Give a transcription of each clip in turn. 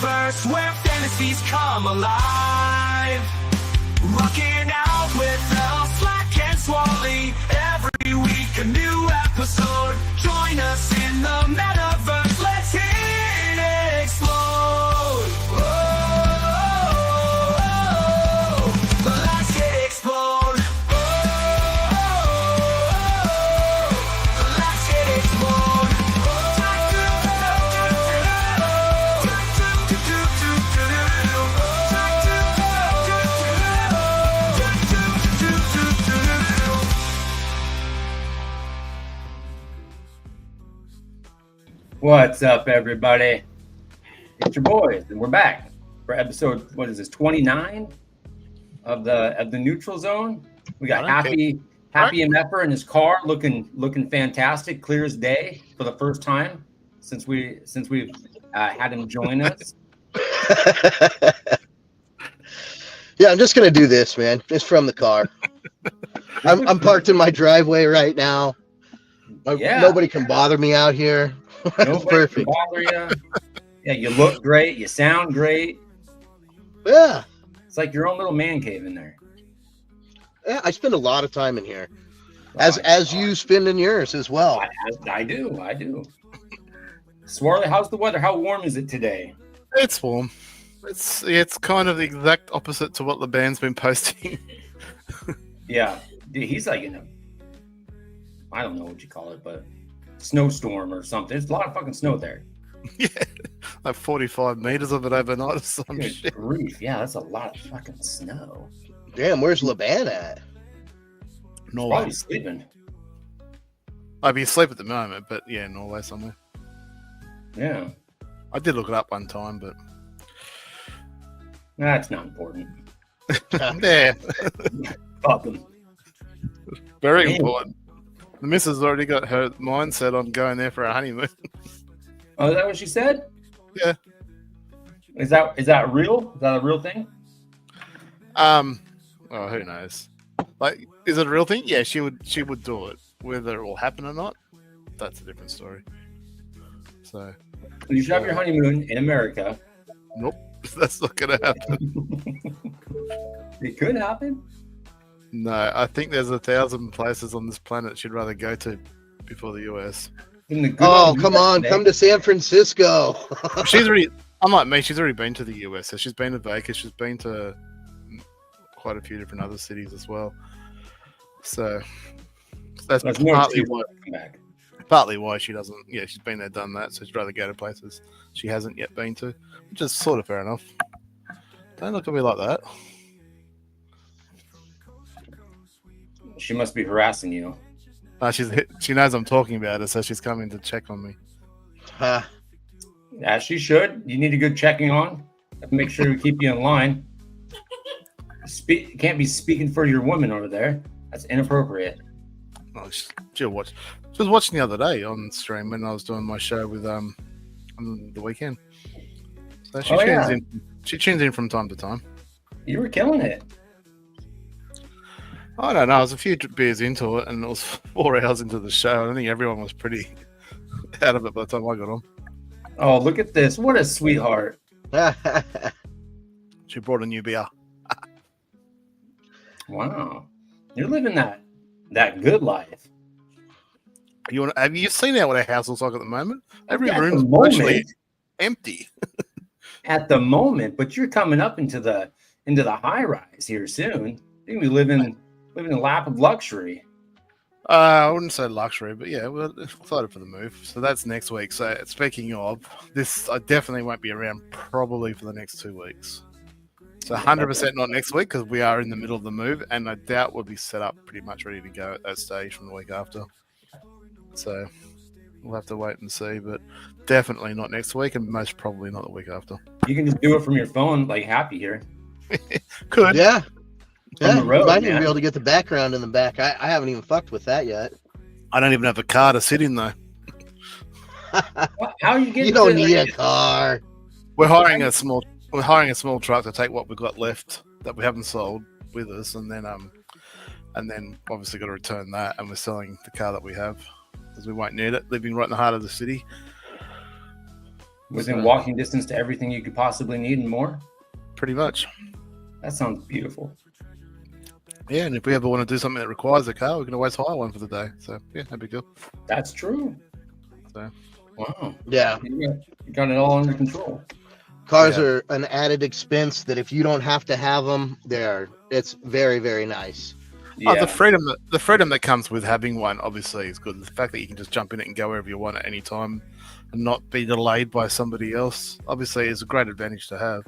metaverse where fantasies come alive. Rocking out with El Slack and Swally. Every week a new episode. Join us in the metaverse. Let's hit it explode. Let's hit it explode. Let's hit it explode. What's up, everybody? It's your boys, and we're back for episode, what is this, 29 of the Neutral Zone. We got Happy MFer in his car, looking fantastic, clear as day for the first time since we've had him join us. Yeah, I'm just gonna do this, man. It's from the car. I'm parked in my driveway right now. Yeah. Nobody can bother me out here. It's perfect. Bother you. Yeah, you look great. You sound great. Yeah. It's like your own little man cave in there. Yeah, I spend a lot of time in here, as you spend in yours as well. I do. Swarley, how's the weather? How warm is it today? It's warm. It's kind of the exact opposite to what the band's been posting. Yeah, dude, he's like in a, I don't know what you call it, but snowstorm or something. There's a lot of fucking snow there. Yeah, like 45 meters of it overnight or some Good shit. grief. Yeah, that's a lot of fucking snow. Damn, where's Laban at? Norway. Probably sleeping. I'd be asleep at the moment, but yeah, Norway somewhere. Yeah, I did look it up one time, but that's not important. yeah, Fuck him. very Damn. important. The missus already got her mindset on going there for a honeymoon. Oh, is that what she said? Yeah. Is that real? Is that a real thing? Oh, who knows? Like, is it a real thing? Yeah, she would do it. Whether it will happen or not, that's a different story. So, You should have your honeymoon in America. nope, that's not gonna happen. It could happen. No, I think there's 1,000 places on this planet she'd rather go to before the US. In the good Oh, old come US on, day. come to San Francisco. She's already, unlike me, she's already been to the US. So she's been to Vegas. She's been to quite a few different other cities as well. So that's There's more partly to why, come back. partly why she doesn't. Yeah, she's been there, done that. So she'd rather go to places she hasn't yet been to, which is sort of fair enough. Don't look at me like that. She must be harassing you. She knows I'm talking about her, so she's coming to check on me. As she should. You need a good checking on. Have to make sure we keep you in line. Can't be speaking for your woman over there. That's inappropriate. Oh, she was watching the other day on stream when I was doing my show with on the weekend. So she tunes in. She tunes in from time to time. You were killing it. I don't know. I was a few beers into it, and it was 4 hours into the show. I think everyone was pretty out of it by the time I got on. Oh, look at this. What a sweetheart. She brought a new beer. Wow. You're living that good life. Have you seen what our house looks like at the moment? Every At room's the moment. virtually empty. At the moment, but you're coming up into the high rise here soon. You're gonna be living in a lap of luxury. I wouldn't say luxury, but yeah, we're excited for the move. So that's next week. So speaking of this, I definitely won't be around probably for the next 2 weeks. So 100% not next week because we are in the middle of the move, and I doubt we'll be set up pretty much ready to go at that stage from the week after. So we'll have to wait and see, but definitely not next week, and most probably not the week after. You can just do it from your phone, like Happy here. Could. Yeah. On the road, you might even man. be able to get the background in the back. I haven't even fucked with that yet. I don't even have a car to sit in though. How are you getting? You don't to- need a car. We're hiring a small truck to take what we've got left that we haven't sold with us, and then obviously got to return that, and we're selling the car that we have because we won't need it. Living right in the heart of the city. Within So, walking distance to everything you could possibly need and more. pretty much. That sounds beautiful. Yeah, and if we ever want to do something that requires a car, we can always hire one for the day. So yeah, that'd be good. That's true. So Wow. Yeah, You got it all under control. cars Yeah. are an added expense that if you don't have to have them, it's very, very nice. Yeah. Oh, the freedom that comes with having one obviously is good. The fact that you can just jump in it and go wherever you want at any time and not be delayed by somebody else obviously is a great advantage to have.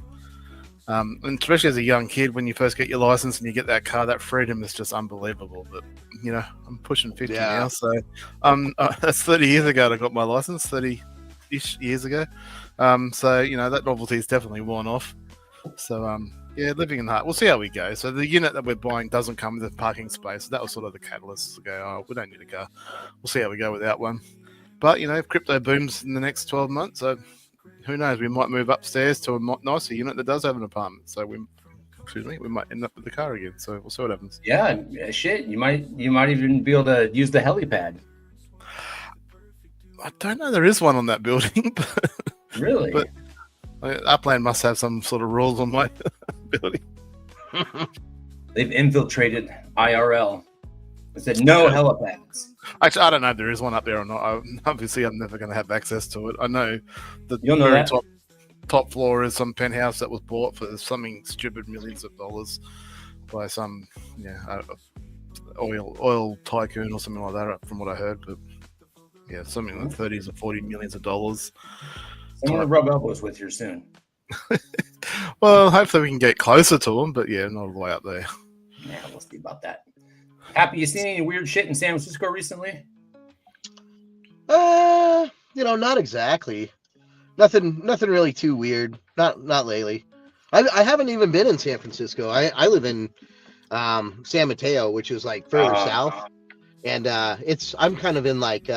And especially as a young kid, when you first get your license and you get that car, that freedom is just unbelievable. But you know, I'm pushing 50 Yeah. now, so that's 30 years ago that I got my license, 30-ish years ago. So you know that novelty is definitely worn off. So yeah, living in heart. We'll see how we go. So the unit that we're buying doesn't come with a parking space. That was sort of the catalyst to go, oh, we don't need a car. We'll see how we go without one. But you know, if crypto booms in the next 12 months, so who knows? We might move upstairs to a nicer unit that does have an apartment. So we might end up with the car again. So we'll see what happens. Yeah, shit. You might even be able to use the helipad. I don't know. There is one on that building, but Really? But- Upland must have some sort of rules on my building. They've infiltrated IRL. They said no helipads. Actually, I don't know if there is one up there or not. Obviously, I'm never going to have access to it. I know the You'll know very that. top floor is some penthouse that was bought for something stupid millions of dollars by some oil tycoon or something like that, from what I heard. But yeah, something like 30s or 40 millions of dollars. Someone to rub elbows with here soon. Well, hopefully we can get closer to them, but yeah, not all the way up there. Yeah, we'll see about that. Happy, you seen any weird shit in San Francisco recently? Not exactly. Nothing really too weird. Not lately. I haven't even been in San Francisco. I live in San Mateo, which is like further south, and I'm kind of in like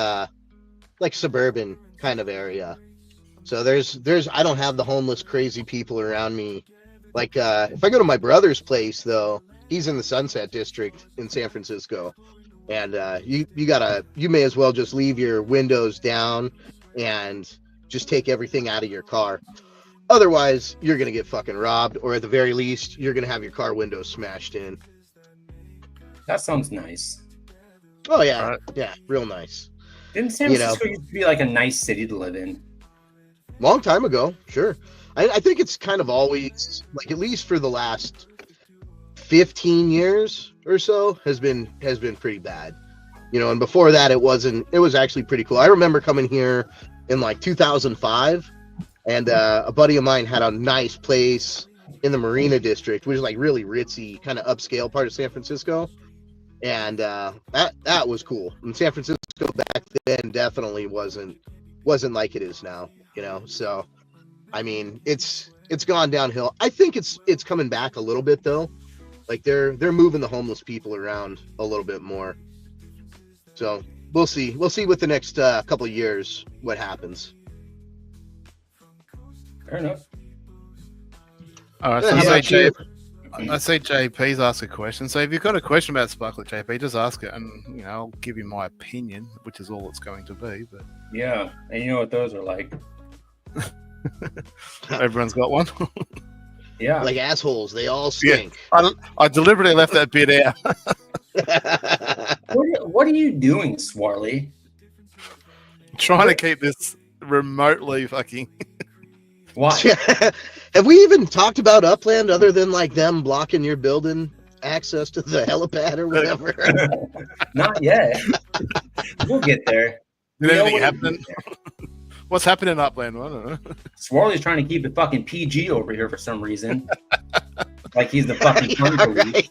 suburban kind of area. So I don't have the homeless crazy people around me. Like if I go to my brother's place though, he's in the Sunset District in San Francisco, and you may as well just leave your windows down and just take everything out of your car. Otherwise, you're gonna get fucking robbed, or at the very least, you're gonna have your car windows smashed in. That sounds nice. Oh yeah, Right. yeah, real nice. Didn't San Francisco used to be like a nice city to live in? Long time ago, sure. I think it's kind of always, like, at least for the last 15 years or so, has been pretty bad. And before that it was actually pretty cool. I remember coming here in like 2005, and a buddy of mine had a nice place in the Marina District, which is like really ritzy, kind of upscale part of San Francisco. And that was cool. And San Francisco back then definitely wasn't like it is now. So I mean, it's gone downhill. I think it's coming back a little bit though. Like they're moving the homeless people around a little bit more. So we'll see with the next couple of years what happens. Fair enough. All right, Yeah, so how about you? I say JP's ask a question. So if you've got a question about Sparklet JP, just ask it, and I'll give you my opinion, which is all it's going to be. But Yeah, and you know what those are like. everyone's got one. Yeah. Like assholes, they all stink. I deliberately left that bit out. What are you doing, Swarley? Trying to keep this remotely fucking. Why? Have we even talked about Upland other than like them blocking your building access to the helipad or whatever? Not yet. We'll get there. Did You know anything what- happen? What's happening in Upland? I don't know. Swarley's trying to keep it fucking PG over here for some reason. Like he's the fucking fun police.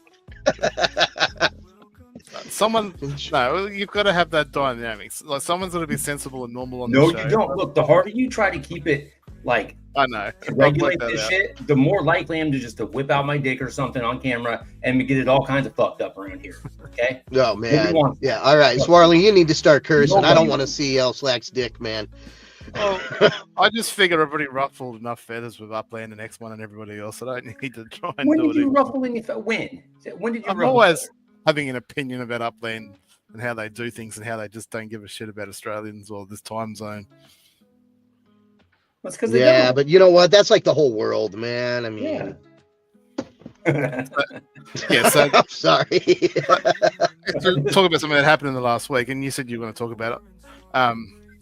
Someone, no, you've got to have that dynamics. Like someone's got to be sensible and normal on No, the show. you don't. Look, the harder you try to keep it like I know. to I'll regulate work that this out. shit, the more likely I am to whip out my dick or something on camera and get it all kinds of fucked up around here. Okay? Oh man, Nobody wants- yeah. All right, Swarley, you need to start cursing. I Nobody don't want to wants- see El Slack's dick, man. Well, I just figure I've already ruffled enough feathers with Upland and X1 and everybody else. I don't need to try and When do did it. you ruffle any? When? When did you? I'm ruffle? always having an opinion about Upland and how they do things and how they just don't give a shit about Australians or this time zone. That's because they Yeah, don't. but you know what? That's like the whole world, man. I mean, Yeah, so I'm sorry. to talk about something that happened in the last week, and you said you were going to talk about it.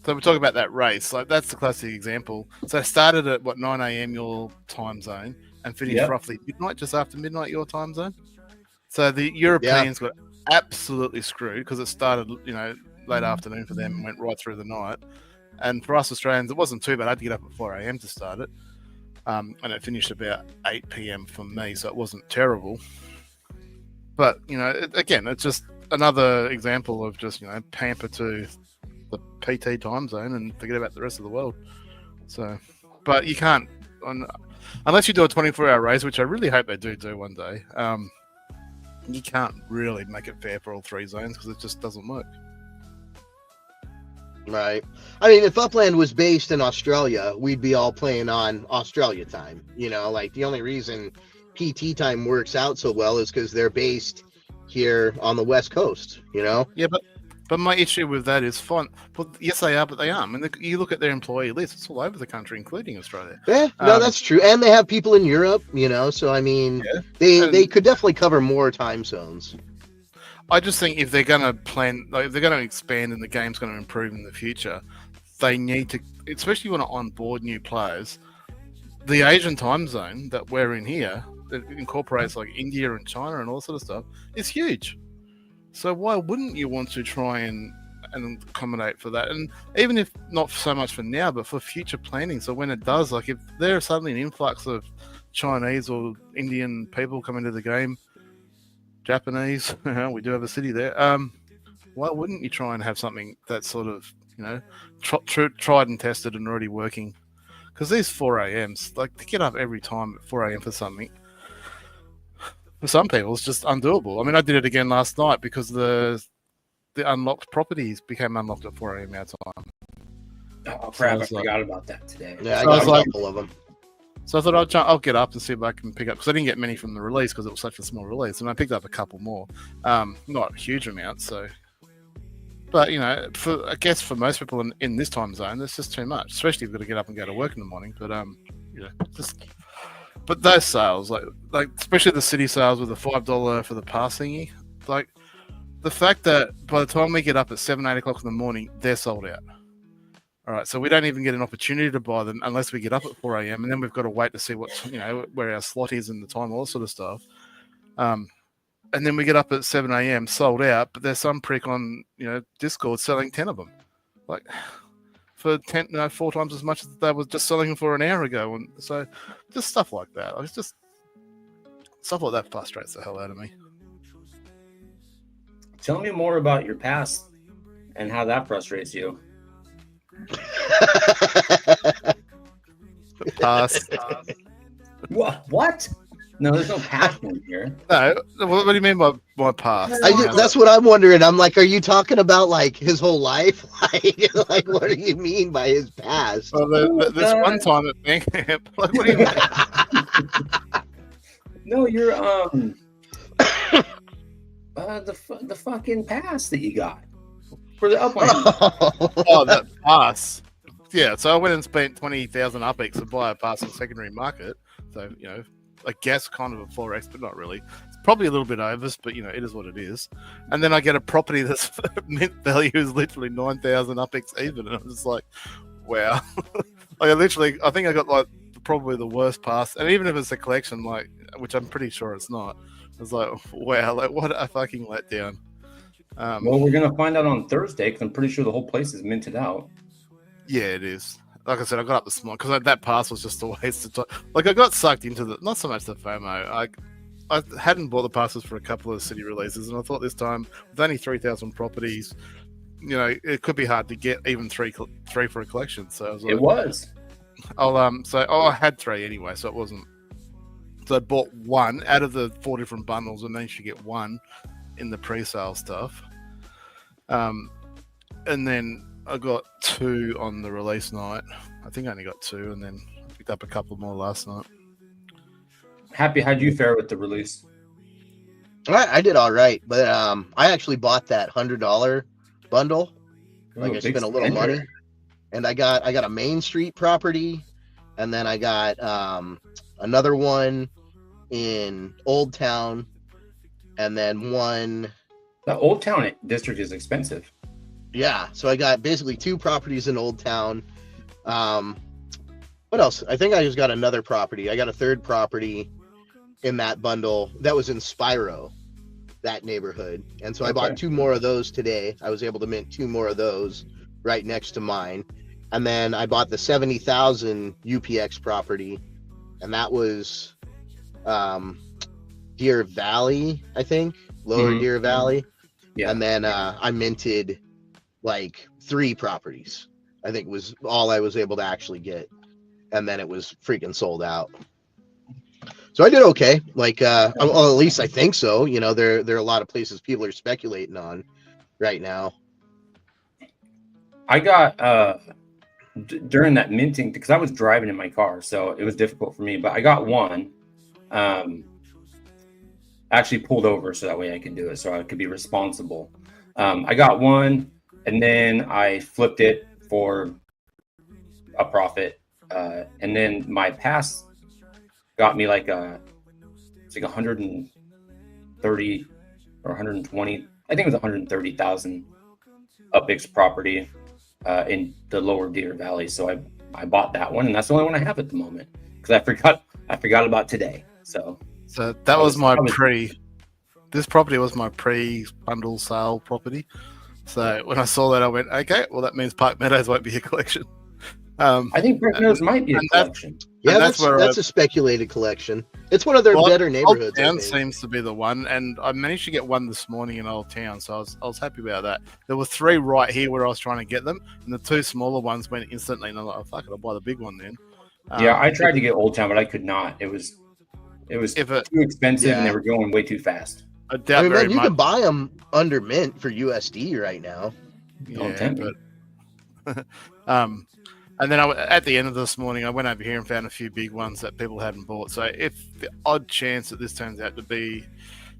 So we're talking about that race. Like that's the classic example. So it started at 9 a.m. your time zone and finished Yep. roughly midnight, just after midnight your time zone. So the Europeans got absolutely screwed because it started, late afternoon for them and went right through the night. And for us Australians, it wasn't too bad. I had to get up at 4 a.m. to start it. And it finished about 8 p.m. for me, so it wasn't terrible. But, again, it's just another example of just, pamper to the PT time zone and forget about the rest of the world. So, but you can't, unless you do a 24-hour race, which I really hope they do one day, you can't really make it fair for all three zones because it just doesn't work. Right. I mean, if Upland was based in Australia, we'd be all playing on Australia time. Like the only reason PT time works out so well is because they're based here on the West Coast, Yeah, but my issue with that is fine. Well, yes, they are, but they aren't. I mean, you look at their employee list; it's all over the country, including Australia. Yeah, no, that's true. And they have people in Europe, so I mean, they could definitely cover more time zones. I just think if they're going to plan, like if they're going to expand and the game's going to improve in the future, they need to, especially when on board new players, the Asian time zone that we're in here, that incorporates like India and China and all sort of stuff, is huge. So why wouldn't you want to try and accommodate for that? And even if not so much for now, but for future planning. So when it does, like if there's suddenly an influx of Chinese or Indian people coming to the game, Japanese, we do have a city there. Why wouldn't you try and have something that's sort of, tried and tested and already working? Because these 4 a.m.s, like to get up every time at 4 a.m. for something, for some people, it's just undoable. I mean, I did it again last night because the unlocked properties became unlocked at 4 a.m. our time. Oh crap! I forgot about that today. Yeah, So I I got was a couple of them. So I thought I'll get up and see if I can pick up, because I didn't get many from the release because it was such a small release, and I picked up a couple more, not a huge amount. So, but I guess for most people in this time zone, it's just too much, especially if you've got to get up and go to work in the morning. But but those sales, like especially the city sales with the $5 for the pass thingy, like the fact that by the time we get up at 7, 8 o'clock in the morning, they're sold out. All right, so we don't even get an opportunity to buy them unless we get up at 4 a.m. and then we've got to wait to see where our slot is and the time, all that sort of stuff. And then we get up at 7 a.m. sold out, but there's some prick on Discord selling 10 of them, like for 4 times as much as they were just selling them for an hour ago. And so just stuff like that. It's just stuff like that frustrates the hell out of me. Tell me more about your past and how that frustrates you. Pass. What? No, there's no passion here. No, what do you mean by my past? That's what I'm wondering. I'm like, are you talking about like his whole life? Like what do you mean by his past? Well, this one time at bank camp. Like, what do you mean? No, you're the fucking pass that you got for the upland. Oh, that pass. Yeah, so I went and spent 20,000 UpX to buy a pass in secondary market. So, I guess kind of a 4x, but not really. It's probably a little bit over, but it is what it is. And then I get a property that's mint value is literally 9,000 UpX even, and I'm just like, wow. I think I got like probably the worst pass, and even if it's a collection, like, which I'm pretty sure it's not. I was like, wow, like what a fucking letdown. Well, we're gonna find out on Thursday because I'm pretty sure the whole place is minted out. Yeah, it is. Like I said, I got up this morning because that pass was just a waste of time. Like I got sucked into not so much the FOMO. I hadn't bought the passes for a couple of city releases, and I thought this time with only 3,000 properties, it could be hard to get even three for a collection. So I was like, It was. I had 3 anyway, so it wasn't. So I bought 1 out of the 4 different bundles, and then you get 1 in the pre-sale stuff. And then I got 2 on the release night. I think I only got 2, and then picked up a couple more last night. Happy, how'd you fare with the release? I did all right, but I actually bought that $100 bundle. Like I spent a little money. and I got a Main Street property, and then I got another one in Old Town, and then one. The Old Town district is expensive. Yeah, so I got basically 2 properties in Old Town. What else? I think I just got another property. I got a 3rd property in that bundle that was in Spiro, that neighborhood. And so I bought 2 more of those today. I was able to mint 2 more of those right next to mine. And then I bought the 70,000 UPX property, and that was Deer Valley, I think, Lower Deer Valley. Yeah. And then I minted like 3 properties. I think was all I was able to actually get. And then it was freaking sold out. So I did okay. Like, well, at least I think so. You know, there are a lot of places people are speculating on right now. I got during that minting, because I was driving in my car, so it was difficult for me. But I got one. Actually pulled over so that way I could do it, so I could be responsible. I got one, and then I flipped it for a profit. And then my pass got me like it's like 130 or 120. I think it was 130,000 UPX property in the Lower Deer Valley. So I bought that one, and that's the only one I have at the moment because I forgot about today. So that was my This property was my pre-bundle sale property. So when I saw that, I went, okay, well that means Park Meadows won't be a collection. I think Park Meadows might be a collection. Yeah, that's a speculated collection. It's one of their better neighborhoods. Old Town seems to be the one, and I managed to get one this morning in Old Town, so I was happy about that. There were 3 right here where I was trying to get them, and the 2 smaller ones went instantly, and I'm like, oh, fuck it, I'll buy the big one then. Yeah, I tried to get Old Town, but I could not. It was too expensive, and they were going way too fast. I doubt man, you can buy them under mint for USD right now. Yeah, but and then at the end of this morning, I went over here and found a few big ones that people hadn't bought. So if the odd chance that this turns out to be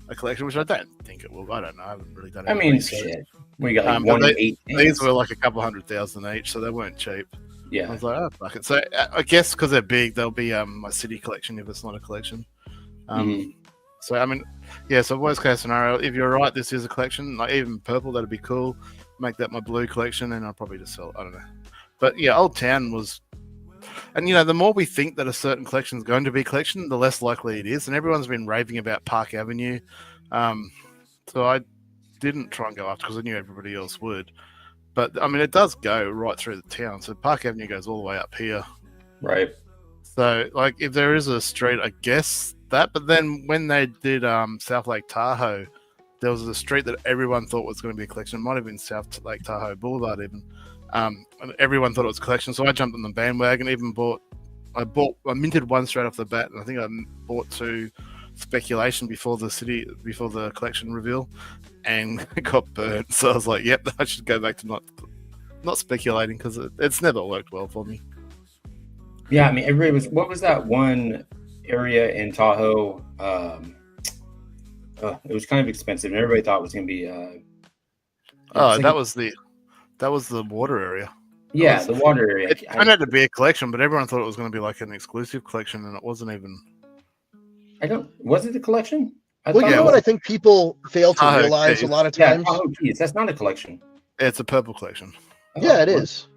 a collection, which I don't think it will, I don't know. I haven't really done it. I mean, shit. We got like 1 in 8. These were like a couple 100,000 each, so they weren't cheap. Yeah. I was like, oh, fuck it. So I guess because they're big, they'll be my city collection if it's not a collection. So, I mean, yeah, so worst case scenario, if you're right, this is a collection, like even purple, that'd be cool. Make that my blue collection, and I'll probably just sell it. I don't know. But yeah, Old Town was, and you know, the more we think that a certain collection is going to be a collection, the less likely it is. And everyone's been raving about Park Avenue. So I didn't try and go after because I knew everybody else would. But I mean, it does go right through the town. So Park Avenue goes all the way up here. Right. So, like, if there is a street, I guess that. But then when they did South Lake Tahoe, there was a street that everyone thought was going to be a collection. It might have been South Lake Tahoe Boulevard even. And everyone thought it was a collection. So I jumped on the bandwagon, I minted one straight off the bat. And I think I bought 2 speculation before the collection reveal, and it got burnt. So I was like, yep, I should go back to not speculating because it's never worked well for me. Yeah, I mean, everybody was. What was that one area in Tahoe? It was kind of expensive, and everybody thought it was going to be. That was the water area. Yeah, the water area. It turned out to be a collection, but everyone thought it was going to be like an exclusive collection, and it wasn't even. Was it a collection? You know what I think people fail to realize a lot of times? Yeah, Tahoe Keys. That's not a collection. It's a purple collection. Yeah, it is.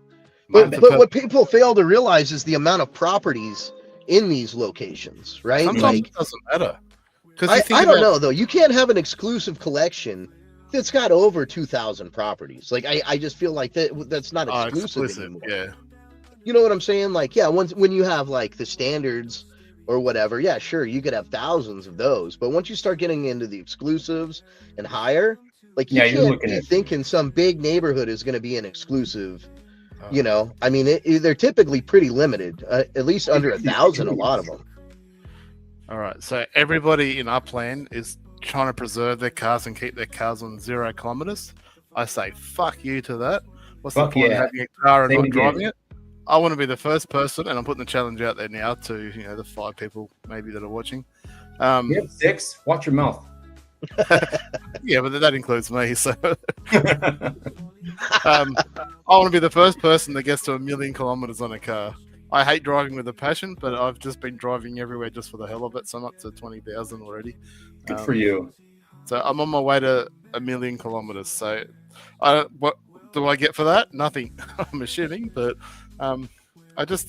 But what people fail to realize is the amount of properties in these locations, right? Sometimes it doesn't matter. I don't know, though. You can't have an exclusive collection that's got over 2,000 properties. Like, I just feel like that's not exclusive anymore. Yeah. You know what I'm saying? Like, yeah, when you have, like, the standards or whatever, yeah, sure, you could have thousands of those. But once you start getting into the exclusives and higher, like, you can't be thinking some big neighborhood is going to be an exclusive. You know, I mean, they're typically pretty limited, at least under 1,000, a lot of them. All right, so everybody in our plan is trying to preserve their cars and keep their cars on 0 kilometers. I say, fuck you to that. What's the point of having a car and not driving it? I want to be the first person, and I'm putting the challenge out there now to, you know, the 5 people maybe that are watching. You have 6. Watch your mouth. Yeah, but that includes me. So I I want to be the first person that gets to 1 million kilometers on a car. I hate driving with a passion, but I've just been driving everywhere just for the hell of it. So I'm up to 20,000 already. Good for you. So I'm on my way to 1 million kilometers. So what do I get for that? Nothing. I'm assuming, but I just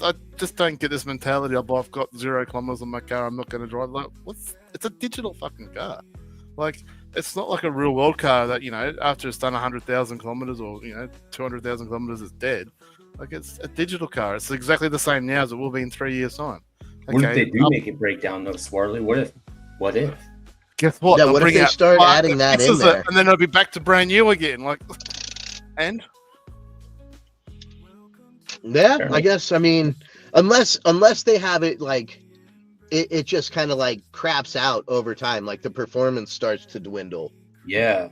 don't get this mentality of I've got 0 kilometers on my car. I'm not going to drive. Like, it's a digital fucking car. Like, it's not like a real world car that, after it's done 100,000 kilometers or 200,000 kilometers, it's dead. Like, it's a digital car. It's exactly the same now as it will be in 3 years' time. What if they do make it break down though, Swarley? What if? Guess what? Yeah, They'll what if bring they out start parts adding that that in fixes there? it, and then it'll be back to brand new again. Like, and Yeah, Fair I guess. I mean, unless they have it like it just kind of like craps out over time, like the performance starts to dwindle. Yeah.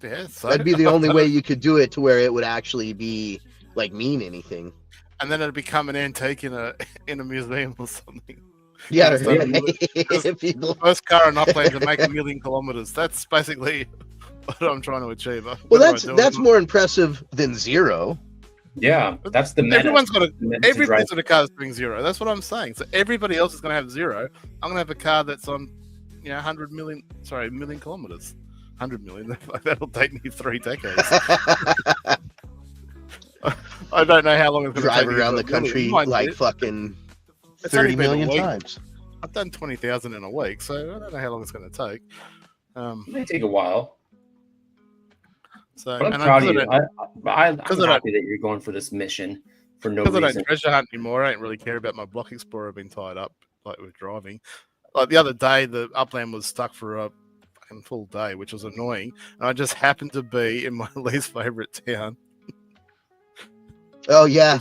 yeah, so That'd be the only way you could do it to where it would actually be like mean anything. and then it'll become an antique in a museum or something. Yeah, It's right. done- People. First car in Upland to make 1 million kilometers. That's basically what I'm trying to achieve. Well, Whether I do it or that's not. more impressive than 0. Yeah. That's the meta. Everyone's got The meta every drive. piece of the car is doing 0. That's what I'm saying. So everybody else is going to have 0. I'm going to have a car that's on, 100 million. Sorry, 1 million kilometers. 100 million. That'll take me 3 decades. I don't know how long it's going to take. Drive me around to the do it. country Mind like you, fucking it's only 30 been a million week. times. I've done 20,000 in a week, so I don't know how long it's going to take. It may take a while. So, But I'm and proud of because you. I'm because I happy that you're going for this mission for no I don't reason. treasure hunt anymore, I don't really care about my Block Explorer being tied up like with driving. Like the other day, the Upland was stuck for a fucking full day, which was annoying. And I just happened to be in my least favorite town. Oh yeah.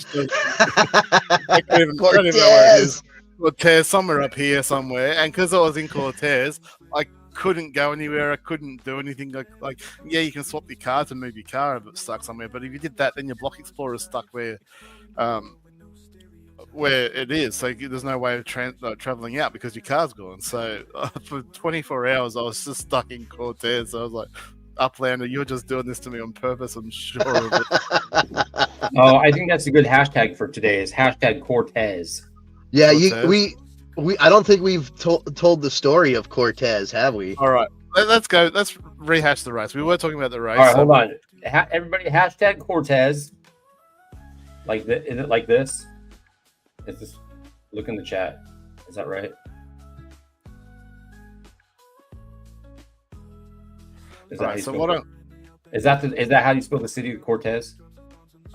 I don't even know where it is. Cortez, somewhere up here somewhere. And because I was in Cortez, I couldn't go anywhere. I couldn't do anything. Like yeah, you can swap your car to move your car if it's stuck somewhere. But if you did that, then your Block Explorer is stuck where it is. So there's no way of traveling out because your car's gone. So for 24 hours, I was just stuck in Cortez. So I was like, Uplander, you're just doing this to me on purpose. I'm sure of it. Oh, I think that's a good hashtag for today. Is hashtag Cortez. Yeah, Cortez. we I don't think we've told the story of Cortez, have we? All right, let's go. Let's rehash the race. We were talking about the race. All right, hold on. Everybody, hashtag Cortez. Like this? Is it like this? Is this? Look in the chat. Is that right? Is that All how right, you so spell what? it? Is that how you spell the city of Cortez?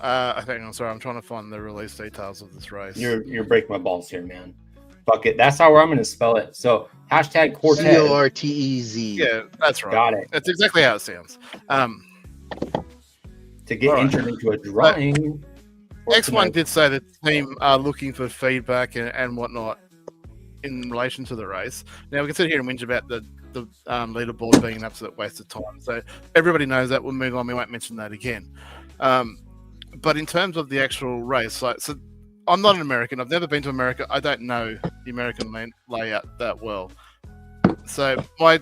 I think I'm sorry. I'm trying to find the release details of this race. You're breaking my balls here, man. Fuck it. That's how I'm going to spell it. So hashtag Cortez. Cortez. Yeah, that's right. Got it. That's exactly how it sounds. To get All right. entered into a drawing. for X1 tonight. did say the team are looking for feedback and whatnot in relation to the race. Now we can sit here and whinge about the leaderboard being an absolute waste of time. So everybody knows that. We'll move on. We won't mention that again. But in terms of the actual race, so I'm not an American. I've never been to America. I don't know the American layout that well. So my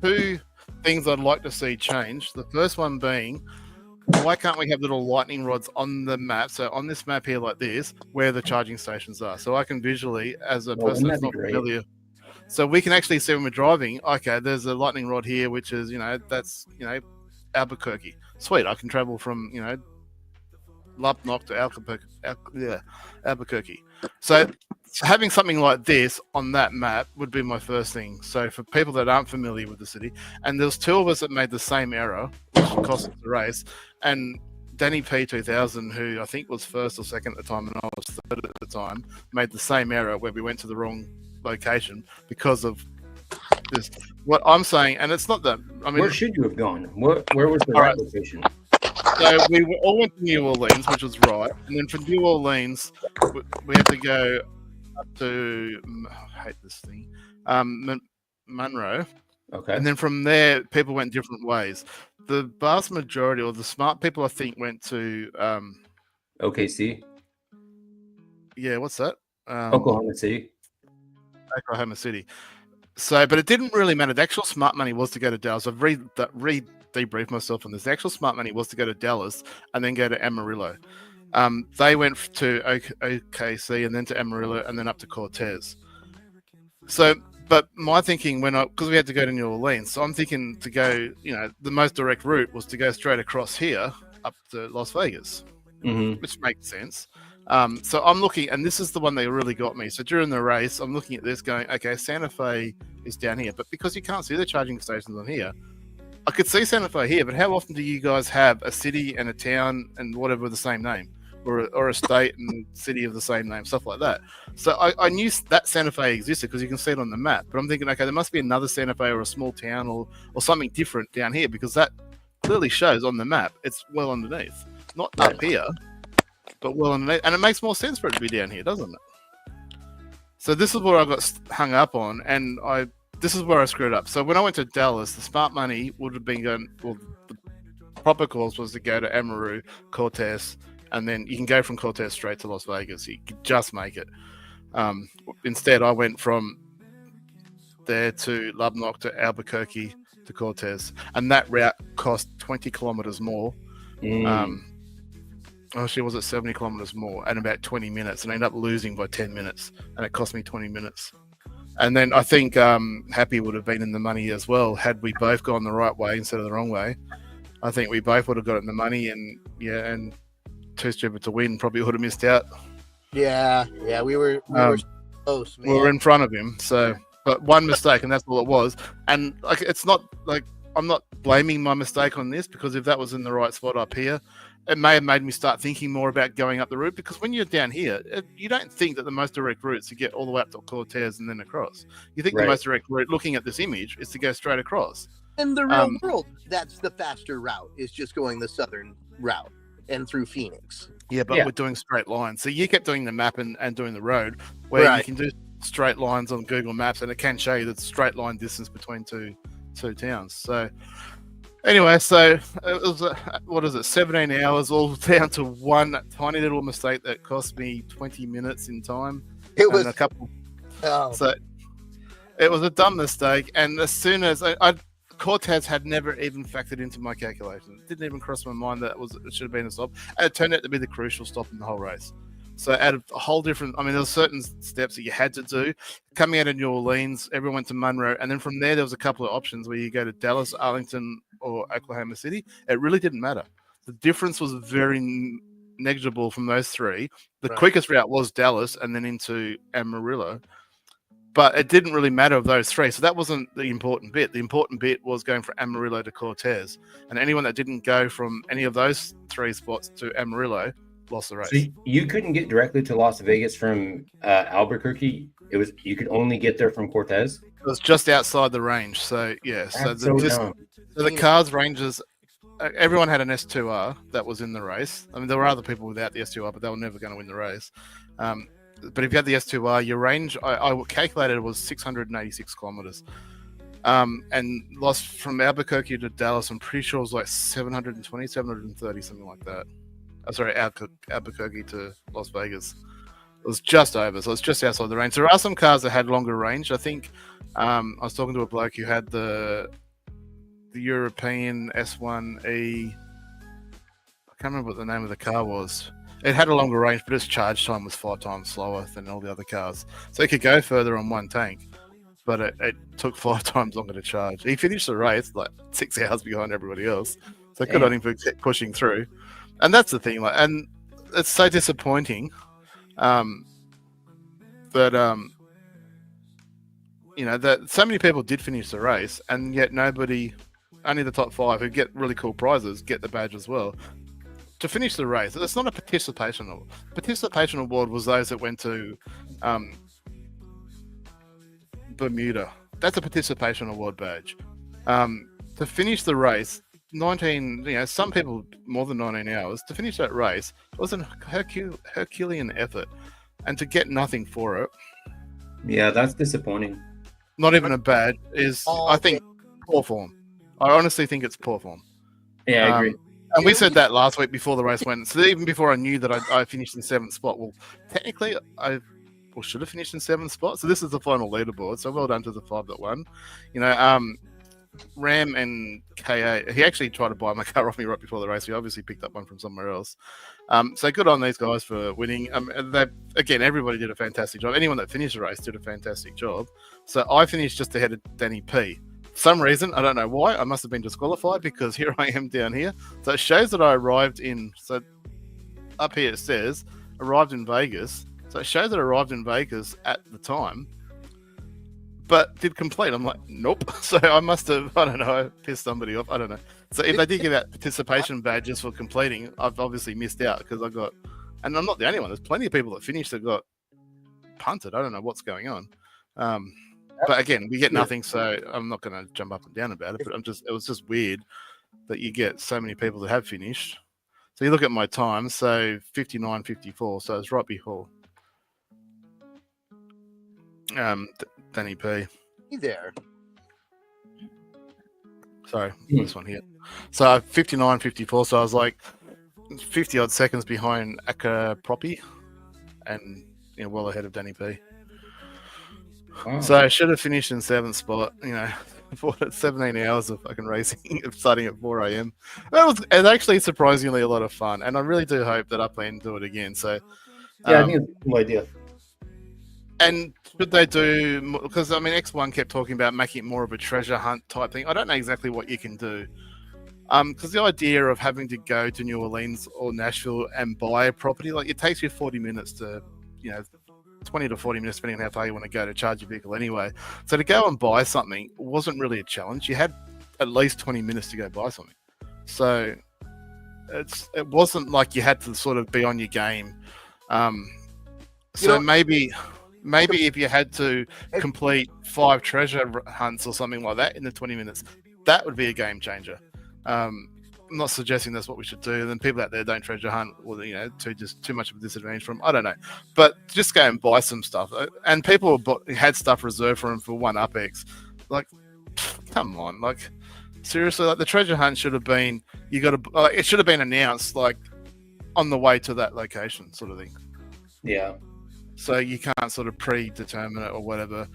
2 things I'd like to see change. The first one being, why can't we have little lightning rods on the map? So on this map here, like this, where the charging stations are, so I can visually, as a Well, person that's wouldn't that not be great? familiar, so we can actually see when we're driving. Okay, there's a lightning rod here, which is that's Albuquerque. Sweet, I can travel from Lubbock to Albuquerque. So having something like this on that map would be my first thing. So for people that aren't familiar with the city, and there's 2 of us that made the same error, which cost us the race, and Danny P2000, who I think was first or second at the time, and I was third at the time, made the same error where we went to the wrong location because of this. What I'm saying, and it's not that. I mean, Where should you have gone? Where was the All right right. location? so we all went to New Orleans, which was right, and then from New Orleans, we had to go up to I hate this thing, Monroe, Okay. and then from there, people went different ways. The vast majority, or the smart people, I think, went to OKC. what's that? Oklahoma City. Oklahoma City. So, but it didn't really matter. The actual smart money was to go to Dallas. I've debrief myself on this. The actual smart money was to go to Dallas and then go to Amarillo. They went to OKC and then to Amarillo and then up to Cortez. So, but my thinking because we had to go to New Orleans, so I'm thinking to go, the most direct route was to go straight across here up to Las Vegas, which makes sense. So I'm looking, and this is the one that really got me. So during the race, I'm looking at this going, okay, Santa Fe is down here, but because you can't see the charging stations on here, I could see Santa Fe here, but how often do you guys have a city and a town and whatever with the same name? Or a state and city of the same name, stuff like that. So I knew that Santa Fe existed because you can see it on the map. But I'm thinking, okay, there must be another Santa Fe or a small town or something different down here because that clearly shows on the map it's well underneath. Not up here, but well underneath. And it makes more sense for it to be down here, doesn't it? So this is where I got hung up on, and this is where I screwed up. So when I went to Dallas, the smart money would have been going, well, the proper course was to go to Amarillo, Cortez, and then you can go from Cortez straight to Las Vegas. You could just make it. Instead, I went from there to Lubbock to Albuquerque to Cortez, and that route cost 20 kilometers more. Actually, was it 70 kilometers more and about 20 minutes, and I ended up losing by 10 minutes, and it cost me 20 minutes. And then I think Happy would have been in the money as well had we both gone the right way instead of the wrong way. I think we both would have got in the money, and Too Stupid to Win probably would have missed out. Yeah, we were close, man. We were in front of him, so but one mistake, and that's all it was. And like, it's not like I'm not blaming my mistake on this, because if that was in the right spot up here, it may have made me start thinking more about going up the route. Because when you're down here, you don't think that the most direct route is to get all the way up to Cortez and then across. You think the most direct route, looking at this image, is to go straight across. In the real world, that's the faster route, is just going the southern route and through Phoenix. Yeah, but we're doing straight lines. So you kept doing the map and doing the road, where you can do straight lines on Google Maps, and it can show you the straight line distance between two towns. So anyway, so it was 17 hours, all down to one tiny little mistake that cost me 20 minutes in time. It was a couple. Oh. So it was a dumb mistake, and as soon as Cortez had never even factored into my calculation. It didn't even cross my mind that it should have been a stop. And it turned out to be the crucial stop in the whole race. So out of a whole different, there were certain steps that you had to do. Coming out of New Orleans, everyone went to Monroe. And then from there was a couple of options where you go to Dallas, Arlington, or Oklahoma City. It really didn't matter. The difference was very negligible from those three. The quickest route was Dallas and then into Amarillo. But it didn't really matter of those three. So that wasn't the important bit. The important bit was going from Amarillo to Cortez. And anyone that didn't go from any of those three spots to Amarillo lost the race. So you couldn't get directly to Las Vegas from Albuquerque. You could only get there from Cortez. It was just outside the range. So yeah. So the cars ranges. Everyone had an S2R that was in the race. There were other people without the S2R, but they were never going to win the race. But if you had the S2R, your range, I calculated it was 686 kilometers. And lost from Albuquerque to Dallas, I'm pretty sure it was like 720, 730, something like that. Sorry, Albuquerque to Las Vegas. It was just over, so it's just outside the range. There are some cars that had longer range. I think I was talking to a bloke who had the European S1E. I can't remember what the name of the car was. It had a longer range, but its charge time was 5 times slower than all the other cars. So it could go further on one tank, but it took 5 times longer to charge. He finished the race like 6 hours behind everybody else. So good on him for pushing through. And that's the thing. And it's so disappointing that so many people did finish the race, and yet nobody, only the top 5 who get really cool prizes, get the badge as well. To finish the race, it's not a participation award. Participation award was those that went to Bermuda. That's a participation award badge. To finish the race, 19, some people more than 19 hours. To finish that race was a Herculean effort, and to get nothing for it. Yeah, that's disappointing. Not even a badge is, I think, poor form. I honestly think it's poor form. Yeah, I agree. And we said that last week before the race went. So even before I knew that I finished in 7th spot. Well, technically, I should have finished in 7th spot. So this is the final leaderboard. So well done to the 5 that won. Ram and KA, he actually tried to buy my car off me right before the race. He obviously picked up one from somewhere else. So good on these guys for winning. Again, everybody did a fantastic job. Anyone that finished the race did a fantastic job. So I finished just ahead of Danny P. For some reason, I don't know why, I must have been disqualified because here I am down here. So it shows that I arrived in, so up here it says, arrived in Vegas. So it shows that I arrived in Vegas at the time, but did complete. I'm like, nope. So I must have, I don't know, pissed somebody off. I don't know. So if they did give out participation badges for completing, I've obviously missed out because I got, and I'm not the only one. There's plenty of people that finished that got punted. I don't know what's going on. But again, we get nothing, so I'm not going to jump up and down about it. But it was just weird that you get so many people that have finished. So you look at my time, so 59:54. So it's right before Danny P. There. Sorry, this one here. So 59:54. So I was like 50 odd seconds behind Aka Proppy, and well ahead of Danny P. Wow. So I should have finished in 7th spot. For 17 hours of fucking racing, starting at 4 a.m. It's actually surprisingly a lot of fun, and I really do hope that Upland do it again. So Yeah, I think it's a cool idea. And should they do, because I mean X1 kept talking about making it more of a treasure hunt type thing. I don't know exactly what you can do, because the idea of having to go to New Orleans or Nashville and buy a property, like it takes you 40 minutes to 20 to 40 minutes depending on how far you want to go to charge your vehicle anyway. So to go and buy something wasn't really a challenge. You had at least 20 minutes to go buy something. So it wasn't like you had to sort of be on your game. Maybe if you had to complete 5 treasure hunts or something like that in the 20 minutes, that would be a game changer. I'm not suggesting that's what we should do. And then people out there don't treasure hunt, or too much of a disadvantage from. I don't know, but just go and buy some stuff. And people had stuff reserved for them for 1UpX. Like, come on, like seriously, like the treasure hunt should have been. It should have been announced like on the way to that location, sort of thing. Yeah. So you can't sort of predetermine it or whatever.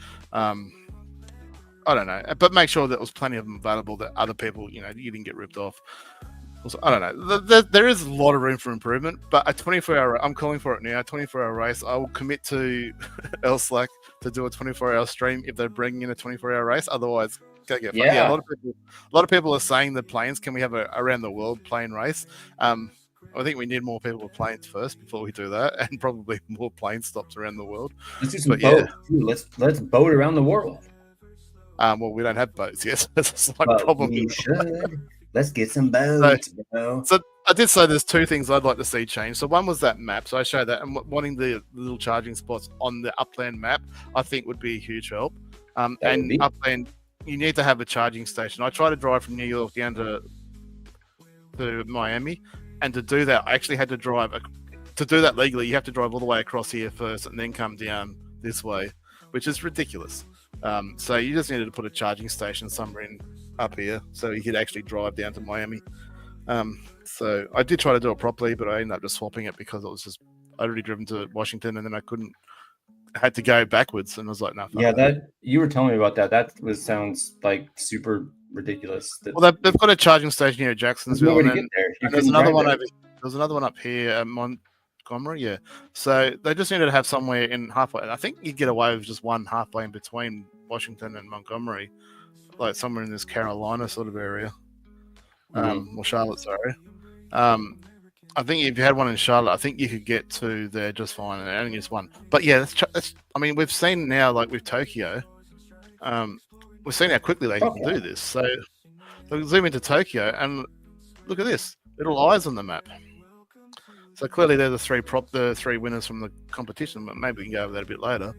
I don't know, but make sure that there was plenty of them available that other people, you didn't get ripped off. Also, I don't know. There is a lot of room for improvement, but a 24-hour, I'm calling for it now, a 24-hour race. I will commit to LSlack to do a 24-hour stream if they're bringing in a 24-hour race. Otherwise, go get fun. Yeah, a lot of people are saying the planes. Can we have a around the world plane race? I think we need more people with planes first before we do that, and probably more plane stops around the world. Let's do some boats. Yeah. Let's boat around the world. Well, we don't have boats yet. That's a slight problem. We should. Let's get some boats, bro. So I did say there's 2 things I'd like to see change. So one was that map. So I showed that, and wanting the little charging spots on the Upland map, I think would be a huge help. And Upland, you need to have a charging station. I tried to drive from New York down to Miami, and to do that, I actually had to drive. To do that legally, you have to drive all the way across here first, and then come down this way, which is ridiculous. So you just needed to put a charging station somewhere up here so you could actually drive down to Miami. So I did try to do it properly, but I ended up just swapping it because I'd already driven to Washington and then I had to go backwards, and I was like, no. Yeah, that you were telling me about that. That sounds like super ridiculous. Well, they've got a charging station here at Jacksonville, and there's another one there's another one up here at Montgomery, yeah. So they just needed to have somewhere in halfway. And I think you get away with just one halfway in between Washington and Montgomery, like somewhere in this Carolina sort of area, or Charlotte, sorry. I think if you had one in Charlotte, I think you could get to there just fine, and only just one. But yeah, I mean, we've seen now, like with Tokyo, we've seen how quickly they can do this. So zoom into Tokyo and look at this little eyes on the map. So clearly they're the 3 winners from the competition, but maybe we can go over that a bit later.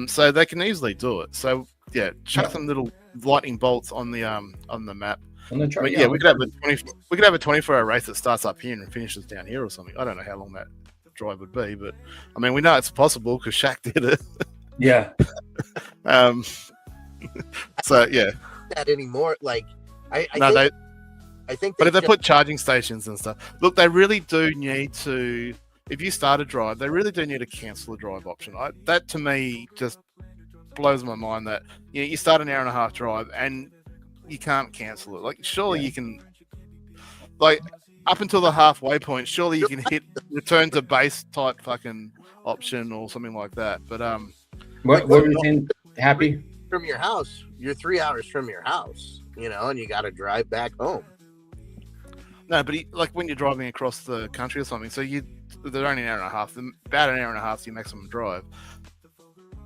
So they can easily do it. So yeah, chuck some little lightning bolts on the map. We could have a 24-hour race that starts up here and finishes down here or something. I don't know how long that drive would be, but I mean we know it's possible because Shaq did it. Yeah. So yeah. That anymore? Like I think. But if they put charging stations and stuff, look, they really do need to. If you start a drive, they really do need to cancel the drive option. That to me just blows my mind. That you start an hour and a half drive, and you can't cancel it. Like, surely you can, like, up until the halfway point, surely you can hit return to base type fucking option or something like that. But What were you saying? Happy? From your house, you're 3 hours from your house, you know, and you got to drive back home. No, but like when you're driving across the country or something, so they're only an hour and a half. About an hour and a half is your maximum drive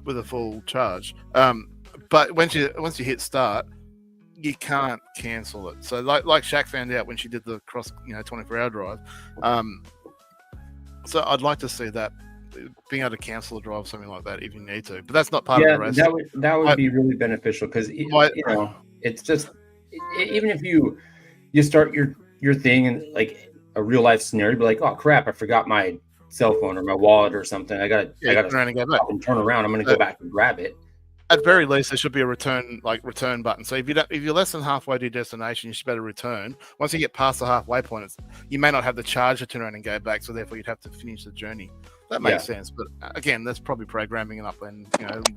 with a full charge. But once you hit start, you can't cancel it. So like Shaq found out when she did the cross, 24-hour drive. So I'd like to see that, being able to cancel a drive, something like that, if you need to. But that's not part of the race. That would be really beneficial because it's just, even if you start your thing in like a real life scenario, be like, oh crap, I forgot my cell phone or my wallet or something. I gotta turn around. I'm gonna go back and grab it. At very least, there should be a return button. So if you're less than halfway to your destination, you should better return. Once you get past the halfway point, you may not have the charge to turn around and go back. So therefore, you'd have to finish the journey. That makes sense. But again, that's probably programming and Upland,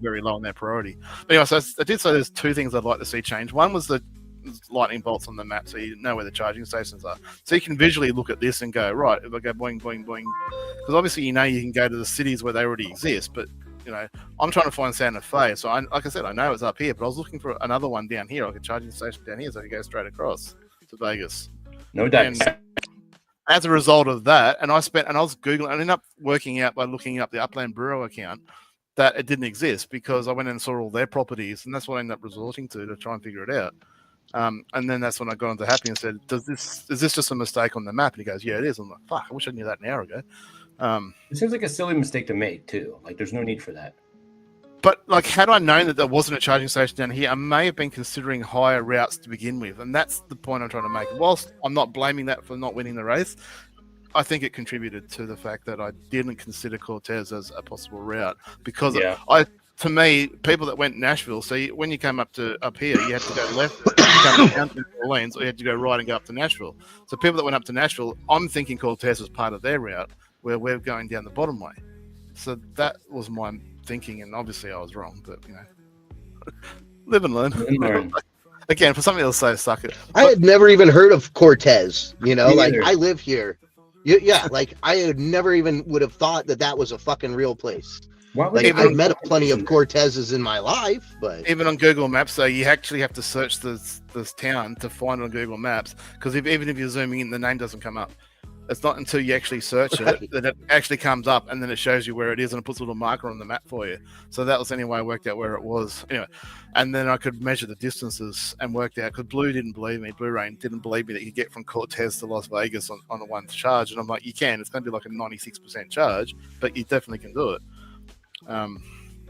very low on their priority. But anyway, so I did say there's two things I'd like to see change. One was the lightning bolts on the map, so you know where the charging stations are. So you can visually look at this and go, right, if I go boing, boing, boing, because obviously you can go to the cities where they already exist, but I'm trying to find Santa Fe. So like I said, I know it's up here, but I was looking for another one down here, like a charging station down here, so I could go straight across to Vegas. No doubt. And as a result of that, and I was Googling, I ended up working out by looking up the Upland Bureau account that it didn't exist, because I went and saw all their properties, and that's what I ended up resorting to try and figure it out. And then that's when I got onto Happy and said, is this just a mistake on the map? And he goes, yeah, it is. I'm like, fuck, I wish I knew that an hour ago. It seems like a silly mistake to make too. Like there's no need for that. But like, had I known that there wasn't a charging station down here, I may have been considering higher routes to begin with. And that's the point I'm trying to make. Whilst I'm not blaming that for not winning the race, I think it contributed to the fact that I didn't consider Cortez as a possible route, because to me, people that went Nashville, when you came up here, you had to go left, come down to New Orleans, or you had to go right and go up to Nashville. So people that went up to Nashville, I'm thinking Cortez was part of their route, where we're going down the bottom way. So that was my thinking, and obviously I was wrong, but live and learn. Again, for something else, say suck it. I had never even heard of Cortez. Like I live here. Yeah, like I had never even would have thought that was a fucking real place. Like I've met plenty of Cortezes in my life, but even on Google Maps, so you actually have to search this town to find it on Google Maps, because even if you're zooming in, the name doesn't come up. It's not until you actually search it that it actually comes up, and then it shows you where it is, and it puts a little marker on the map for you. So that was the only way I worked out where it was. Anyway, and then I could measure the distances and worked out, because Blue didn't believe me. Blue Rain didn't believe me that you get from Cortez to Las Vegas on a one charge. And I'm like, you can. It's going to be like a 96% charge, but you definitely can do it.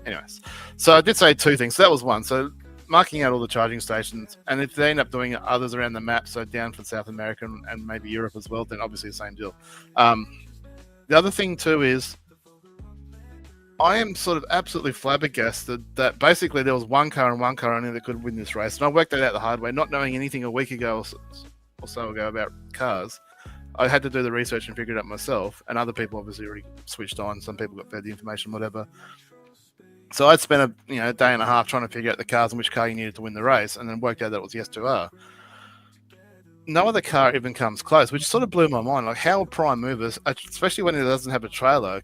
Anyways, so I did say two things. So that was one. So marking out all the charging stations, and if they end up doing others around the map, so down for South America and maybe Europe as well, then obviously the same deal. The other thing too is I am sort of absolutely flabbergasted that basically there was one car only that could win this race, and I worked that out the hard way, not knowing anything a week ago or so ago about cars. I had to do the research and figure it out myself, and other people obviously already switched on. Some people got fed the information, whatever. So I'd spent a day and a half trying to figure out the cars and which car you needed to win the race, and then worked out that it was the S2R. No other car even comes close, which sort of blew my mind. Like, how prime movers, especially when it doesn't have a trailer,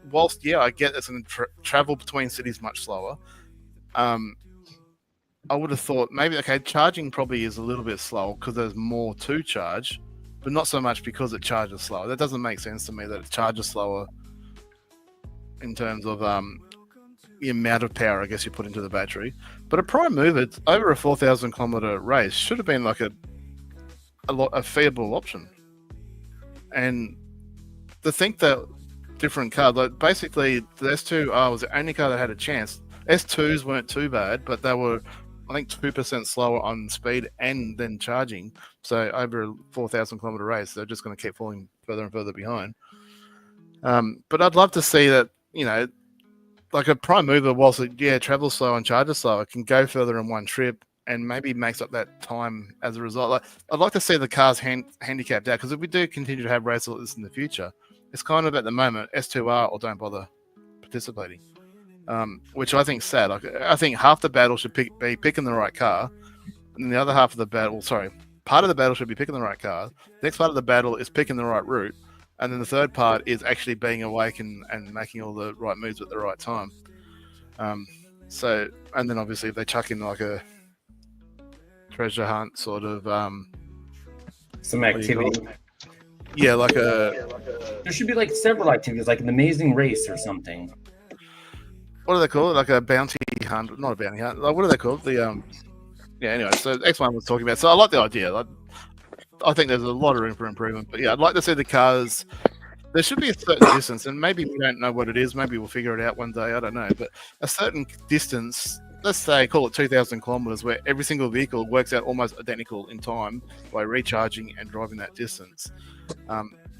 whilst I get it's going to travel between cities much slower. I would have thought maybe charging probably is a little bit slower because there's more to charge, but not so much because it charges slower. That doesn't make sense to me that it charges slower in terms of the amount of power, I guess, you put into the battery. But a prime mover, it's over a 4,000 kilometer race, should have been like a feasible option. And to think that different car, like basically the S2R was the only car that had a chance. S2s weren't too bad, but they were, I think, 2% slower on speed and then charging. So over a 4,000 kilometer race, they're just going to keep falling further and further behind. But I'd love to see that, like a prime mover, whilst it travels slow and charges slow, it can go further in one trip and maybe makes up that time as a result. Like, I'd like to see the cars handicapped out, because if we do continue to have races like this in the future, it's kind of at the moment S2R or don't bother participating, which I think is sad. Like, I think half the battle should be picking the right car, and the other half of the battle, part of the battle should be picking the right car. The next part of the battle is picking the right route. And then the third part is actually being awake and making all the right moves at the right time. And then obviously if they chuck in like a treasure hunt sort of some activity. Yeah, like there should be like several activities, like an amazing race or something. What do they call it? Like a bounty hunt, not a bounty hunt. Like what are they called? Anyway, so X1 was talking about. So I like the idea. I think there's a lot of room for improvement. But yeah, I'd like to see the cars. There should be a certain distance, and maybe we don't know what it is. Maybe we'll figure it out one day. I don't know. But a certain distance, let's say, call it 2,000 kilometers, where every single vehicle works out almost identical in time by recharging and driving that distance.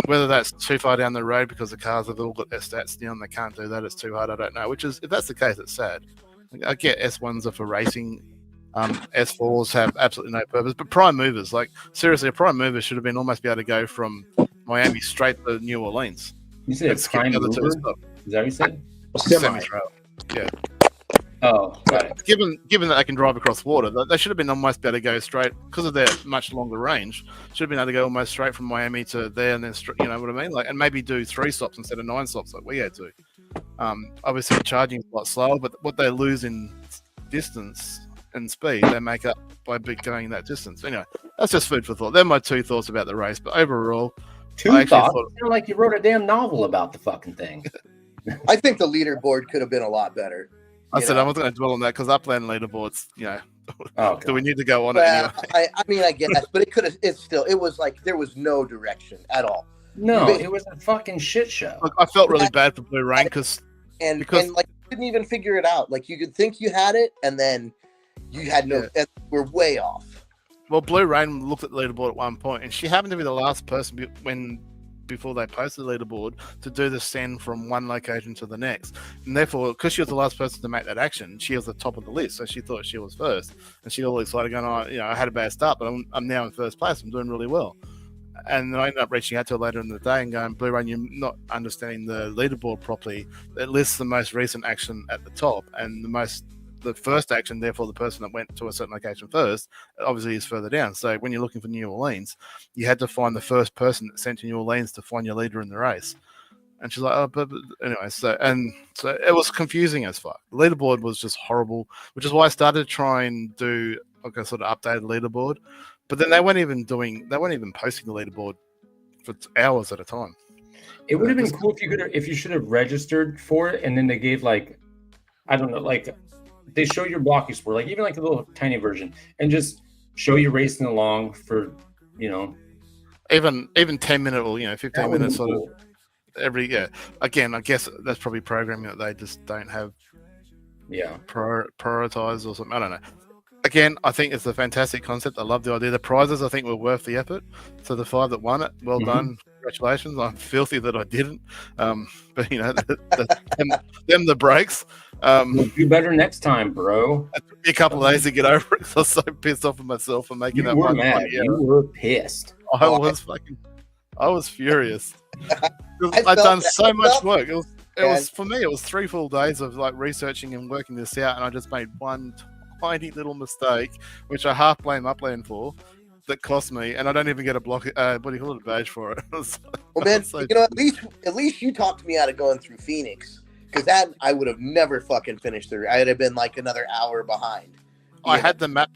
Whether that's too far down the road because the cars have all got their stats down, they can't do that. It's too hard. I don't know. If that's the case, it's sad. I get S1s are for racing. S4s have absolutely no purpose. But prime movers, like seriously, a prime mover should have been almost be able to go from Miami straight to New Orleans. You said prime mover? Is that what you said? Semi-trail. Yeah. Oh, got it. Given that they can drive across water, they should have been almost be able to go straight because of their much longer range. Should have been able to go almost straight from Miami to there, and then you know what I mean, like, and maybe do 3 stops instead of 9 stops like we had to. Obviously, charging is a lot slower, but what they lose in distance and speed, they make up by going that distance. Anyway, that's just food for thought. They're my 2 thoughts about the race, but overall, 2 thoughts. Feel like you wrote a damn novel about the fucking thing. I think the leaderboard could have been a lot better. I said I wasn't going to dwell on that because Upland leaderboards, you know. Okay. Do we need to go on it anyway? I mean, I guess, but it could have. It was like there was no direction at all. No, it was a fucking shit show. Look, I felt really bad for Blue Rain because like you couldn't even figure it out. Like you could think you had it, and then you had no. Yeah. We're way off. Well, Blue Rain looked at the leaderboard at one point, and she happened to be the last person before they posted the leaderboard to do the send from one location to the next, and therefore because she was the last person to make that action, she was the top of the list, so she thought she was first, and she got all excited going, oh, you know, I had a bad start, but I'm now in first place, I'm doing really well. And then I ended up reaching out to her later in the day and going, Blue Rain, you're not understanding the leaderboard properly. It lists the most recent action at the top, and the first action, therefore the person that went to a certain location first, obviously is further down. So when you're looking for New Orleans, you had to find the first person that sent to New Orleans to find your leader in the race. And she's like, oh, but anyway, so it was confusing as fuck. The leaderboard was just horrible, which is why I started to try and do like a sort of updated leaderboard. But then they weren't even posting the leaderboard for hours at a time. It would have been cool if you should have registered for it, and then they gave like, I don't know, like they show your blocky score, like even like a little tiny version, and just show you racing along for, you know, even 10-minute or 15 minutes sort of every. Yeah, again, I guess that's probably programming that they just don't have. Yeah, prioritize or something. I don't know. Again, I think it's a fantastic concept. I love the idea. The prizes, I think, were worth the effort. So the 5 that won it, well done. Congratulations. I'm filthy that I didn't. But, you know, them the breaks. We'll do better next time, bro. It took me a couple of days to get over it. I was so pissed off with myself for making that one. You were pissed. I was furious. I'd done so much work. It was for me, it was 3 full days of like researching and working this out, and I just made one tiny little mistake, which I half blame Upland for, that cost me, and I don't even get a badge for it. Well, man, at least you talked me out of going through Phoenix, because that I would have never fucking finished through. I'd have been like another hour behind. I had the map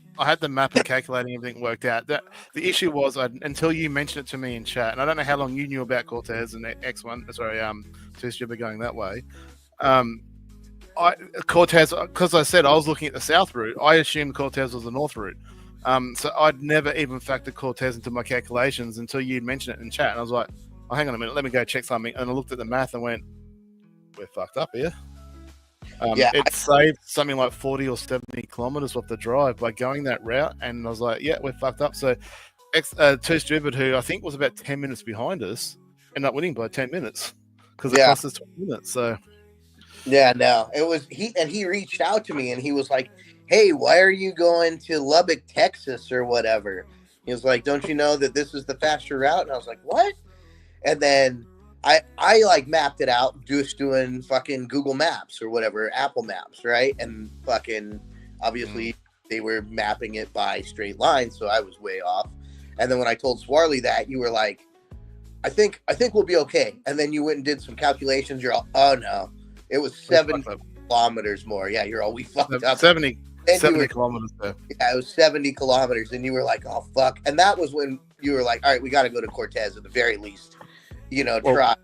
and calculating everything worked out. The issue was until you mentioned it to me in chat, and I don't know how long you knew about Cortez and X1. Sorry, Two-Stripper going that way. Cortez, because I said I was looking at the south route, I assumed Cortez was the north route. So I'd never even factored Cortez into my calculations until you mentioned it in chat. And I was like, oh, hang on a minute, let me go check something. And I looked at the math and went, we're fucked up here. It saved something like 40 or 70 kilometers off the drive by going that route. And I was like, yeah, we're fucked up. So Two-Stupid, who I think was about 10 minutes behind us, ended up winning by 10 minutes because it cost us 20 minutes. So. Yeah, no, it was he reached out to me and he was like, hey, why are you going to Lubbock, Texas or whatever? He was like, don't you know that this is the faster route? And I was like, what? And then I like mapped it out just doing fucking Google Maps or whatever, Apple Maps, right? And fucking obviously they were mapping it by straight lines, so I was way off. And then when I told Swarley that, you were like, I think we'll be okay. And then you went and did some calculations. You're all, oh no, it was 70 kilometers more. Yeah, you're all, we fucked up. 70 were, kilometers there. Yeah, it was 70 kilometers. And you were like, oh fuck. And that was when you were like, all right, we got to go to Cortez at the very least. Try.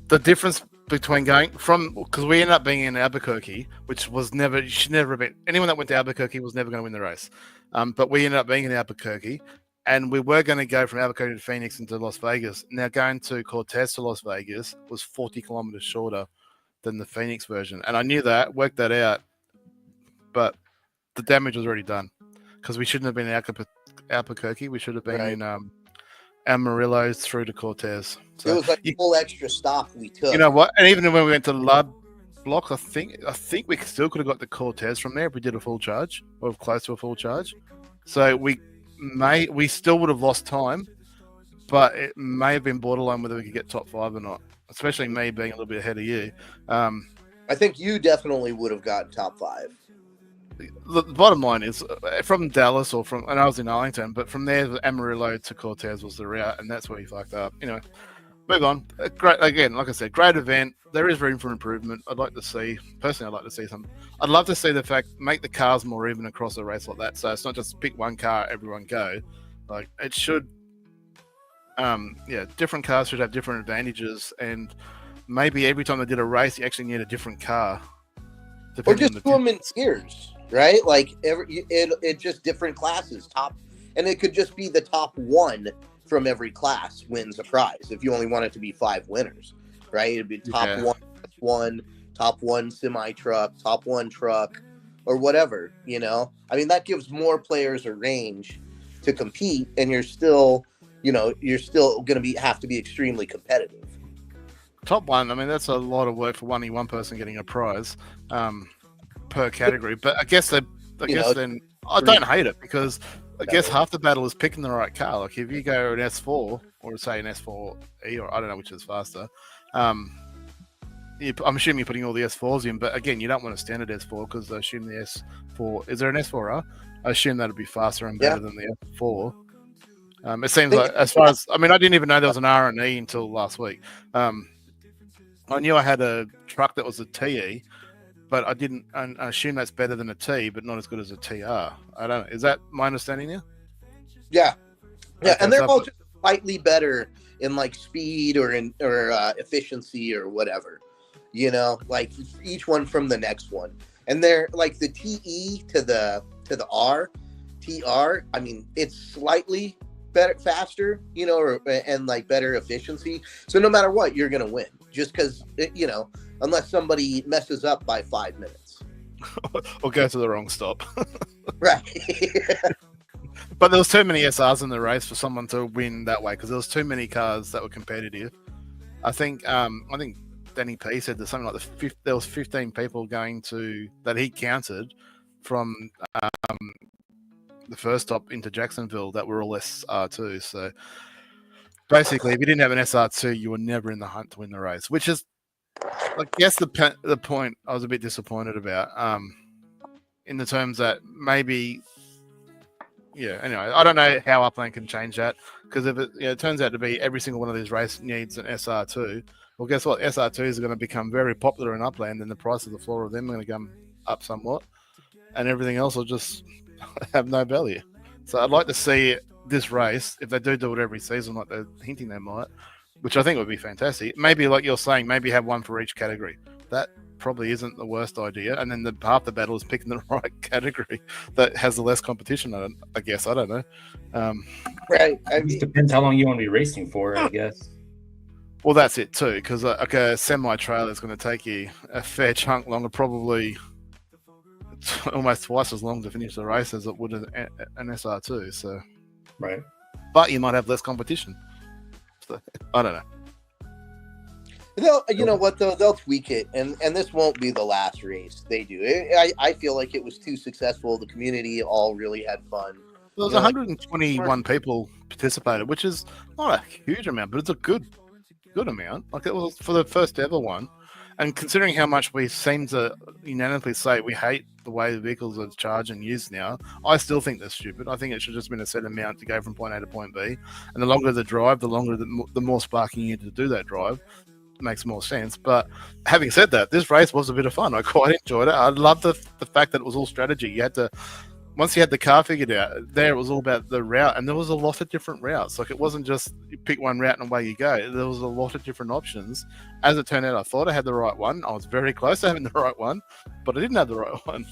The difference between going from, because we ended up being in Albuquerque, which was never, you should never have been, anyone that went to Albuquerque was never going to win the race. But we ended up being in Albuquerque, and we were going to go from Albuquerque to Phoenix into Las Vegas. Now going to Cortez to Las Vegas was 40 kilometers shorter than the Phoenix version. And I knew that, worked that out, but the damage was already done because we shouldn't have been in Albuquerque. We should have been in Amarillo through to Cortez. So it was like a full extra stop we took. You know what? And even when we went to Lub Block, I think we still could have got the Cortez from there if we did a full charge or close to a full charge. So we still would have lost time, but it may have been borderline whether we could get top 5 or not. Especially me being a little bit ahead of you. I think you definitely would have gotten top 5. The bottom line is from Dallas and I was in Arlington, but from there, Amarillo to Cortez was the route, and that's where he fucked up. Anyway, move on. Great, again, like I said, great event. There is room for improvement. I'd like to see some. I'd love to see the fact, make the cars more even across a race like that. So it's not just pick one car, everyone go. Like it should, different cars should have different advantages, and maybe every time they did a race, you actually need a different car. Or just do them in tiers, right? Like it just different classes, and it could just be the top 1 from every class wins a prize. If you only want it to be 5 winners, right? It'd be top 1, top 1 semi truck, top 1 truck, or whatever. I mean, that gives more players a range to compete, and you're still going to have to be extremely competitive. Top 1, I mean, that's a lot of work for one person getting a prize per category. But I guess I don't hate it, because I guess half the battle is picking the right car. Like if you go an S4 or say an S4E, or I don't know which is faster, I'm assuming you're putting all the S4s in. But again, you don't want a standard S4 because I assume the S4, is there an S4R? I assume that would be faster and better than the S4. It seems like, as far as, I mean, I didn't even know there was an R&E until last week. I knew I had a truck that was a TE, but I didn't. I assume that's better than a T, but not as good as a TR. I don't know. Is that my understanding now? Yeah, Okay, and they're all just slightly better in like speed or efficiency or whatever. Like each one from the next one, and they're like the TE to the TR. I mean, it's slightly better, faster, and like better efficiency. So no matter what, you're gonna win. Just because, unless somebody messes up by 5 minutes. Or go to the wrong stop. Right. But there was too many SRs in the race for someone to win that way, because there was too many cars that were competitive. I think Danny P said there's something like there was 15 people going to, that he counted from the first stop into Jacksonville that were all SR2. So basically, if you didn't have an SR2, you were never in the hunt to win the race, which is, I guess, the point I was a bit disappointed about, in the terms that maybe, anyway, I don't know how Upland can change that, because if it turns out to be every single one of these races needs an SR2, well, guess what? SR2s are going to become very popular in Upland, and the price of the floor of them are going to come up somewhat, and everything else will just have no value. So I'd like to see this race, if they do it every season like they're hinting they might, which I think would be fantastic. Maybe, like you're saying, maybe have one for each category. That probably isn't the worst idea. And then half the battle is picking the right category that has the less competition. I guess, I don't know. Right. It just depends how long you want to be racing for, I guess. Well, that's it too, because like a semi-trailer is going to take you a fair chunk longer, probably almost twice as long to finish the race as it would an SR2. So. Right. But you might have less competition. So, I don't know. You know what, though? They'll tweak it, and this won't be the last race they do. I feel like it was too successful. The community all really had fun. There was 121 people participated, which is not a huge amount, but it's a good amount. Like, it was for the first ever one. And considering how much we seem to unanimously say we hate the way the vehicles are charged and used now, I still think they're stupid. I think it should have just been a set amount to go from point A to point B. And the longer the drive, the more sparking you need to do that drive. Makes more sense. But having said that, this race was a bit of fun. I quite enjoyed it. I love the fact that it was all strategy. You had to, once you had the car figured out, there it was all about the route, and there was a lot of different routes. Like, it wasn't just you pick one route and away you go. There was a lot of different options. As it turned out, I thought I had the right one. I was very close to having the right one, but I didn't have the right one.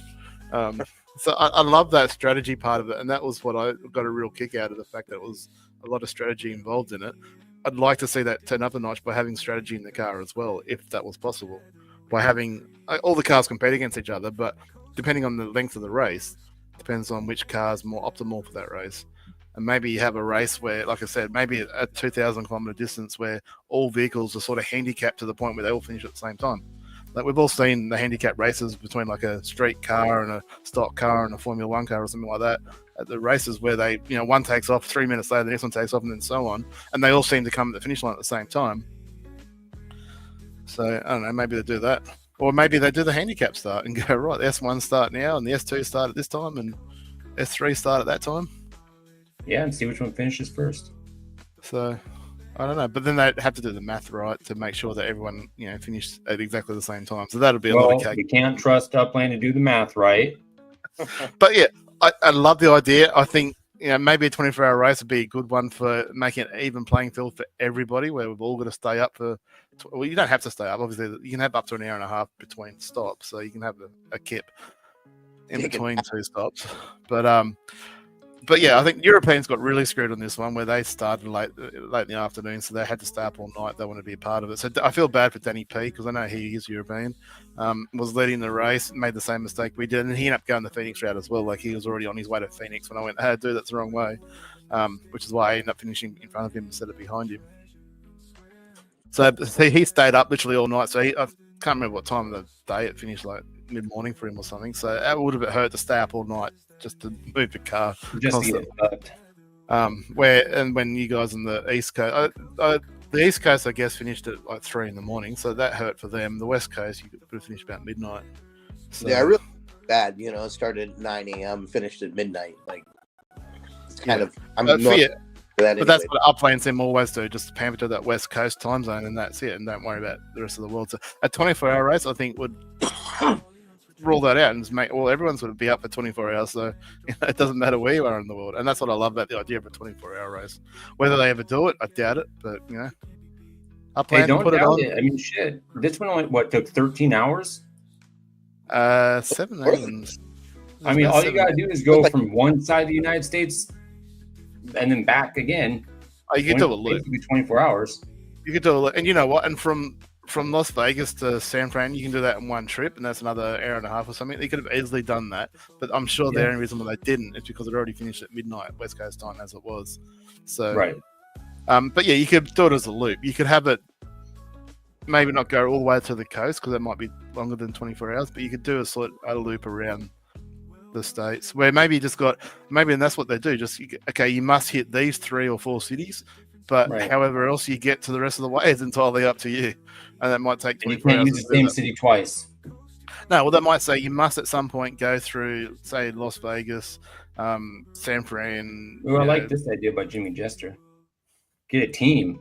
So I love that strategy part of it, and that was what I got a real kick out of, the fact that it was a lot of strategy involved in it. I'd like to see that turn up a notch by having strategy in the car as well, if that was possible. By having all the cars compete against each other, but depending on the length of the race, depends on which car is more optimal for that race. And maybe you have a race where, like I said, maybe a 2,000 kilometer distance where all vehicles are sort of handicapped to the point where they all finish at the same time. Like, we've all seen the handicap races between like a street car and a stock car and a Formula One car or something like that. At the races where they, one takes off 3 minutes later, the next one takes off, and then so on, and they all seem to come to the finish line at the same time. So I don't know, maybe they do that, or maybe they do the handicap start and go, right, the S1 start now, and the S2 start at this time, and S3 start at that time. Yeah, and see which one finishes first. So I don't know, but then they'd have to do the math right to make sure that everyone finished at exactly the same time. So that'll be a lot of cake. You can't trust Upland to do the math right. But yeah, I love the idea. I think maybe a 24-hour race would be a good one for making it even playing field for everybody, where we've all got to stay up for. Well, you don't have to stay up. Obviously, you can have up to an hour and a half between stops, so you can have a kip in between two stops. But yeah, I think Europeans got really screwed on this one, where they started late in the afternoon, so they had to stay up all night. They wanted to be a part of it. So I feel bad for Danny P, because I know he is European. Was leading the race, made the same mistake we did, and he ended up going the Phoenix route as well. Like, he was already on his way to Phoenix when I went, "Hey, dude, that's the wrong way," which is why I ended up finishing in front of him instead of behind him. So he stayed up literally all night. So I can't remember what time of the day it finished, like mid-morning for him or something. So it would have hurt to stay up all night just to move the car. Just to get fucked. When you guys on the East Coast, the East Coast, I guess, finished at like 3 a.m, so that hurt for them. The West Coast, you could have finished about midnight. So, yeah, really bad. It started at 9 a.m, finished at midnight. Like, it's kind of. But that's what Upland Sim always do, just pamper to that West Coast time zone, and that's it, and don't worry about the rest of the world. So a 24-hour race, I think, would rule that out and just make, everyone's going to be up for 24 hours, so it doesn't matter where you are in the world. And that's what I love about the idea of a 24-hour race. Whether they ever do it, I doubt it, but Upland, hey, don't put doubt it on. I mean, shit, this one only took 13 hours. 7 hours. I mean, all you gotta do is go from one side of the United States and then back again. Oh, you could do a loop. Basically 24 hours. You could do a loop, and you know what? And from Las Vegas to San Fran, you can do that in one trip, and that's another hour and a half or something. They could have easily done that, but I'm sure the only reason why they didn't is because it already finished at midnight West Coast time, as it was. So right. But yeah, you could do it as a loop. You could have it maybe not go all the way to the coast because that might be longer than 24 hours, but you could do a loop around the states where maybe you just got and that's what they do. You must hit these 3 or 4 cities, but however else you get to the rest of the way is entirely up to you, and that might take 24 hours. You can't use the same city twice. No, well, that might say you must at some point go through, say, Las Vegas, San Fran. Well, I like this idea by Jimmy Jester. Get a team.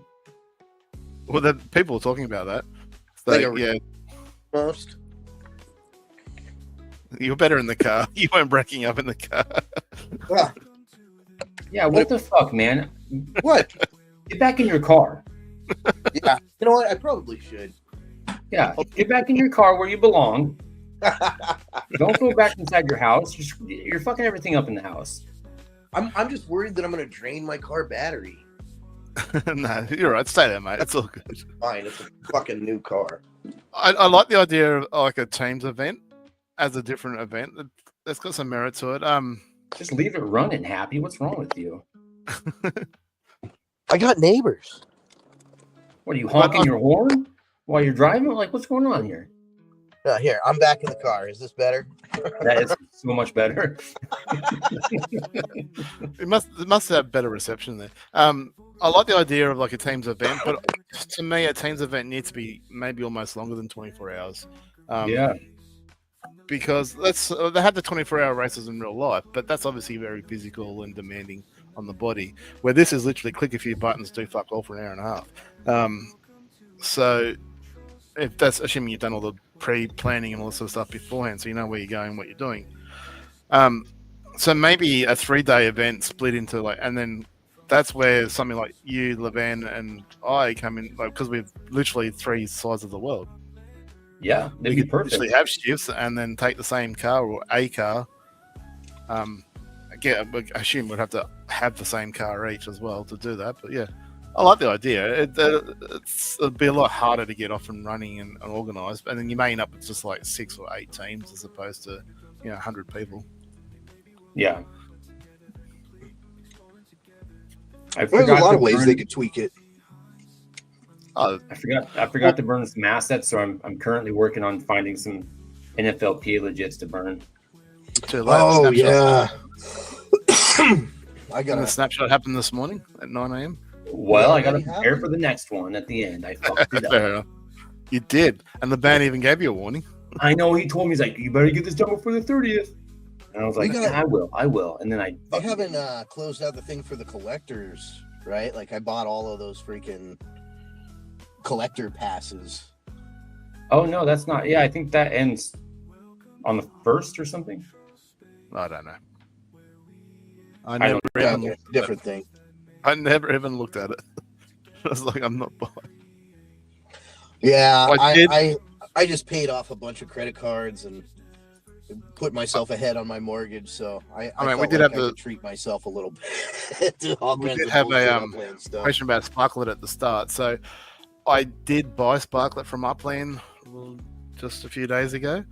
Well, the people are talking about that. So, most. You're better in the car. You weren't breaking up in the car. Yeah, what the fuck, man? What? Get back in your car. Yeah, you know what? I probably should. Yeah, get back in your car where you belong. Don't go back inside your house. You're fucking everything up in the house. I'm just worried that I'm going to drain my car battery. No, you're right. Stay there, mate. It's all good. Fine, it's a fucking new car. I like the idea of like a teams event as a different event. That's got some merit to it. Just leave it running, Happy. What's wrong with you? I got neighbors. What are you honking your horn while you're driving? Like, what's going on here? Here, I'm back in the car. Is this better? That is so much better. It must have better reception there. I like the idea of like a teams event, but to me, a teams event needs to be maybe almost longer than 24 hours. Yeah. Because they have the 24-hour races in real life, but that's obviously very physical and demanding on the body. Where this is literally click a few buttons, do fuck all for an hour and a half. So if that's assuming you've done all the pre-planning and all this sort of stuff beforehand, so you know where you're going, what you're doing. So maybe a 3-day event split into like, and then that's where something like you, Levan, and I come in, like, because we're literally 3 sides of the world. Yeah, We they'd be could perfect. actually have shifts and then take the same car or a car. Again, I assume we'd have to have the same car each as well to do that. But yeah, I like the idea. It'd be a lot harder to get off and running and organised, and then you may end up with just like 6 or 8 teams as opposed to 100 people. Yeah. There's a lot of ways they could tweak it. Oh, I forgot to burn some assets, so I'm currently working on finding some NFLPA legits to burn. too late. Oh Snapshot. yeah. I And got the to snapshot happened this morning at 9 a.m. Well, I got to already prepare happened. for the next one at the end. I fucked it up. Fair enough. You did, and the band even gave you a warning. I know, he told me, he's like, you better get this done before the 30th. And I was like, We got- yeah, I will. And then I They haven't closed out the thing for the collectors, right? Like I bought all of those freaking collector passes. Oh no, that's not. Yeah, I think that ends on the 1st or something. I don't know. I I never, don't- even, Okay, different thing. I never even looked at it. I was like, I'm not buying. Yeah, I did- I just paid off a bunch of credit cards and put myself ahead on my mortgage, so I mean, felt we did like have I the- could treat myself a little bit. To all We kinds did of have a, bullshit Upland stuff. Question about Sparklet at the start. So I did buy Sparklet from Upland just a few days ago.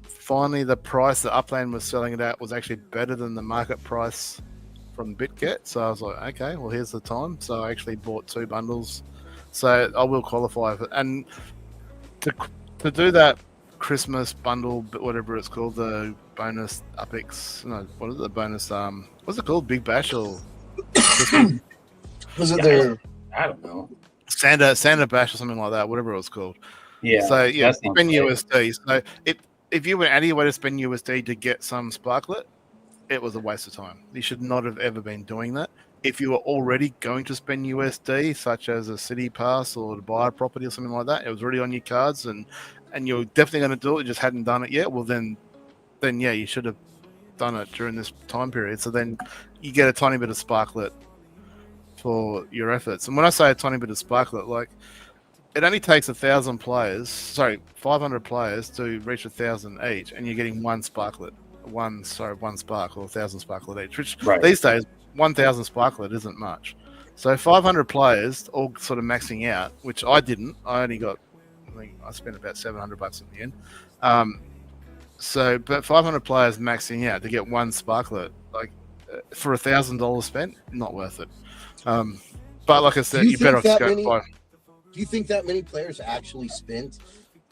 Finally, the price that Upland was selling it at was actually better than the market price from BitGet. So I was like, okay, well, here's the time. So I actually bought 2 bundles. So I will qualify for, and to do that Christmas bundle, whatever it's called, the bonus Apex, no, what is it? The bonus, what's it called? Big Bash or Was it Yeah, their I don't know. Santa Bash or something like that, whatever it was called. Yeah. So yeah, that sounds spend right. USD. So if you were any way to spend USD to get some Sparklet, it was a waste of time. You should not have ever been doing that. If you were already going to spend USD, such as a city pass or to buy a property or something like that, it was already on your cards and you're definitely going to do it, you just hadn't done it yet, well then yeah, you should have done it during this time period. So then you get a tiny bit of Sparklet for your efforts. And when I say a tiny bit of Sparklet, like it only takes 500 players to reach 1,000 each, and you're getting one Sparklet, one spark or 1,000 Sparklet each. Which Right. these days, 1,000 Sparklet isn't much. So 500 players all sort of maxing out, which I didn't. I only got, I spent about $700 in the end. But 500 players maxing out to get one Sparklet, like for $1,000 spent, not worth it. But like I said, Do you you better think off that go many- buy. Do you think that many players actually spent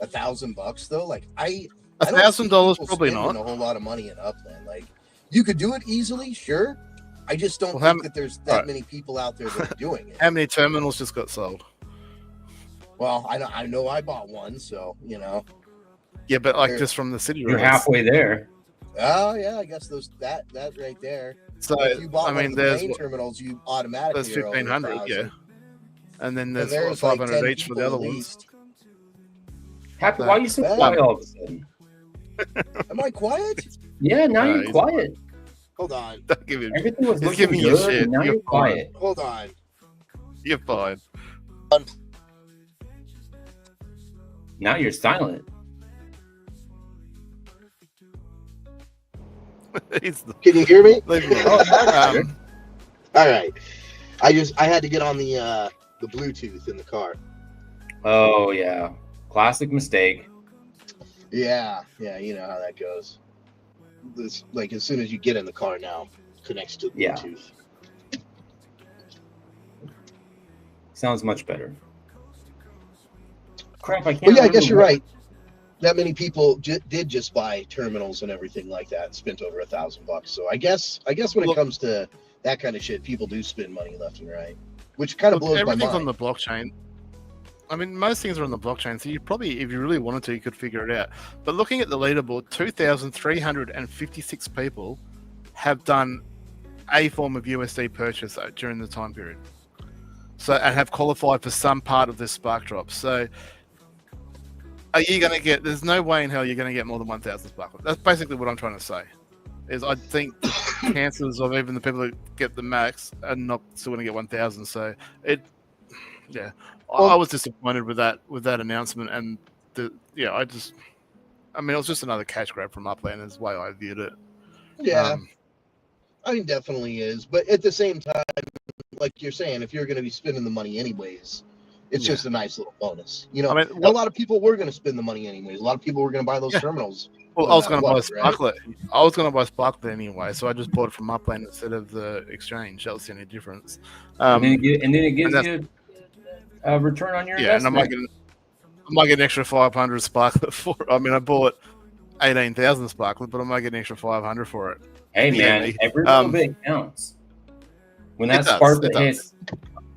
$1,000 though? Like I don't see $1,000 people probably spending not. a whole lot of money in Upland. Like you could do it easily, sure. I just don't Well, how think that there's that alright. many people out there that are doing it. How many terminals just got sold? Well, I know I bought one, so you know. Yeah, but like You're- just from the city. You're release. halfway there. Oh yeah, I guess that right there. So If you bought I one mean, of the there's main terminals, you automatically there's are over 1,500, 1,000. yeah, and then And there's there's 500 like 10 each for the people other at ones. least. Happy, why are you so Well- quiet all of a sudden? Am I quiet? Yeah, now No, you're he's- quiet. Hold on. Don't give him. Everything was He's looking giving you good, shit. and now You're you're quiet. Hold on. You're fine. Now you're silent. He's Can you hear me? leave me Oh, alone. that's good. All right. I had to get on the Bluetooth in the car. Oh yeah, classic mistake. Yeah, you know how that goes. This like as soon as you get in the car now, it connects to Yeah. Bluetooth. Sounds much better. Crap, I can't. Well, yeah, I remember guess you're what- right. that many people did just buy terminals and everything like that and spent over $1,000. So I guess when it comes to that kind of shit, people do spend money left and right, which kind of blows my Everything's on mind. the blockchain. I mean, most things are on the blockchain, so you probably, if you really wanted to, you could figure it out. But looking at the leaderboard, 2,356 people have done a form of USD purchase during the time period. So, and have qualified for some part of this Spark drop. So, are you going to get? There's no way in hell you're going to get more than 1,000 Spark. That's basically what I'm trying to say. Is I think chances of even the people that get the max are not still going to get 1,000. So I was disappointed with that announcement, and I mean, it was just another cash grab from Upland, is the way I viewed it. Yeah, I mean, definitely is, but at the same time, like you're saying, if you're going to be spending the money anyways, it's just a nice little bonus. You know, I mean, a lot of people were going to spend the money anyways. A lot of people were going to buy those terminals. Well, no I was going to matter buy what, Sparklet. I was going to buy Sparklet anyway, so I just bought it from Upland instead of the exchange. That was the only difference. And then it gives you a return on your investment. And I might get an extra 500 Sparklet for it. I mean, I bought 18,000 Sparklet, but I might get an extra 500 for it. Hey man, every little bit counts. When that Sparklet hits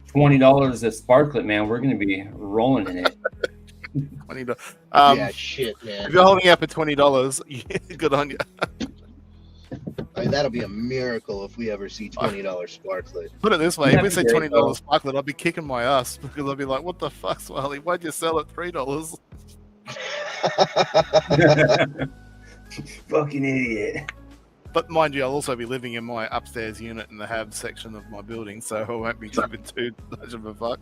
$20 a Sparklet, man, we're going to be rolling in it. $20. Yeah, shit, man. If you're holding out for $20, good on you. I mean, that'll be a miracle if we ever see $20 Sparklet. Put it this way: if we say $20 though. Sparklet, I'll be kicking my ass because I'll be like, "What the fuck, Swally? Why'd you sell it $3?" Fucking idiot. But mind you, I'll also be living in my upstairs unit in the HAB section of my building, so I won't be giving too much of a fuck.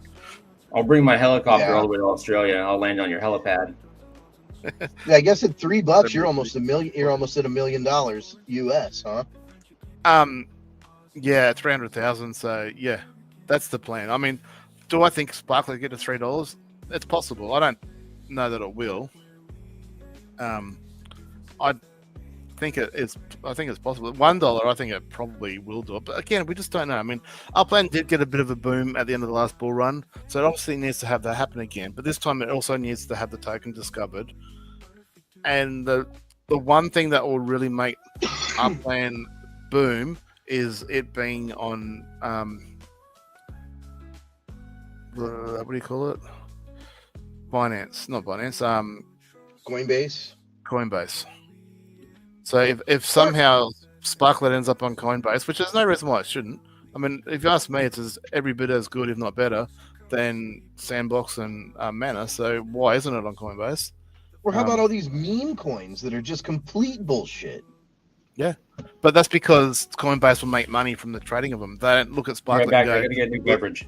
I'll bring my helicopter Yeah. all the way to Australia and I'll land on your helipad. Yeah, I guess at $3, you're almost $1 million. You're almost at $1 million US, huh? Yeah, 300,000. So yeah, that's the plan. I mean, do I think Sparklet get to $3? It's possible. I don't know that it will. I think it's possible. $1, I think it probably will do it. But again, we just don't know. I mean, Upland did get a bit of a boom at the end of the last bull run, so it obviously needs to have that happen again. But this time, it also needs to have the token discovered. And the one thing that will really make Upland boom is it being on what do you call it? Binance, not Binance. Coinbase. So if somehow Sparklet ends up on Coinbase, which there's no reason why it shouldn't. I mean, if you ask me, it's every bit as good, if not better, than Sandbox and Mana. So why isn't it on Coinbase? Or how about all these meme coins that are just complete bullshit? Yeah, but that's because Coinbase will make money from the trading of them. They don't look at Sparklet Right back, and I go, gotta get new beverage.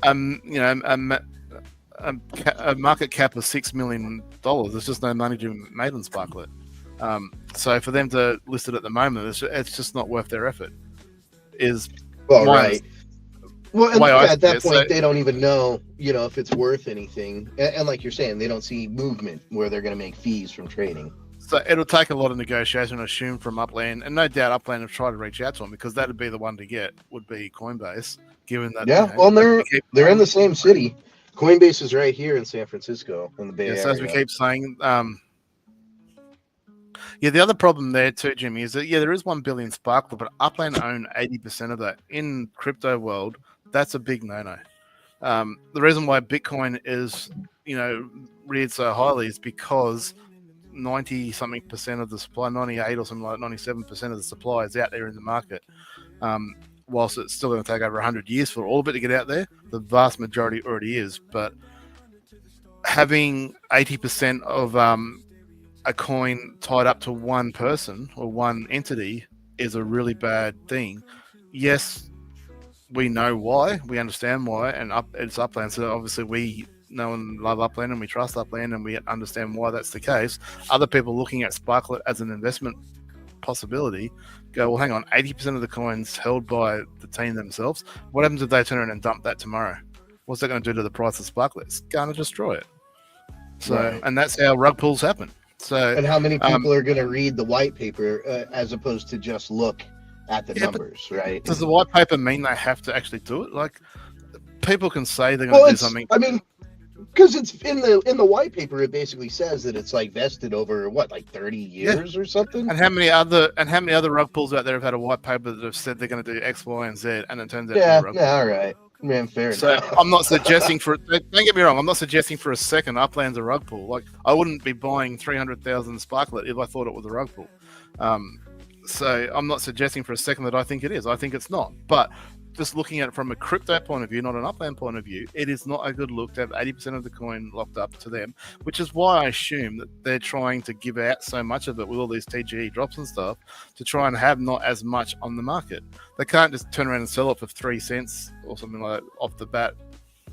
A market cap of $6 million. There's just no money to be made on Sparklet. So for them to list it at the moment, it's just not worth their effort. Right. Well, and at that point, so they don't even know, if it's worth anything. And like you're saying, they don't see movement where they're going to make fees from trading. So it'll take a lot of negotiation, I assume, from Upland, and no doubt Upland have tried to reach out to them because that'd be the one to get. Would be Coinbase, given that. Yeah, well, they're in the same city. Coinbase is right here in San Francisco, in the Bay Area. So as we keep saying, the other problem there too, Jimmy, is that there is 1 billion Sparklet, but Upland own 80% of that. In crypto world, that's a big no-no. The reason why Bitcoin is, reared so highly is because 90-something% of the supply, 98 or something like 97% of the supply is out there in the market. Whilst it's still going to take over 100 years for all of it to get out there, the vast majority already is. But having 80% of a coin tied up to one person or one entity is a really bad thing. Yes, we know why, we understand why, and it's Upland. So obviously we know and love Upland and we trust Upland and we understand why that's the case. Other people looking at Sparklet as an investment possibility go, well, hang on, 80% of the coins held by the team themselves. What happens if they turn around and dump that tomorrow? What's that going to do to the price of Sparklet? It's going to destroy it. So, right. And that's how rug pulls happen. So, and how many people are going to read the white paper as opposed to just look at the numbers, right? Does the white paper mean they have to actually do it? Like, people can say they're going to do something. I mean, Because it's in the white paper, it basically says that it's like vested over what, like 30 years or something. And how many other rug pulls out there have had a white paper that have said they're going to do X, Y, and Z, and it turns out Yeah, to be yeah, all right, man, fair So enough. I'm not suggesting for. Don't get me wrong. I'm not suggesting for a second Upland's a rug pull. Like I wouldn't be buying 300,000 Sparklet if I thought it was a rug pull. So I'm not suggesting for a second that I think it is. I think it's not. But just looking at it from a crypto point of view, not an Upland point of view, it is not a good look to have 80% of the coin locked up to them, which is why I assume that they're trying to give out so much of it with all these TGE drops and stuff to try and have not as much on the market. They can't just turn around and sell it for 3 cents or something like that off the bat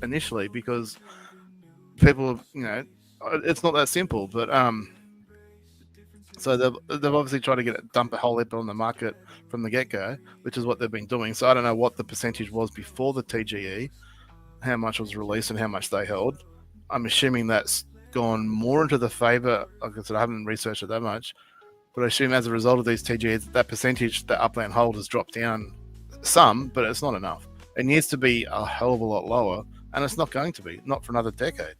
initially, because people, it's not that simple. But so they've obviously tried to dump a whole heap on the market from the get-go, which is what they've been doing. So I don't know what the percentage was before the TGE, how much was released and how much they held. I'm assuming that's gone more into the favor. Like I said, I haven't researched it that much, but I assume as a result of these TGEs, that percentage that Upland hold has dropped down some, but it's not enough. It needs to be a hell of a lot lower, and it's not going to be, not for another decade.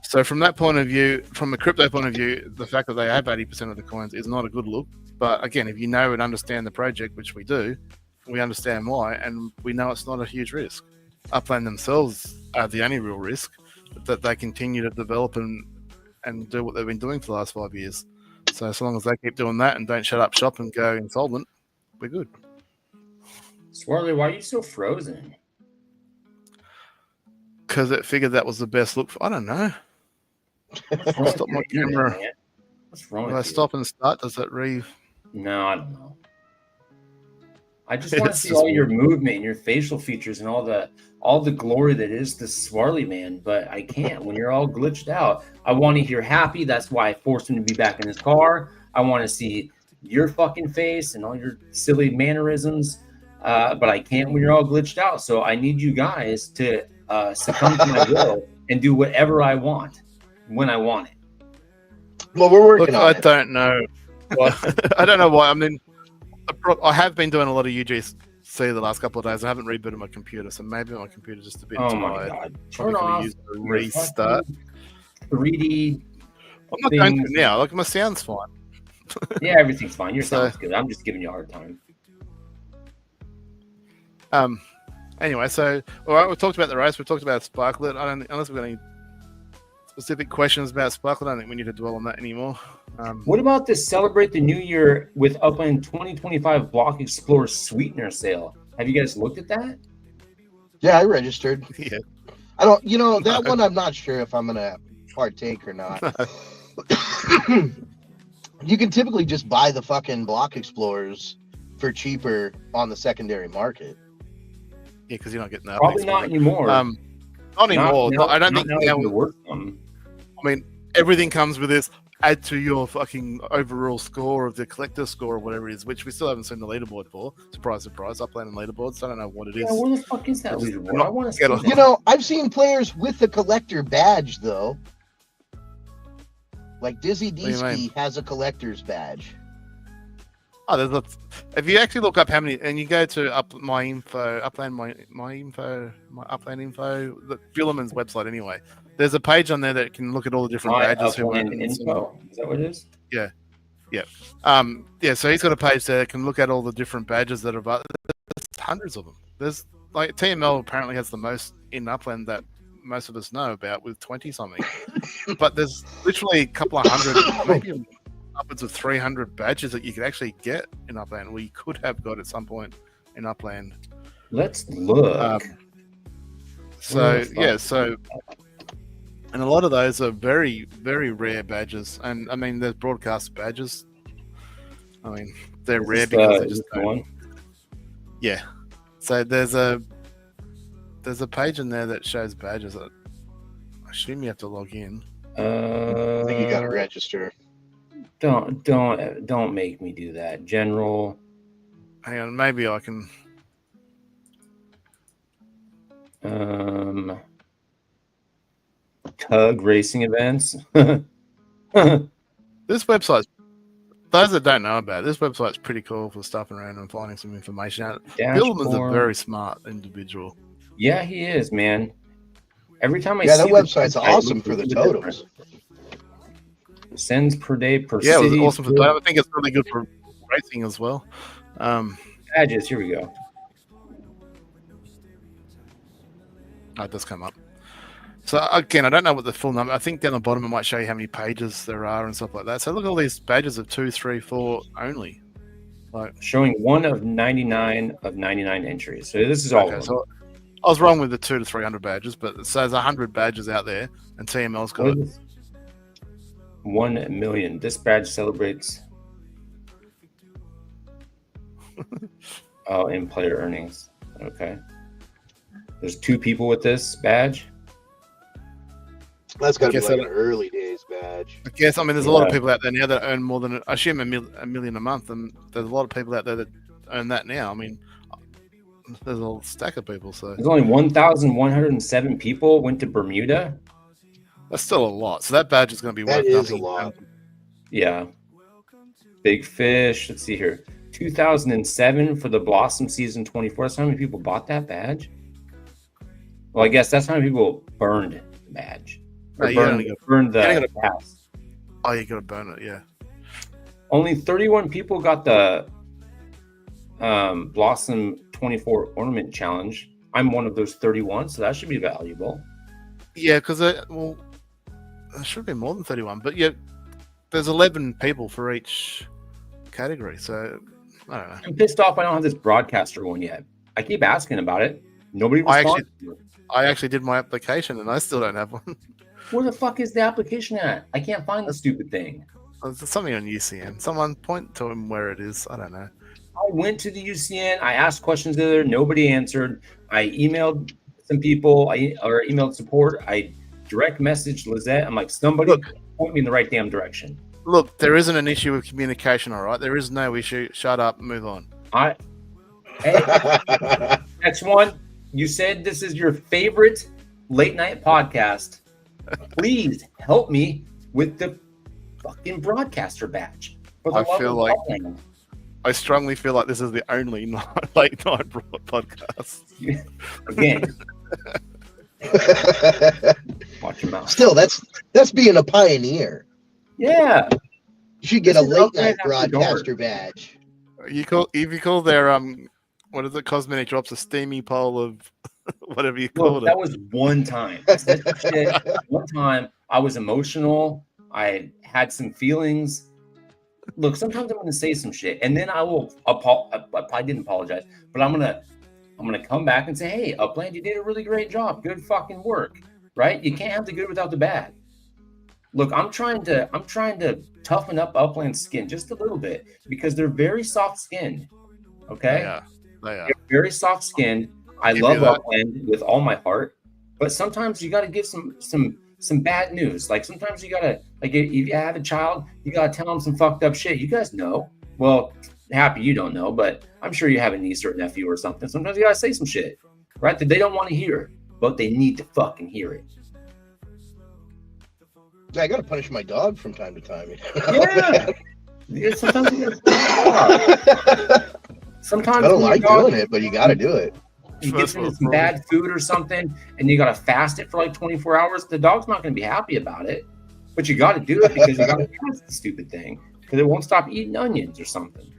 So from that point of view, from a crypto point of view, the fact that they have 80% of the coins is not a good look. But again, if you know and understand the project, which we do, we understand why, and we know it's not a huge risk. Upland themselves are the only real risk, that they continue to develop and do what they've been doing for the last 5 years. So as long as they keep doing that and don't shut up shop and go insolvent, we're good. Swarley, why are you so frozen? Because it figured that was the best look. I don't know. I'll stop my camera. What's wrong When with I you? stop and start, does that No, I don't know. I just want to It's see just all your movement and your facial features and all the glory that is the Swarley man, but I can't when you're all glitched out. I want to hear happy. That's why I forced him to be back in his car. I want to see your fucking face and all your silly mannerisms, but I can't when you're all glitched out. So I need you guys to succumb to my will and do whatever I want when I want it. Well, we're working Look, on I it. don't know. I don't know why. I mean, I have been doing a lot of UGC the last couple of days. I haven't rebooted my computer, so maybe my computer's just a bit Oh my tired. god! Probably Turn gonna off use a your restart. fucking 3D. I'm not going to things. now. Like, my sound's fine. Yeah, everything's fine. Your So- sound's good. I'm just giving you a hard time. Anyway, so all right, we talked about the race. We talked about Sparklet. I don't, unless we've got any specific questions about Sparklet, I don't think we need to dwell on that anymore. What about this celebrate the new year with Upland 2025 Block Explorer Sweetener sale? Have you guys looked at that? Yeah, I registered. Yeah. I don't, that one I'm not sure if I'm gonna partake or not. You can typically just buy the fucking Block Explorers for cheaper on the secondary market. Yeah, because you're not getting that. Probably not anymore. Not anymore. Not I don't now, think now now. they're worth them. I mean, everything comes with this. Add to your fucking overall score of the collector score or whatever it is, which we still haven't seen the leaderboard for. Surprise, surprise. Upland and leaderboards. I don't know what it is. Yeah, where the fuck is that It's leaderboard? not- I want to see get a- that. I've seen players with the collector badge though. Like Dizzy do you mean? Deesky has a collector's badge. Oh, there's lots. If you actually look up how many, and you go to Upland info, my Upland info, the Billerman's website anyway. There's a page on there that can look at all the different My badges. who Upland won. info. Is that what it is? Yeah, so he's got a page there that can look at all the different badges that are. There's hundreds of them. There's like TML apparently has the most in Upland that most of us know about with 20 something, but there's literally a couple of hundred, maybe upwards of 300 badges that you could actually get in Upland. We could have got at some point in Upland. Let's look. And a lot of those are very, very rare badges. And I mean, there's broadcast badges. I mean, they're Is rare this, because they is just this the don't. one? Yeah. So there's a page in there that shows badges. I assume you have to log in. I think you gotta register. Don't make me do that. General. Hang on, maybe I can. Tug racing events. This website's. Those that don't know about it, this website's pretty cool for stuffing around and finding some information out. Billman's a Dashboard. very smart individual. Yeah, he is, man. Every time I Yeah, see that the website's website, it awesome looks for the a little totems. different. Sends per day per Yeah, it was city. awesome for that. I think it's really good for racing as well. Badges. Here we go. It does come up. So again, I don't know what the full number. I think down the bottom it might show you how many pages there are and stuff like that. So look at all these badges of 2, 3, 4 only. Showing 1 of 99 of 99 entries. So this is all Okay, of them. so I was wrong with the 200 to 300 badges, but it says 100 badges out there, and TML's got What is this? 1 million. This badge celebrates in player earnings. Okay. There's 2 people with this badge. That's got to be guess like I- an early days badge. I guess, I mean, there's a lot of Yeah. people out there now that earn more than, I assume, a million a month, and there's a lot of people out there that earn that now. I mean, there's a stack of people, so There's only 1,107 people went to Bermuda. that's still a lot. So that badge is going to be That worth is nothing. a lot. Yeah. Big Fish. Let's see here. 2007 for the Blossom Season 24. That's how many people bought that badge? Well, I guess that's how many people burned the badge. Or No, you burned, only got- burned the you only house. Oh, you got to burn it, yeah. Only 31 people got the Blossom 24 Ornament Challenge. I'm one of those 31, so that should be valuable. Yeah, because well, there should be more than 31, but yeah, there's 11 people for each category, so I don't know. I'm pissed off I don't have this broadcaster one yet. I keep asking about it. Nobody I responds. I actually did my application and I still don't have one. Where the fuck is the application at? I can't find the stupid thing. There's something on UCN. Someone point to him where it is. I don't know. I went to the UCN. I asked questions there. Nobody answered. I emailed some people. Or emailed support. I direct messaged Lizette. I'm like, somebody point me in the right damn direction. Look, there isn't an issue with communication, all right? There is no issue. Shut up, move on. Hey, next one. You said this is your favorite late night podcast. Please help me with the fucking broadcaster badge. For the I love feel of like- God. I strongly feel like this is the only late night podcast. Again, watch your mouth. Still, that's being a pioneer. Yeah. You should get This a is late up night right after broadcaster badge. If you call their what is it, cosmetic drops, a steamy pole of whatever you call Look, it. that was one time. I said some shit. One time I was emotional. I had some feelings. Look, sometimes I'm going to say some shit, and then I will. I didn't apologize, but I'm gonna come back and say, "Hey, Upland, you did a really great job. Good fucking work." Right? You can't have the good without the bad. Look, I'm trying to toughen up Upland's skin just a little bit because they're very soft skinned. Okay. They are. They're very soft skinned. I Give love you that. Upland with all my heart, but sometimes you got to give some bad news. Like sometimes you gotta, like if you have a child, you gotta tell them some fucked up shit. You guys know. Well, happy you don't know, but I'm sure you have a niece or a nephew or something. Sometimes you gotta say some shit, right? That they don't want to hear, but they need to fucking hear it. Yeah, I gotta punish my dog from time to time. Yeah. Yeah, sometimes you gotta, sometimes I don't when like your dog- doing it, but you gotta do it. you get First into world some bad food or something and you got to fast it for like 24 hours, the dog's not going to be happy about it. But you got to do it because you got to fast the stupid thing because it won't stop eating onions or something.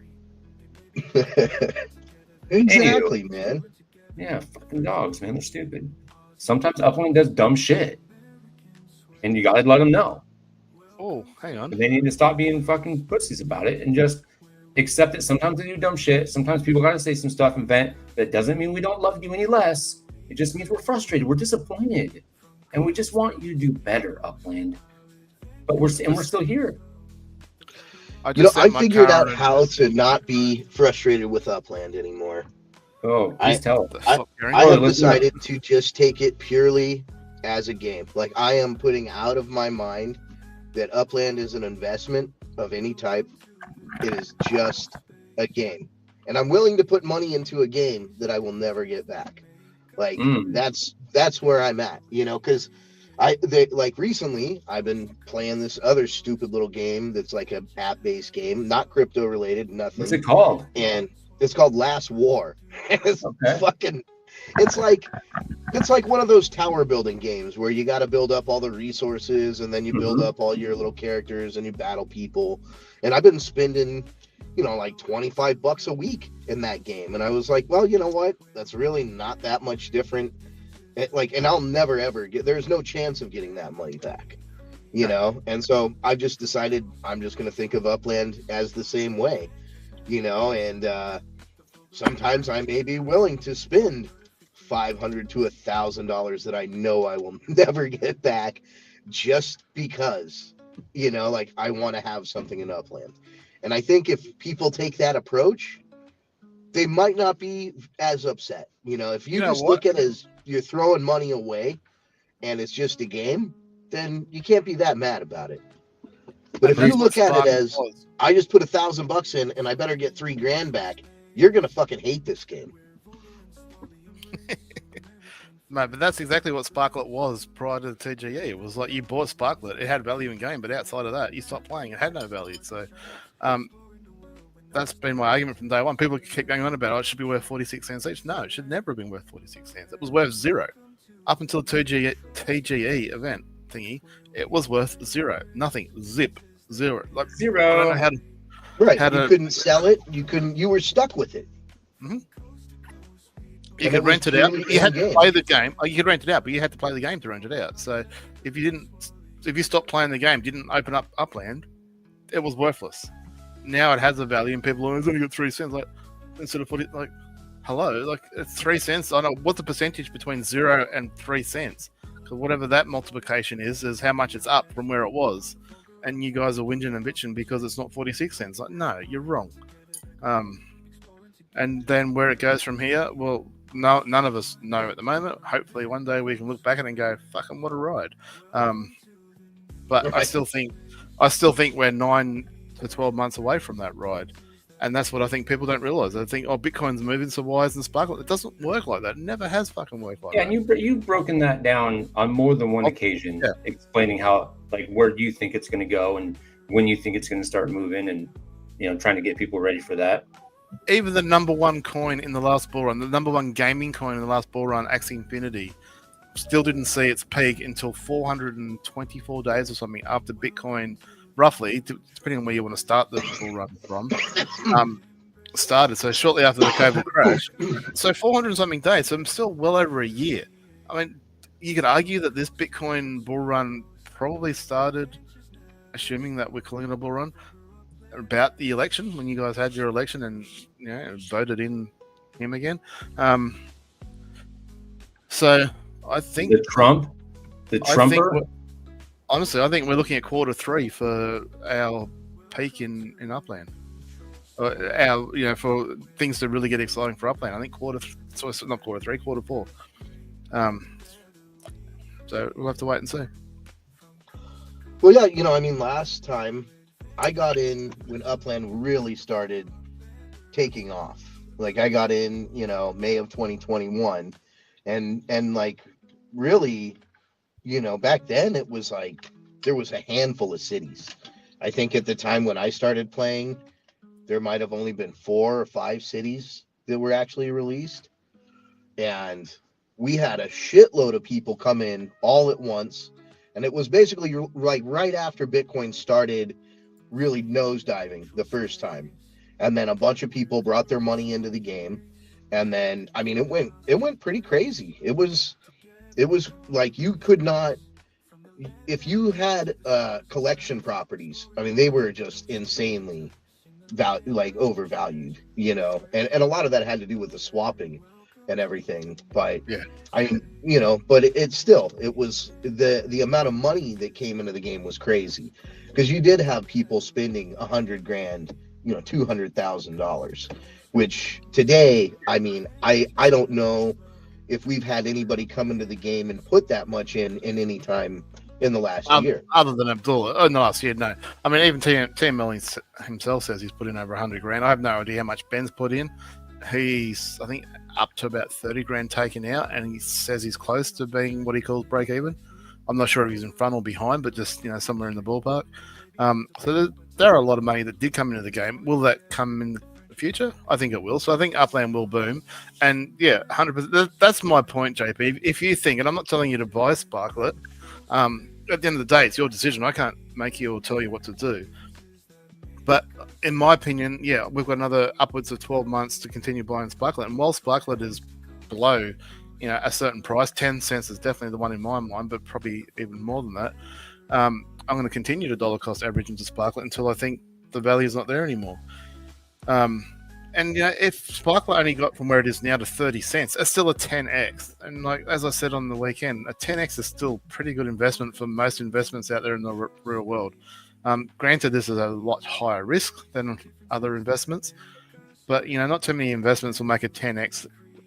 Exactly, man. Yeah, fucking dogs, man. They're stupid. Sometimes Upland does dumb shit. And you got to let them know. Oh, hang on. But they need to stop being fucking pussies about it and just accept it. Sometimes they do dumb shit. Sometimes people got to say some stuff and vent. That doesn't mean we don't love you any less. It just means we're frustrated. We're disappointed. And we just want you to do better, Upland. But we're still here. I You know, just I set my figured car out in- how to not be frustrated with Upland anymore. Oh, please tell. The fuck, Gary? I Oh, have listen. decided to just take it purely as a game. Like I am putting out of my mind that Upland is an investment of any type. It is just a game. And I'm willing to put money into a game that I will never get back. Like Mm. that's where I'm at, you know, because like recently I've been playing this other stupid little game that's like a app-based game, not crypto related, nothing. What's it called? And it's called Last War. It's Okay. fucking it's like one of those tower building games where you got to build up all the resources and then you build up all your little characters and you battle people. And I've been spending, like $25 a week in that game. And I was like, well, you know what? That's really not that much different. And I'll never ever there's no chance of getting that money back, And so I just decided I'm just going to think of Upland as the same way, and sometimes I may be willing to spend $500 to $1,000 that I know I will never get back just because, I want to have something in Upland. And I think if people take that approach, they might not be as upset. If you just look at it as you're throwing money away and it's just a game, then you can't be that mad about it. But if you look at it as I just put $1,000 in and I better get $3,000 back, you're gonna fucking hate this game. Mate, but that's exactly what Sparklet was prior to the TGE. It was like you bought Sparklet, it had value in game, but outside of that, you stopped playing. It had no value. So that's been my argument from day one. People keep going on about it should be worth 46 cents each. No, it should never have been worth 46 cents. It was worth zero. Up until the TGE event thingy, it was worth zero. Nothing. Zip. Zero. Like Zero. I don't know how to, right. You couldn't sell it. You were stuck with it. Mm-hmm. You could rent it out. You had to play the game. You could rent it out, but you had to play the game to rent it out. So if you stopped playing the game, didn't open up Upland, it was worthless. Now it has a value, and people are only got 3 cents. Like instead of putting like, hello, like it's 3 cents. I know what's the percentage between 0 and 3 cents. Because whatever that multiplication is how much it's up from where it was. And you guys are whinging and bitching because it's not 46 cents. Like, no, you're wrong. And then where it goes from here, well, no, none of us know at the moment. Hopefully one day we can look back at it and go, fucking what a ride. But I still think we're 9 to 12 months away from that ride. And that's what I think people don't realize. They think, oh, Bitcoin's moving, so why isn't Sparkle? It doesn't work like that. It never has fucking worked like that. Yeah, and you've broken that down on more than one occasion, explaining how, like, where do you think it's going to go and when you think it's going to start moving and, trying to get people ready for that. Even the number one coin in the last bull run, the number one gaming coin in the last bull run, Axie Infinity, still didn't see its peak until 424 days or something after Bitcoin, roughly, depending on where you want to start the bull run from, started. So shortly after the COVID crash. So 400 and something days. So I'm still well over a year. I mean, you could argue that this Bitcoin bull run probably started, assuming that we're calling it a bull run, about the election, when you guys had your election and voted in him again. So I think the Trumper. Honestly, I think we're looking at Q3 for our peak in Upland. For things to really get exciting for Upland. I think Q4. So we'll have to wait and see. Well, yeah, last time I got in when Upland really started taking off. Like I got in, May of 2021, and like really, back then it was like there was a handful of cities. I think at the time when I started playing, there might have only been 4 or 5 cities that were actually released, and we had a shitload of people come in all at once, and it was basically like right after Bitcoin started really nosediving the first time, and then a bunch of people brought their money into the game, and then it went pretty crazy. It was like you could not, if you had collection properties, they were just insanely overvalued, and a lot of that had to do with the swapping and everything. But but it was the amount of money that came into the game was crazy, because you did have people spending $100,000, $200,000, which today, I don't know if we've had anybody come into the game and put that much in any time in the last year. Other than Abdullah, in the last year, no. Even Tim Milling himself says he's put in over $100,000. I have no idea how much Ben's put in. He's, I think, up to about $30,000 taken out, and he says he's close to being what he calls break even. I'm not sure if he's in front or behind, but just somewhere in the ballpark. So there are a lot of money that did come into the game. Will that come in the future? I think it will. So I think Upland will boom. And yeah, 100%. That's my point, JP. If you think, and I'm not telling you to buy Sparklet, at the end of the day, it's your decision. I can't make you or tell you what to do. But in my opinion, yeah, we've got another upwards of 12 months to continue buying Sparklet. And while Sparklet is below, a certain price, 10 cents is definitely the one in my mind, but probably even more than that. I'm going to continue to dollar cost average into Sparklet until I think the value is not there anymore. And if Sparklet only got from where it is now to 30 cents, it's still a 10x. And like as I said on the weekend, a 10x is still pretty good investment for most investments out there in the real world. Granted, this is a lot higher risk than other investments, but not too many investments will make a 10x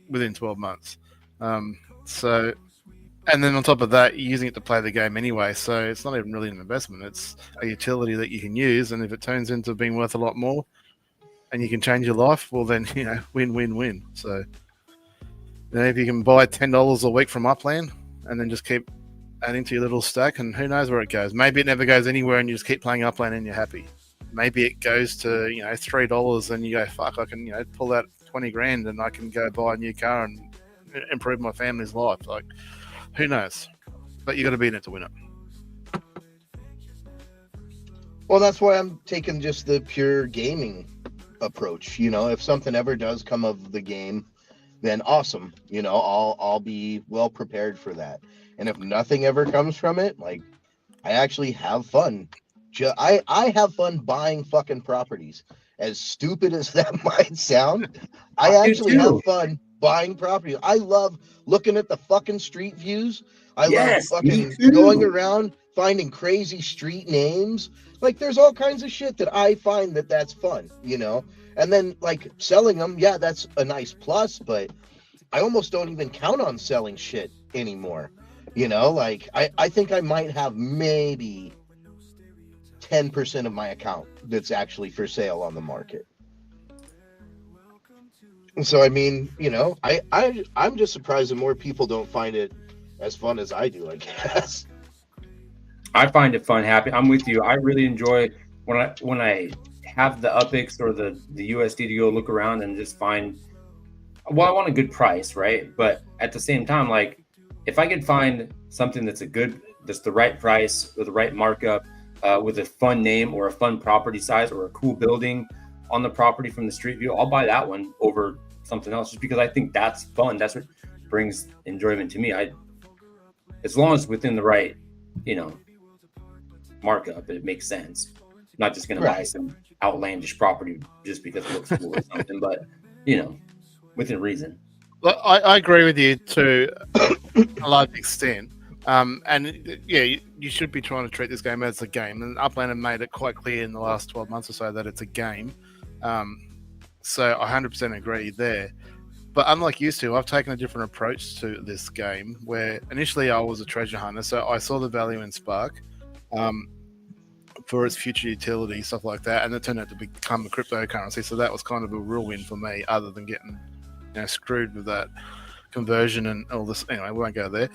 within 12 months. And then on top of that, you're using it to play the game anyway, so it's not even really an investment. It's a utility that you can use, and if it turns into being worth a lot more, and you can change your life, well then win. So if you can buy $10 a week from Upland, and then just keep adding to your little stack, and who knows where it goes. Maybe it never goes anywhere, and you just keep playing Upland, and you're happy. Maybe it goes to $3, and you go, fuck, I can pull out 20 grand, and I can go buy a new car and improve my family's life. Like, who knows? But you got to be in it to win it. Well, that's why I'm taking just the pure gaming approach. If something ever does come of the game, then awesome. I'll be well prepared for that. And if nothing ever comes from it, like, I actually have fun. I have fun buying fucking properties. As stupid as that might sound, I actually have fun buying property. I love looking at the fucking street views. I love fucking going around finding crazy street names. Like, there's all kinds of shit that I find that's fun, And then, like, selling them, yeah, that's a nice plus, but I almost don't even count on selling shit anymore. Like, I think I might have maybe 10% of my account that's actually for sale on the market. So, I mean, I'm just surprised that more people don't find it as fun as I do, I guess. I find it fun, happy. I'm with you. I really enjoy when I have the UPIX or the USD to go look around and just find, well, I want a good price, right? But at the same time, like, if I could find something that's the right price or the right markup with a fun name or a fun property size or a cool building on the property from the street view, I'll buy that one over something else just because I think that's fun. That's what brings enjoyment to me. As long as within the right, markup, it makes sense. I'm not just going to buy some outlandish property just because it looks cool or something, but within reason. Well, I agree with you to a large extent. And yeah, you should be trying to treat this game as a game. And Upland have made it quite clear in the last 12 months or so that it's a game. So I 100% agree there. But unlike used to, I've taken a different approach to this game where initially I was a treasure hunter. So I saw the value in Spark for its future utility, stuff like that. And it turned out to become a cryptocurrency. So that was kind of a real win for me other than getting screwed with that conversion and all this. Anyway, we won't go there.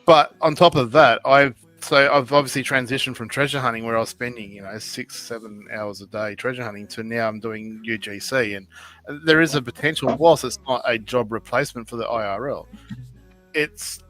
But on top of that, I've obviously transitioned from treasure hunting where I was spending 6-7 hours a day treasure hunting to now I'm doing UGC, and there is a potential, whilst it's not a job replacement for the IRL, it's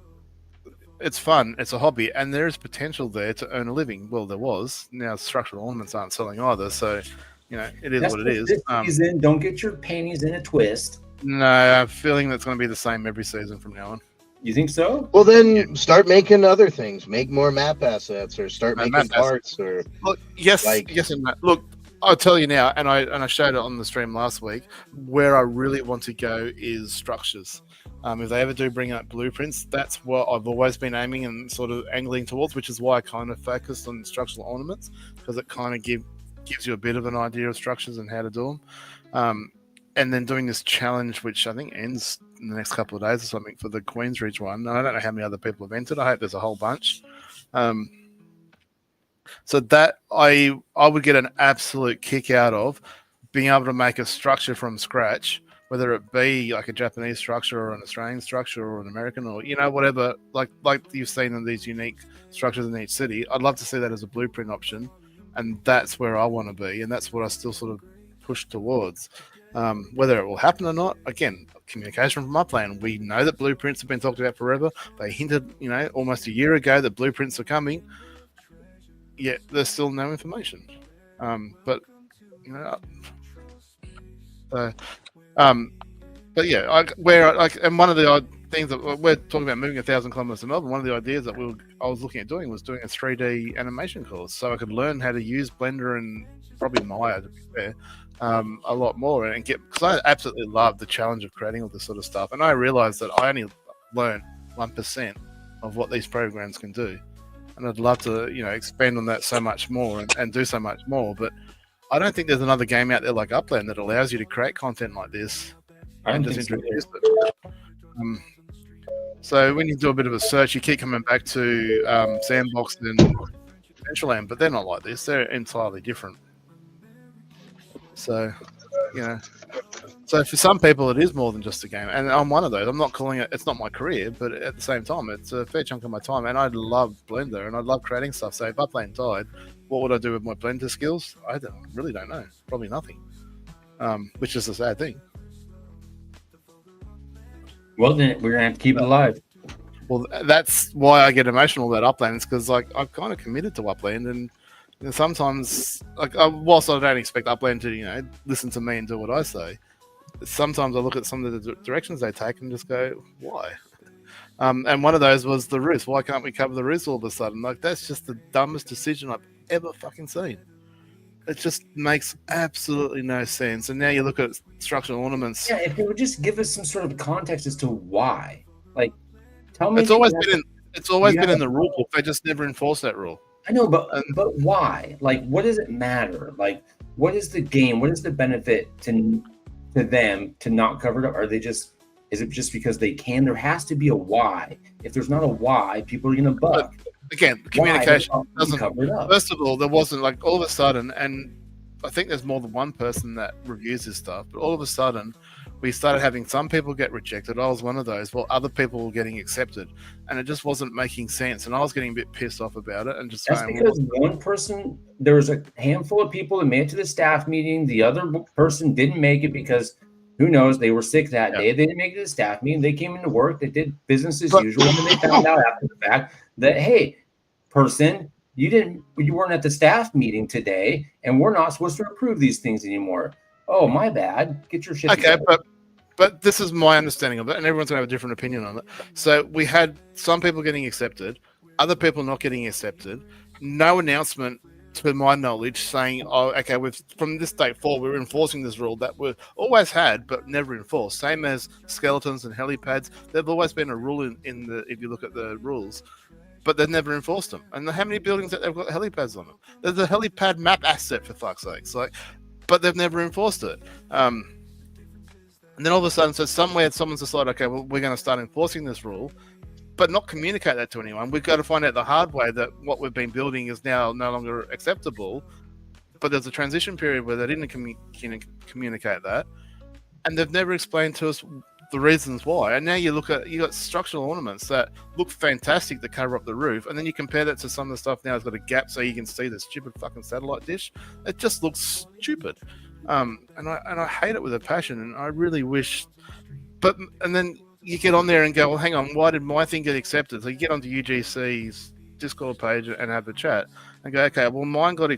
fun, it's a hobby, and there is potential there to earn a living. Well, there was. Now structural ornaments aren't selling either, so it is what it is. This season, don't get your panties in a twist. No, I have a feeling that's going to be the same every season from now on. You think so? Well, then start making other things. Make more map assets, or start making parts, or look. Yes, and that. Look, I'll tell you now, and I showed it on the stream last week. Where I really want to go is structures. If they ever do bring out blueprints, that's what I've always been aiming and sort of angling towards, which is why I kind of focused on structural ornaments, because it kind of gives you a bit of an idea of structures and how to do them. And then doing this challenge, which I think ends in the next couple of days or something, for the Queensridge one. I don't know how many other people have entered. I hope there's a whole bunch. So that I would get an absolute kick out of being able to make a structure from scratch, whether it be like a Japanese structure or an Australian structure or an American or whatever, like you've seen in these unique structures in each city. I'd love to see that as a blueprint option, and that's where I want to be, and that's what I still sort of push towards. Whether it will happen or not, again, communication from Upland. We know that blueprints have been talked about forever. They hinted, almost a year ago that blueprints are coming. Yet there's still no information. But yeah, and one of the odd things that we're talking about moving 1,000 kilometers to Melbourne. One of the ideas that I was looking at doing was doing a 3D animation course, so I could learn how to use Blender and probably Maya, to be fair, a lot more, and because I absolutely love the challenge of creating all this sort of stuff. And I realized that I only learned 1% of what these programs can do, and I'd love to expand on that so much more and do so much more. But I don't think there's another game out there like Upland that allows you to create content like this and just introduce it. So when you do a bit of a search, you keep coming back to Sandbox and Adventureland, but they're not like this. They're entirely different. So, so for some people, it is more than just a game. And I'm one of those. I'm not calling it, it's not my career, but at the same time, it's a fair chunk of my time. And I love Blender and I love creating stuff. So if Upland died, what would I do with my Blender skills? I really don't know. Probably nothing, which is a sad thing. Well, then we're going to have to keep it alive. Well, that's why I get emotional about Upland. It's because I've kind of committed to Upland, and sometimes, whilst I don't expect Upland to, listen to me and do what I say, sometimes I look at some of the directions they take and just go, why? And one of those was the roofs. Why can't we cover the roofs all of a sudden? That's just the dumbest decision I've ever fucking seen. It just makes absolutely no sense. And now you look at structural ornaments. Yeah, if they would just give us some sort of context as to why. Tell me. It's always been in the rule book. They just never enforce that rule. I know, but why? What does it matter? What is the gain? What is the benefit to them to not cover it up? Is it just because they can? There has to be a why. If there's not a why, people are going to buck. Again, communication doesn't cover it up. First of all, there wasn't all of a sudden, and I think there's more than one person that reviews this stuff, but all of a sudden we started having some people get rejected. I was one of those, while other people were getting accepted, and it just wasn't making sense. And I was getting a bit pissed off about it. And just that's because one person, there was a handful of people that made it to the staff meeting. The other person didn't make it because who knows, they were sick that day. They didn't make it to the staff meeting. They came into work. They did business as usual, and then they found out after the fact that, hey, person, you weren't at the staff meeting today, and we're not supposed to approve these things anymore. Oh, my bad. Get your shit together. But this is my understanding of it, and everyone's going to have a different opinion on it. So we had some people getting accepted, other people not getting accepted. No announcement, to my knowledge, saying, "Oh, okay, from this date forward, we're enforcing this rule that we always had but never enforced." Same as skeletons and helipads. There've always been a rule in the if you look at the rules, but they've never enforced them. And how many buildings that they've got helipads on them? There's a helipad map asset, for fuck's sakes. But they've never enforced it. And then all of a sudden, so somewhere someone's decided, okay, well, we're going to start enforcing this rule, but not communicate that to anyone. We've got to find out the hard way that what we've been building is now no longer acceptable. But there's a transition period where they didn't communicate that, and they've never explained to us the reasons why. And now you got structural ornaments that look fantastic to cover up the roof, and then you compare that to some of the stuff now. It's got a gap so you can see the stupid fucking satellite dish. It just looks stupid. And I hate it with a passion, and I really wish. And then you get on there and go, well, hang on, why did my thing get accepted? So you get onto UGC's Discord page and have a chat and go, okay, well, mine got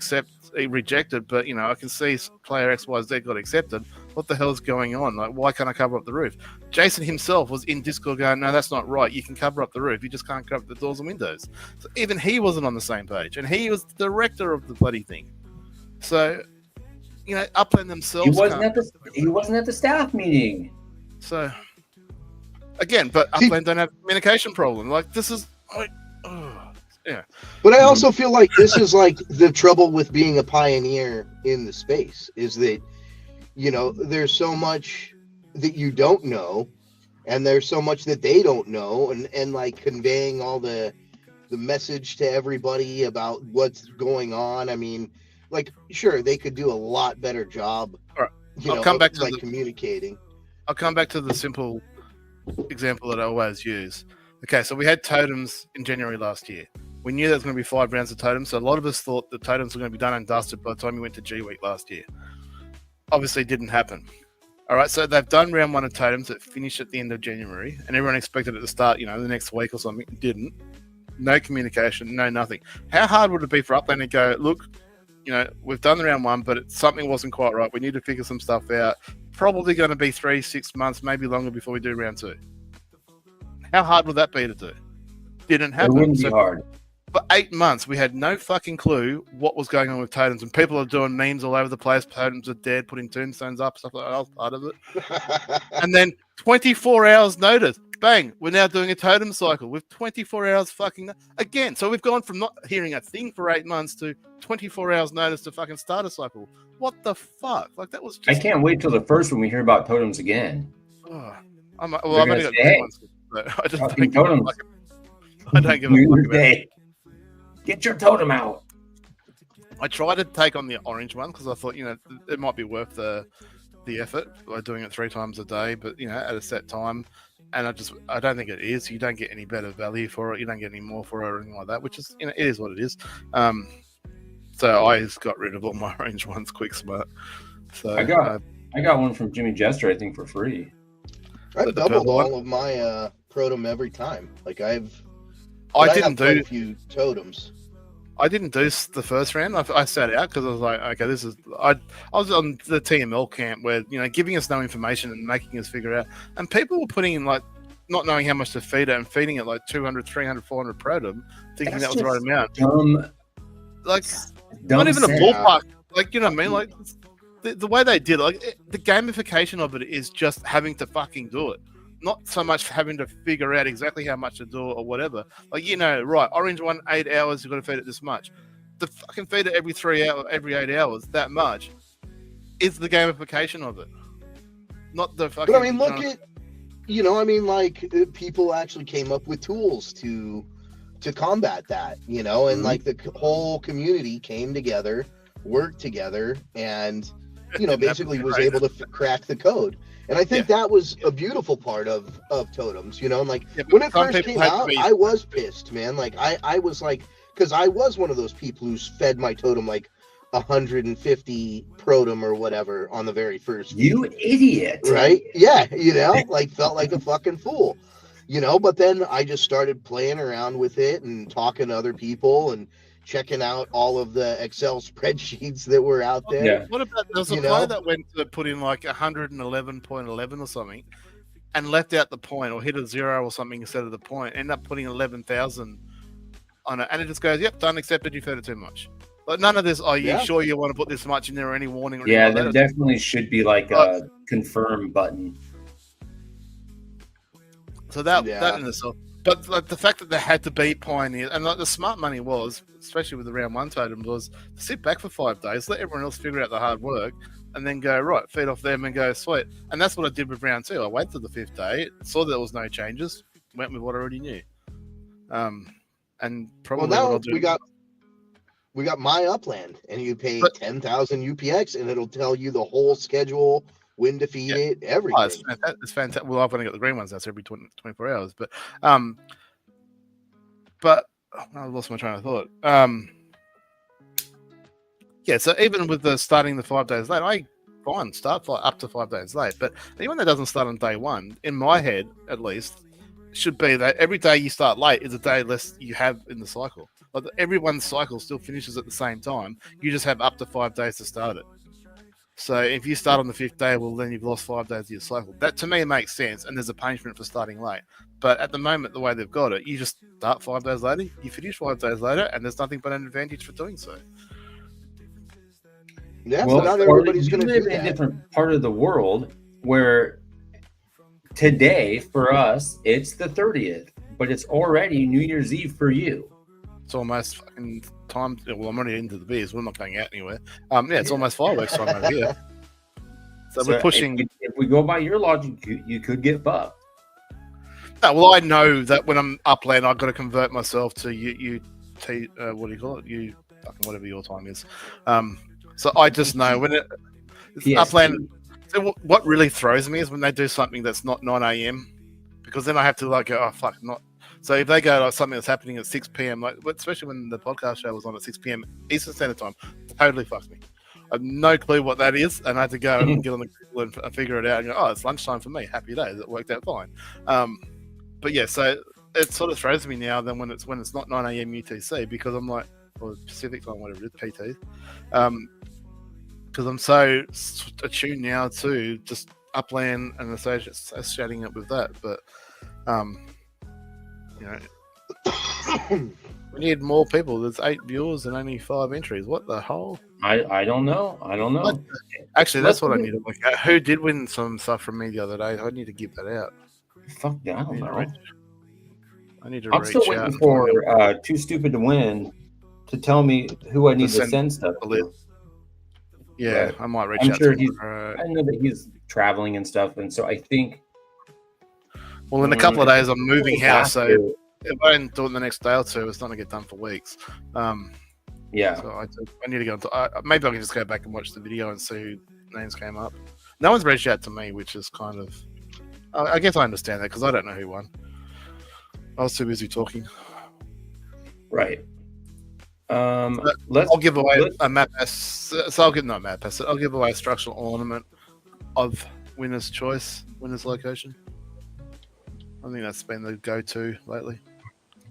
rejected, but I can see player XYZ got accepted. What the hell is going on? Why can't I cover up the roof? Jason himself was in Discord going, no, that's not right. You can cover up the roof. You just can't cover up the doors and windows. So even he wasn't on the same page, and he was the director of the bloody thing. So. Upland themselves. He wasn't at the staff meeting. So, again, but Upland don't have a communication problem. This is yeah. But I also feel like this is the trouble with being a pioneer in the space is that, there's so much that you don't know, and there's so much that they don't know, and conveying all the message to everybody about what's going on. I mean. Sure, they could do a lot better job. All right. I'll come back to communicating. I'll come back to the simple example that I always use. Okay, so we had totems in January last year. We knew there was going to be 5 rounds of totems, so a lot of us thought the totems were going to be done and dusted by the time we went to G Week last year. obviously didn't happen. All right, so they've done round 1 of totems that finished at the end of January, and everyone expected it to start, the next week or something. It didn't. No communication, no nothing. How hard would it be for Upland to go, look, we've done the round 1, but something wasn't quite right. We need to figure some stuff out. Probably going to be 3-6 months, maybe longer before we do round 2. How hard would that be to do? Didn't happen. It wouldn't be hard. For 8 months, we had no fucking clue what was going on with totems, and people are doing memes all over the place. Totems are dead, putting tombstones up, stuff like that. I was part of it. And then 24 hours notice, bang, we're now doing a totem cycle with 24 hours fucking again. So we've gone from not hearing a thing for 8 months to 24 hours notice to fucking start a cycle. What the fuck? Like that was. I can't wait till the first when we hear about totems again. Oh, I've only got 2 months. So I just don't give totems. a fuck. I don't give a fuck about it. Get your totem out. I tried to take on the orange one because I thought, it might be worth the effort by doing it 3 times a day, but at a set time. And I don't think it is. You don't get any better value for it. You don't get any more for it or anything like that, which is, it is what it is. So I just got rid of all my orange ones quick smart. So I got one from Jimmy Jester, I think, for free. I've doubled all of my Protom every time. Like I didn't do a few totems. I didn't do the first round. I sat out because I was like, okay, this is. I was on the TML camp where giving us no information and making us figure out, and people were putting in like not knowing how much to feed it and feeding it like 200, 300, 400 Protom, thinking that was the right amount. Not even a ballpark. Like you know what I mean? Like the way they did it, like the gamification of it is just having to fucking do it. Not so much having to figure out exactly how much to do or whatever. Like, right, orange one, 8 hours, you've got to feed it this much. The fucking feed it every 3 hours, every 8 hours, that much, is the gamification of it. Not the fucking... But I mean, look at, people actually came up with tools to combat that, and like the whole community came together, worked together, and, basically was able to crack the code. And I think that was a beautiful part of totems, and like when it first came out, I was pissed, man. Like I was like, because I was one of those people who fed my totem like 150 Protom or whatever on the very first. You idiot! Right? Yeah, like felt like a fucking fool, But then I just started playing around with it and talking to other people and checking out all of the Excel spreadsheets that were out there. Yeah. What about there's a player that went to put in like 111.11 or something and left out the point or hit a 0 or something instead of the point, end up putting 11,000 on it, and it just goes, yep, done, accepted, you fed it too much. Like none of this, are you sure you want to put this much in there or any warning? Or there definitely should be like a confirm button. So that in itself. But like the fact that they had to beat Pioneer, and like the smart money was, especially with the round 1 totem, was to sit back for 5 days, let everyone else figure out the hard work, and then go, right, feed off them and go, sweet. And that's what I did with round 2. I waited till the 5th day, saw there was no changes, went with what I already knew. And probably we got My Upland, and you pay 10,000 UPX, and it'll tell you the whole schedule, when to feed it, everything. It's fantastic. Well, I've only got the green ones. That's every 24 hours. But I lost my train of thought. So even with the starting the 5 days late, start up to 5 days late. But anyone that doesn't start on day 1, in my head at least, should be that every day you start late is a day less you have in the cycle. Like everyone's cycle still finishes at the same time. You just have up to 5 days to start it. So if you start on the 5th day, well, then you've lost 5 days of your cycle. That to me makes sense, and there's a punishment for starting late. But at the moment, the way they've got it, you just start 5 days later, you finish 5 days later, and there's nothing but an advantage for doing so. Yeah, well, not everybody's going to live in a different part of the world where today for us it's the 30th, but it's already New Year's Eve for you. It's almost fucking time. Well, I'm already into the beers. We're not going out anywhere. It's almost fireworks time over here. So we're pushing. If we go by your logic, you could get fucked. No, well, I know that when I'm upland, I've got to convert myself to what do you call it? You fucking whatever your time is. So I just know when it's upland. So what really throws me is when they do something that's not 9 a.m. because then I have to like go, oh fuck, not. So if they go like something that's happening at 6 p.m., like especially when the podcast show was on at 6 p.m. Eastern Standard Time, totally fucks me. I have no clue what that is, and I had to go and get on the Google and figure it out. And go, oh, it's lunchtime for me. Happy days. It worked out fine. But yeah, so it sort of throws me now. Then when it's not 9 a.m. UTC, because I'm like, or Pacific time, whatever it is, PT. Because I'm so attuned now to just Upland and associating it with that. But you know, we need more people. There's 8 viewers and only 5 entries. What the hell? I don't know. Actually, that's what I need to look at. Who did win some stuff from me the other day? I need to give that out. Fuck, I don't know. I need to I'm reach still out waiting and for find out. Too Stupid to Win to tell me who I need to send stuff to. Yeah, But I might reach I'm out sure to him. I know that he's traveling and stuff, and so I think. Well, in a couple of days, I'm moving house, so After- if I don't do it in the next day or two, it's not going to get done for weeks. Yeah. So I need to go into. Maybe I can just go back and watch the video and see who names came up. No one's reached out to me, which is kind of. I guess I understand that because I don't know who won. I was too busy talking. Right. I'll give away a map. So I'll give not map. I'll give away a structural ornament of winner's choice, winner's location. I think that's been the go-to lately.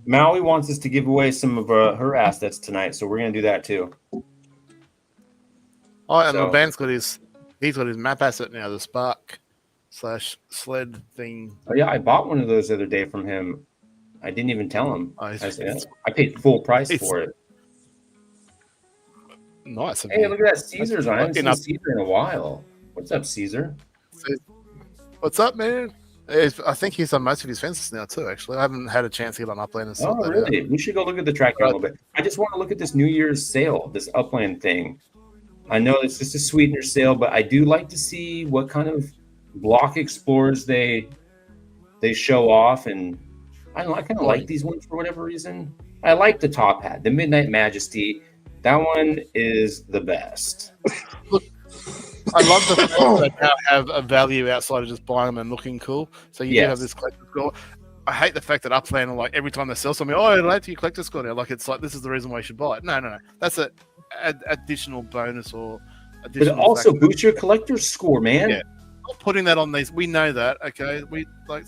Maui wants us to give away some of her assets tonight, so we're gonna do that too. Oh, and So- LeBan's got his map asset now, the Spark / sled thing. Oh yeah, I bought one of those the other day from him. I didn't even tell him. Oh, I paid full price it's- for it. Nice. Hey, look at that Caesar's on. I haven't seen Fucking Caesar in a while. What's up, Caesar? What's up, man? I think he's on most of his fences now too. Actually, I haven't had a chance to get on Upland and sort Oh, that really? out. We should go look at the track here a little bit. I just want to look at this New Year's sale, this Upland thing. I know it's just a sweetener sale, but I do like to see what kind of block explorers they show off. And I don't know, I kind of like these ones for whatever reason. I like the top hat, the Midnight Majesty. That one is the best. I love the fact that they now have a value outside of just buying them and looking cool. So you do have this collector's score. I hate the fact that Upland are like every time they sell something, it'll add to your collector's score now. Like it's like this is the reason why you should buy it. No. That's an additional bonus or But additional. it also factor. boosts your collector's score, man. Yeah. Not putting that on these. We know that. Okay, we like.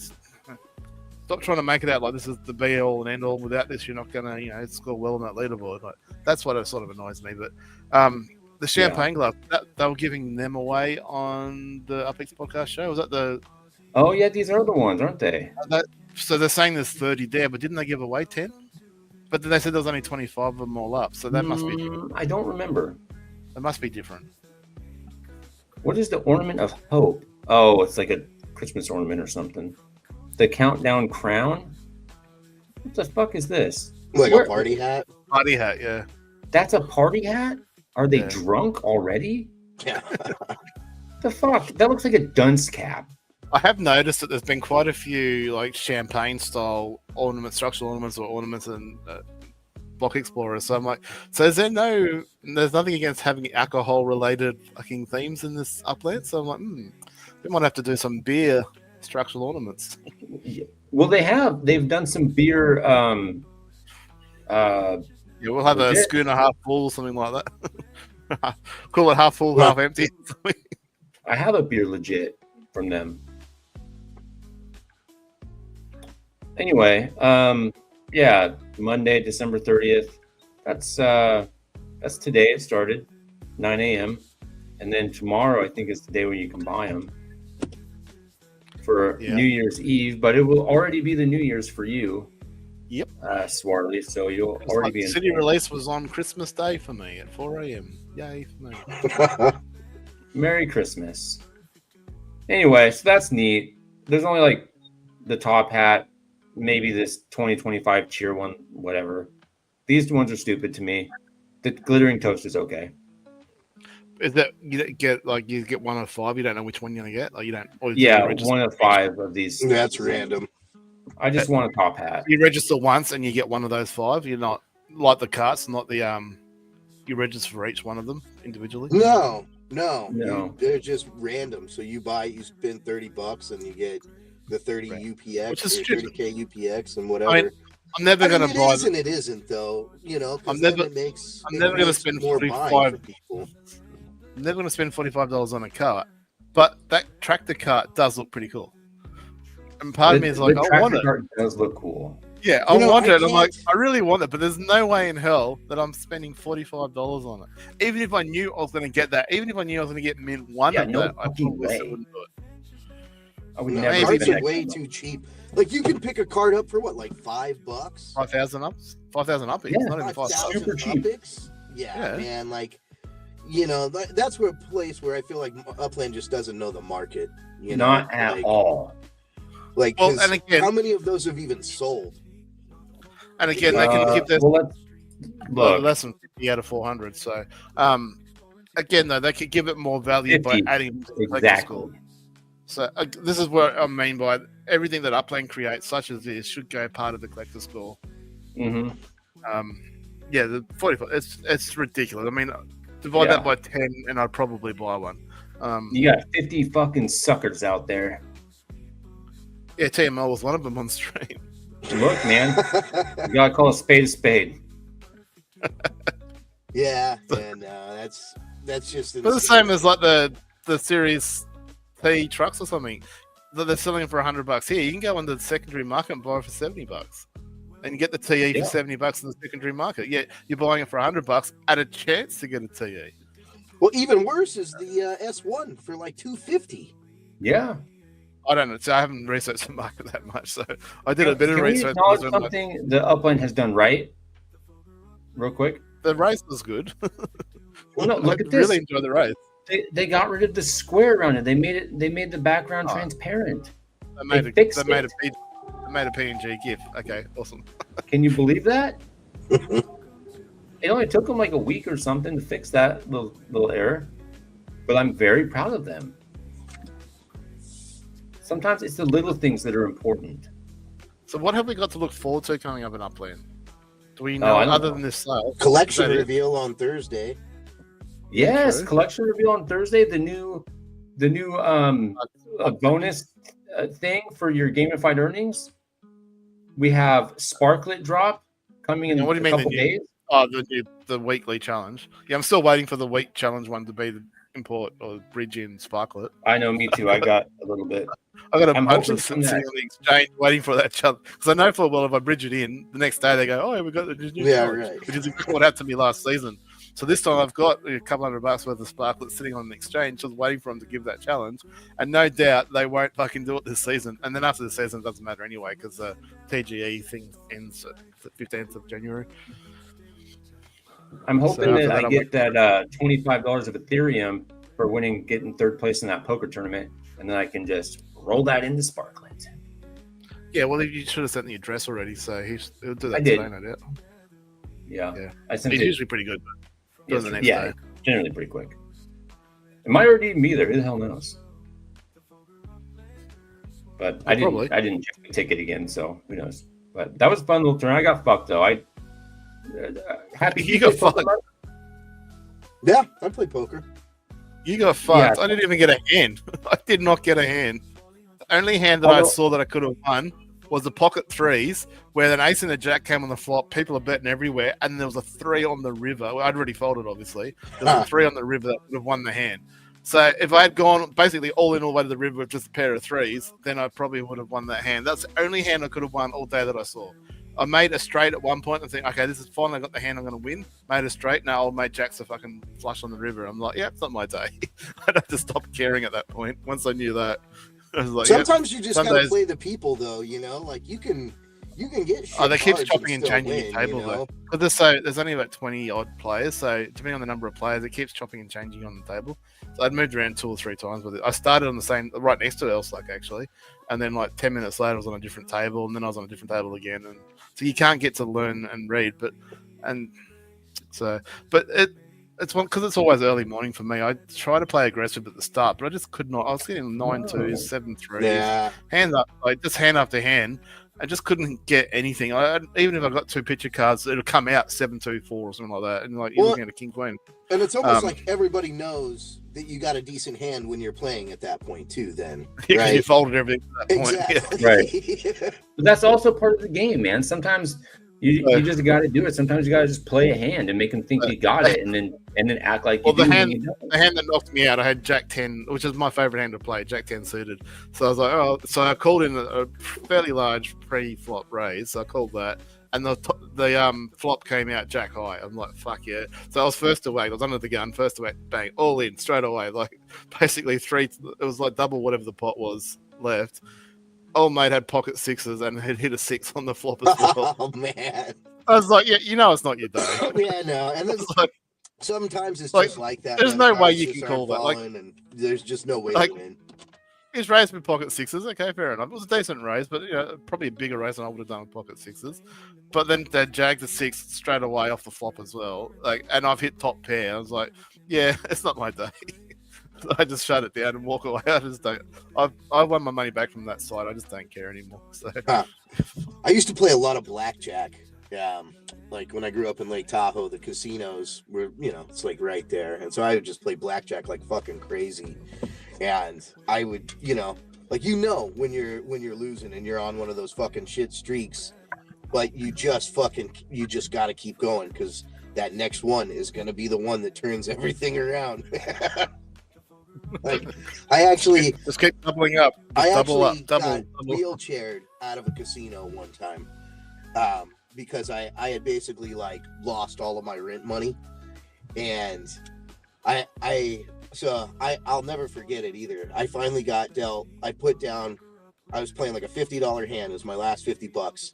Stop trying to make it out like this is the be all and end all. Without this, you're not gonna, score well on that leaderboard. Like that's what sort of annoys me. But the champagne glove, they were giving them away on the UpX podcast show. Was that the? Oh yeah, these are the ones, aren't they? So they're saying there's 30 there, but didn't they give away 10? But then they said there was only 25 of them all up. So that must be. I don't remember. It must be different. What is the ornament of hope? Oh, it's like a Christmas ornament or something. The countdown crown? What the fuck is this? Like Where- a party hat. Party hat, yeah. That's a party hat? Are they Yeah. drunk already? Yeah. The fuck? That looks like a dunce cap. I have noticed that there's been quite a few like champagne style ornaments, structural ornaments, or ornaments and block explorers. So I'm like, there's nothing against having alcohol related fucking themes in this Upland. So I'm like, we might have to do some beer structural ornaments. Well, they've done some beer. Yeah, we'll have a Legit. schooner half full, something like that. Call it half full, half empty. I have a beer legit from them. Anyway, yeah, Monday, December 30th. That's today. It started 9 a.m. And then tomorrow, I think, is the day when you can buy them for Yeah. New Year's Eve. But it will already be the New Year's for you. Yep. Swartley. So you'll It's already like be the in. city release was on Christmas Day for me at 4 a.m. Yay for me. Merry Christmas. Anyway, so that's neat. There's only like the top hat, maybe this 2025 cheer one, whatever. These ones are stupid to me. The glittering toast is okay. Is that you get 1 of 5? You don't know which one you're gonna get. Like you don't. Or Yeah, you register- 1 of 5 of these. That's random. I just want a top hat. You register once and you get one of those 5. You're not like the carts, not the You register for each one of them individually. No. They're just random. So you spend $30 and you get the 30 Right. UPX, Which is or stupid. 30K UPX, and whatever. I mean, I'm never gonna it buy. is and it isn't though. 'cause I'm then never- it makes I'm it never gonna makes spend more 45 buying for people. I'm never going to spend $45 on a cart. But that tractor cart does look pretty cool. And part of me is like, I want it. Cart does look cool. Yeah, I want it. I'm like, I really want it, but there's no way in hell that I'm spending $45 on it. Even if I knew I was going to get that, even if I knew I was going to get mint one of that, I probably still wouldn't do it. I would No, never cards spend are that way kind of too cheap. Like you can pick a card up for what, like $5? 5,000 up? 5,000 up? Yeah. Not even 5,000. Super cheap. Yeah, Yeah. man. Like, you know, that's where a place where I feel like Upland just doesn't know the market. You know, Not at like, all. Like, Well, 'cause and again- how many of those have even sold? And again, they can give this Well, let's look. less than 50 out of 400. So, again, though, they could give it more value by 50. adding to the collector's Exactly. score. So, this is what I mean by everything that Upland creates, such as this, should go part of the collector's score. Mm-hmm. Yeah, the 45. It's ridiculous. I mean, divide Yeah. that by 10, and I'd probably buy one. You got 50 fucking suckers out there. Yeah, TML was one of them on stream. Look, man, you gotta call a spade a spade. Yeah, and that's just But the insane. same as like the Series T trucks or something that they're selling for $100 here. You can go into the secondary market and buy it for $70, and you get the TE Yeah. for $70 in the secondary market. Yeah, you're buying it for $100 at a chance to get a TE. Well, even worse is the S1 for like $250. Yeah. I don't know. So I haven't researched the market that much, so I did a bit of Can we research. acknowledge on, like, something the Upland has done right? Real quick. the race was good. Well, no, look I at this. really enjoyed the race. They got rid of the square around it. They made the background Oh. transparent. They made They a fixed they made it. they made a PNG GIF. Okay, awesome. Can you believe that? It only took them like a week or something to fix that little error, but I'm very proud of them. Sometimes it's the little things that are important. So what have we got to look forward to coming up in Upland? Do we Oh, know I don't other know. than this sale? Collection Is that it? reveal on Thursday. Yes, True. collection reveal on Thursday. The new bonus thing for your gamified earnings. We have Sparklet drop coming in Now, what do you a mean the couple new- days. Oh, the weekly challenge. Yeah, I'm still waiting for the week challenge one to be the import or bridge in Sparklet. I know, me too. I got a little bit. I got a I'm bunch hoping of from sitting that. on the exchange waiting for that challenge because I know full well if I bridge it in, the next day they go, "Oh, we got the new Yeah, challenge," right. which is exactly what happened to me last season. So this time I've got a couple $100 worth of Sparklet sitting on an exchange, just waiting for them to give that challenge, and no doubt they won't fucking do it this season. And then after the season, it doesn't matter anyway because the TGE thing ends at the 15th of January. I'm hoping So after that that, I I'm get that $25 of Ethereum for winning, getting third place in that poker tournament, and then I can just roll that into Sparklet. Yeah, well, you should have sent the address already, so he'll do that I did. today, no doubt. Yeah, Yeah. I sent He's it. usually pretty good. Do it the next Yeah, day. generally pretty quick. It might already be there. Who the hell knows? But I didn't. Probably. I didn't check the ticket again, so who knows? But that was a fun little turn. I got fucked though. Happy You got fucked. Pokemon? Yeah, I play poker. You got fucked. Yeah. I didn't even get a hand. I did not get a hand. The only hand that I Although- saw that I could have won was the pocket threes, where an ace and a jack came on the flop. People are betting everywhere, and there was a 3 on the river. Well, I'd already folded, obviously. There was a 3 on the river that would have won the hand. So if I had gone basically all in all the way to the river with just a pair of threes, then I probably would have won that hand. That's the only hand I could have won all day that I saw. I made a straight at one point and think, okay, this is fine. I got the hand I'm going to win. Made a straight. Now old mate Jack's a fucking flush on the river. I'm like, yeah, it's not my day. I'd have to stop caring at that point. Once I knew that, I was like, yeah. Sometimes you just some gotta days- play the people, though. You know, like you can get. Shit Oh, they keep cards chopping and still changing win, your table you know? though. But there's only about 20 odd players, so depending on the number of players, it keeps chopping and changing on the table. So I'd moved around 2 or 3 times with it. I started on the same, right next to Elslack actually, and then like 10 minutes later I was on a different table, and then I was on a different table again, and so you can't get to learn and read. But it's one because it's always early morning for me. I try to play aggressive at the start, but I just could not. I was getting 9-2s, 7-3s. Yeah, Hand up, like just hand after hand. I just couldn't get anything. Even if I got 2 picture cards, it'll come out 7-2-4 or something like that, and like you're Well- looking at a king queen. and it's almost Um, like everybody knows that you got a decent hand when you're playing at that point too. Then You right? you folded everything at that point. Yeah. Exactly. Right. But that's also part of the game, man. Sometimes You just got to do it. Sometimes you got to just play a hand and make them think you got it, and then act like you Well, do. the when you don't. hand that knocked me out, I had Jack 10, which is my favorite hand to play, Jack 10 suited. So I was like, oh, so I called in a fairly large pre-flop raise. So I called that, and the flop came out Jack high. I'm like, fuck yeah. So I was first away. I was under the gun, first away, bang, all in straight away. Like basically it was like double whatever the pot was left. Old mate had pocket sixes and had hit a 6 on the flop as well. Oh man. I was like, yeah, you know it's not your day. Yeah, no, and then Like, sometimes it's like, just like that. there's man. no way Cards you just can aren't call that, like- falling, and there's just no way like- to win. he's raised with pocket sixes. Okay, fair enough. It was a decent raise, but probably a bigger raise than I would have done with pocket sixes. But then they jagged the 6 straight away off the flop as well. Like, and I've hit top pair. I was like, yeah, it's not my day. So I just shut it down and walk away. I just don't. I won my money back from that side. I just don't care anymore. So I used to play a lot of blackjack. Like when I grew up in Lake Tahoe, the casinos were, it's like right there. And so I would just play blackjack like fucking crazy. And I would, when you're losing and you're on one of those fucking shit streaks, but you just got to keep going because that next one is going to be the one that turns everything around. Like, I actually just keep doubling up. Just double up. got wheelchaired out of a casino one time because I had basically like lost all of my rent money, and I'll never forget it either. I finally got dealt. I was playing like a $50 hand. It was my last $50,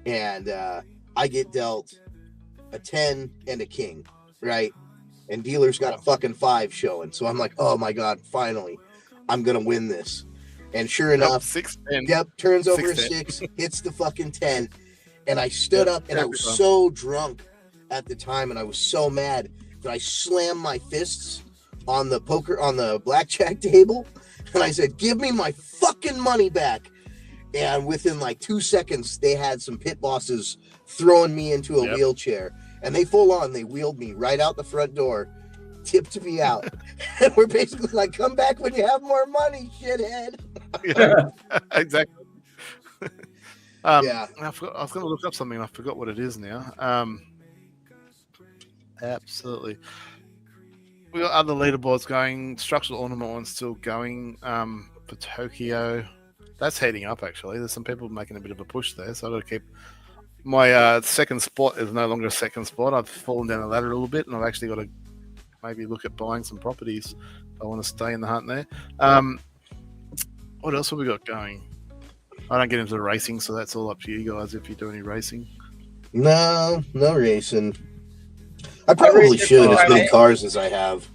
and I get dealt a 10 and a king, right? And dealer's got a fucking 5 showing. So I'm like, oh my God, finally, I'm going to win this. And sure enough, 6-10. Yep, turns over a 6-10. 6, hits the fucking 10. And I stood up and I was so drunk at the time and I was so mad that I slammed my fists on the blackjack table. And I said, give me my fucking money back. And within like 2 seconds, they had some pit bosses throwing me into a wheelchair. And they they wheeled me right out the front door, tipped me out. And we're basically like, come back when you have more money, shithead. Yeah, exactly. Yeah. I was going to look up something. I forgot what it is now. Absolutely. We got other leaderboards going. Structural ornament one's still going for Tokyo. That's heading up, actually. There's some people making a bit of a push there, so I've got to keep... My second spot is no longer a second spot. I've fallen down the ladder a little bit, and I've actually got to maybe look at buying some properties if I want to stay in the hunt there. What else have we got going? I don't get into the racing, so that's all up to you guys if you do any racing. No racing. I probably should, as many cars as I have.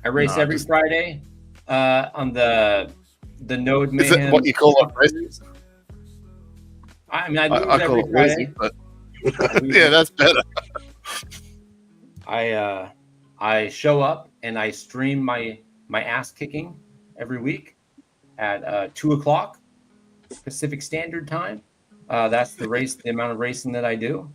I race every Friday on the Node Mayhem. Is that what you call it, racing? I mean, I lose I call every it Friday. racing, but yeah, that's better. I show up and I stream my ass kicking every week at 2:00 Pacific Standard Time. That's the amount of racing that I do.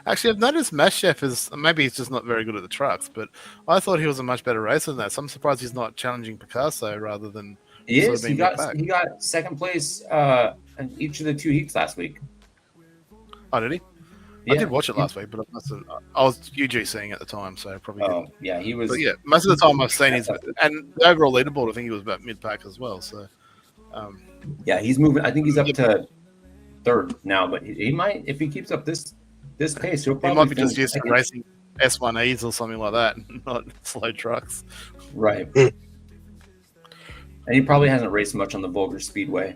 Actually, I've noticed Mass Chef maybe he's just not very good at the trucks, but I thought he was a much better racer than that. So I'm surprised he's not challenging Picasso rather than. He is. He got second place in each of the 2 heats last week. Oh, did he? Yeah. I did watch it last week, but I was UGCing at the time, so I probably didn't. Yeah, he was. But yeah, most of the time I've seen and the overall leaderboard, I think he was about mid-pack as well. So, yeah, he's moving. I think he's up to 3rd now, but he might, if he keeps up this pace, he'll probably. He might be just used to racing S1Es or something like that, not slow trucks. Right. And he probably hasn't raced much on the Vulgar Speedway.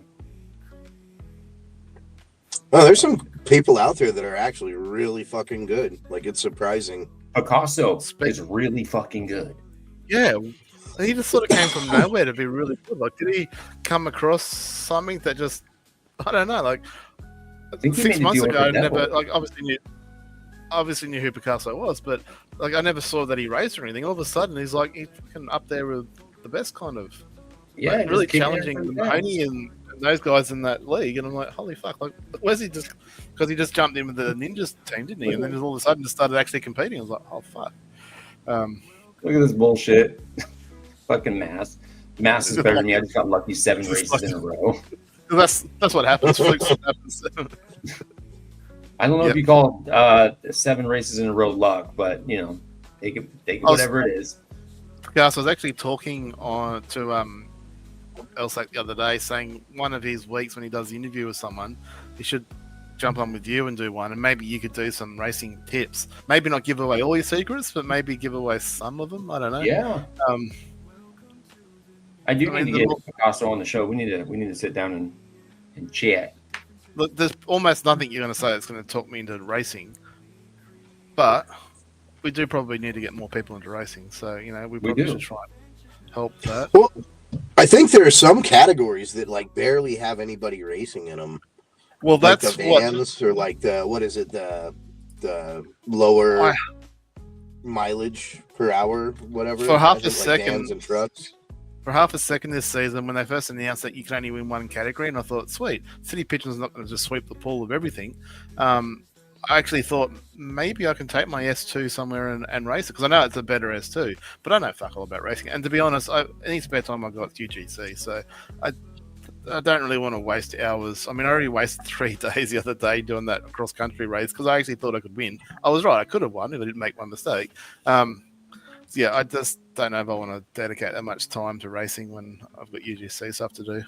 Oh, there's some people out there that are actually really fucking good. Like, it's surprising. Picasso is really fucking good. Yeah, he just sort of came from nowhere to be really good. Like, did he come across something that just, I don't know, like, I think 6 months ago, I never, like, obviously knew who Picasso was, but, like, I never saw that he raced or anything. All of a sudden, he's, like, he's up there with the best kind of. Yeah, like, really challenging Mahoney and those guys in that league, and I'm like, holy fuck! Like, where's he just? Because he just jumped in with the Ninjas team, didn't he? And then all of a sudden just started actually competing. I was like, oh fuck! Look at this bullshit. Fucking Mass is better than me. I just got lucky 7 races in a row. That's what happens. Flukes happens. I don't know if Yep. you call 7 races in a row luck, but take it whatever it is. Yeah, so I was actually talking to Elsack the other day, saying one of his weeks when he does the interview with someone, he should jump on with you and do one, and maybe you could do some racing tips. Maybe not give away all your secrets, but maybe give away some of them. I don't know. Yeah, Um, I do I need mean, to get Picasso on the show. We need to sit down and chat. look, there's almost nothing you're going to say that's going to talk me into racing, but we do probably need to get more people into racing. So we probably do. should try and help that. Well, I think there are some categories that like barely have anybody racing in them. Well, Like that's the vans or like the lower mileage per hour, whatever. For half I a think, second. vans and trucks. For half a second this season, when they first announced that you can only win one category, and I thought, sweet, City Pigeon's not going to just sweep the pool of everything. I actually thought maybe I can take my S2 somewhere and race it, because I know it's a better S2, but I know fuck all about racing. And to be honest, any spare time I got UGC, so I don't really want to waste hours. I mean, I already wasted 3 days the other day doing that cross-country race because I actually thought I could win. I was right, I could have won if I didn't make one mistake. Yeah, I just don't know if I want to dedicate that much time to racing when I've got UGC stuff to do.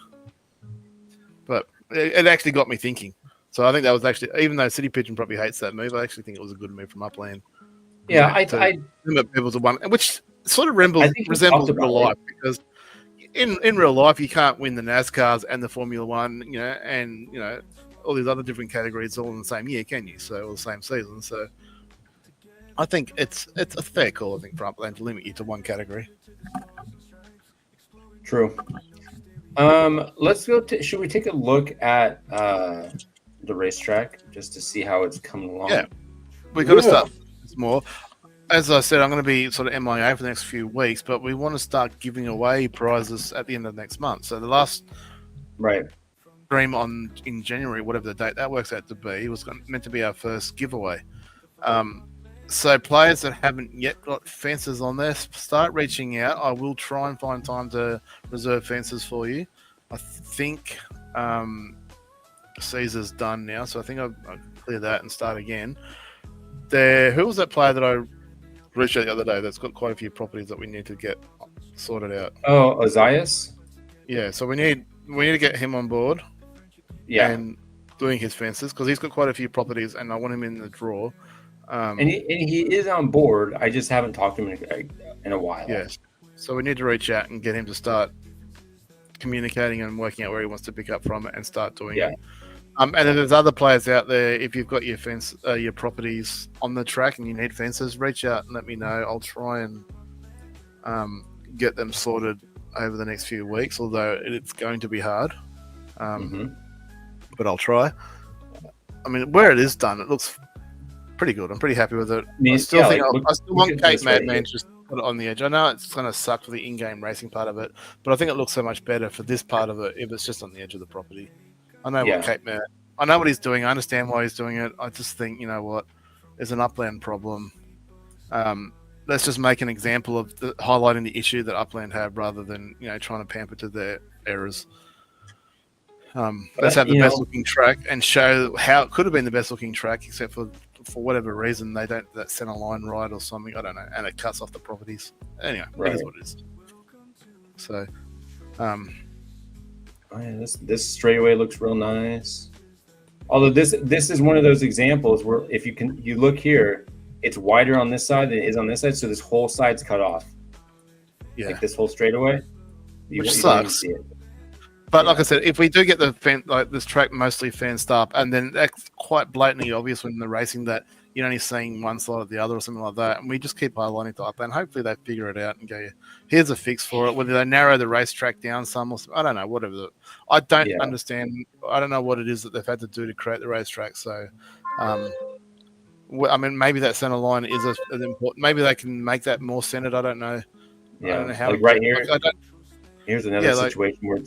But it actually got me thinking. So I think that was actually, even though City Pigeon probably hates that move, I actually think it was a good move from Upland. Yeah, to limit people to one, which sort of I think we resembles talked real about life, because in real life you can't win the NASCARs and the Formula One, and all these other different categories all in the same year, can you? So all the same season. So I think it's a fair call, I think, for Upland to limit you to one category. True. Let's go. Should we take a look at the racetrack just to see how it's coming along? Yeah. We've got to start more. As I said, I'm going to be sort of MIA for the next few weeks, but we want to start giving away prizes at the end of next month. So the last Right. stream in January, whatever the date that works out to be, was meant to be our first giveaway. So players that haven't yet got fences on there, start reaching out. I will try and find time to reserve fences for you. I think Caesar's done now, so I think I'll clear that and start again. Who was that player that I reached out the other day that's got quite a few properties that we need to get sorted out? Oh, Ozias? Yeah, so we need to get him on board. Yeah. And doing his fences, because he's got quite a few properties and I want him in the draw. And he is on board. I just haven't talked to him in a while. Yes. So we need to reach out and get him to start communicating and working out where he wants to pick up from it and start doing it. And if there's other players out there, if you've got your properties on the track and you need fences, reach out and let me know. I'll try and get them sorted over the next few weeks, although it's going to be hard. But I'll try. I mean, where it is done, it looks pretty good. I'm pretty happy with it. I still want Cape Madman to just put it on the edge. I know it's going to suck for the in-game racing part of it, but I think it looks so much better for this part of it if it's just on the edge of the property. I know what Cape Madman. I know what he's doing. I understand why he's doing it. I just think, you know what, there's an Upland problem. Let's just make an example of highlighting the issue that Upland have rather than trying to pamper to their errors. Let's have the best looking track and show how it could have been the best looking track, except for whatever reason they don't that center line right or something. I don't know, and it cuts off the properties. Anyway, It is what it is. So, this straightaway looks real nice. Although this is one of those examples where if you look here, it's wider on this side than it is on this side, so this whole side's cut off. Yeah, like this whole straightaway, which sucks. See it. But like I said, if we do get this track mostly fenced up, and then that's quite blatantly obvious when they're racing that you're only seeing one side or the other or something like that, and we just keep highlighting to Upland, hopefully they figure it out and go, here's a fix for it. Whether they narrow the racetrack down some or something, I don't know, whatever. I don't understand. I don't know what it is that they've had to do to create the racetrack. So, I mean, maybe that center line is as important. Maybe they can make that more centered. I don't know. Yeah, I don't know how. Like right here. Here's another situation where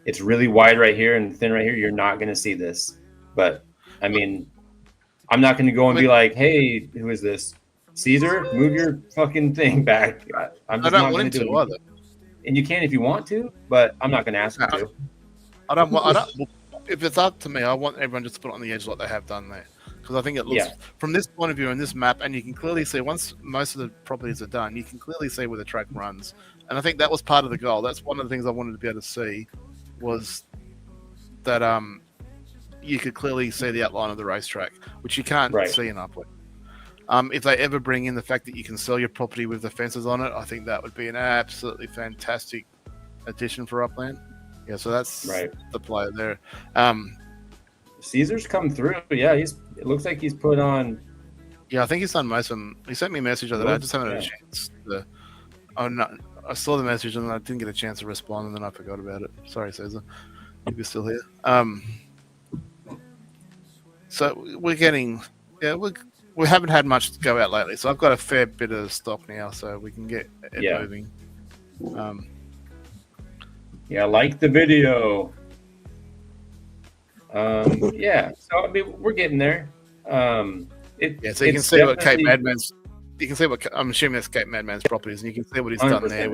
it's really wide right here and thin right here. You're not going to see this. But, I mean, I'm not going to go and be like, hey, who is this? Caesar, move your fucking thing back. I'm just not going to do it. Either. And you can if you want to, but I'm not going to ask you to. I don't. If it's up to me, I want everyone just to put it on the edge like they have done there. because I think it looks from this point of view in this map, and you can clearly see once most of the properties are done, you can clearly see where the track runs, and I think that was part of the goal. That's one of the things I wanted to be able to see was that you could clearly see the outline of the racetrack, which you can't see in Upland. If they ever bring in the fact that you can sell your property with the fences on it, I think that would be an absolutely fantastic addition for Upland. Yeah, so that's the player there. Caesar's come through. Yeah, it looks like he's put on. Yeah, I think he's done most of them. He sent me a message the other day. I just haven't had a chance to. I saw the message and I didn't get a chance to respond, and then I forgot about it. Sorry, Caesar. If you're still here. So we're getting. Yeah, we haven't had much to go out lately, so I've got a fair bit of stock now, so we can get it moving. Yeah, like the video. So I mean, we're getting there. So you can see what Cape Madman's. You can see what I'm assuming that's Cape Madman's properties, and you can see what he's done there.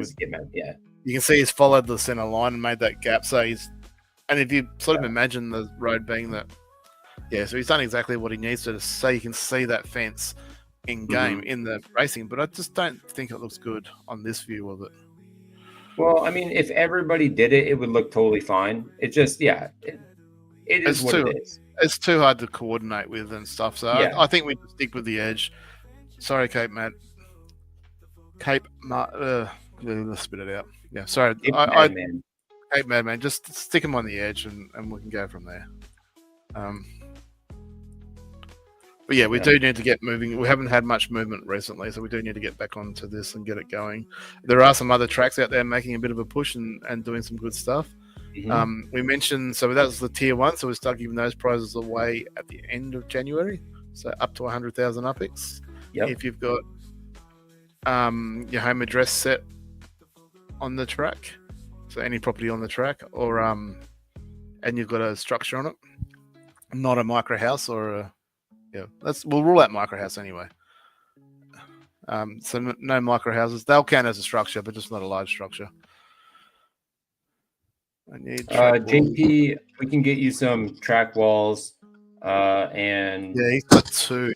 You can see he's followed the center line and made that gap. So and if you sort of imagine the road being that, so he's done exactly what he needs to. So you can see that fence in game in the racing, but I just don't think it looks good on this view of it. Well, I mean, if everybody did it, it would look totally fine. It just, it is what it is. It's too hard to coordinate with and stuff. So I think we just stick with the edge. Sorry, Cape let's spit it out. Yeah, sorry. Cape Madman. Just stick him on the edge and we can go from there. But yeah, we do need to get moving. We haven't had much movement recently, so we do need to get back onto this and get it going. There are some other tracks out there making a bit of a push and doing some good stuff. We mentioned, so that was the tier 1, so we start giving those prizes away at the end of January, so up to 100,000 UPX. If you've got your home address set on the track, so any property on the track, or and you've got a structure on it, not a micro house or a we'll rule out micro house anyway. So no micro houses. They'll count as a structure, but just not a large structure. I need JP. We can get you some track walls, and he's got 2.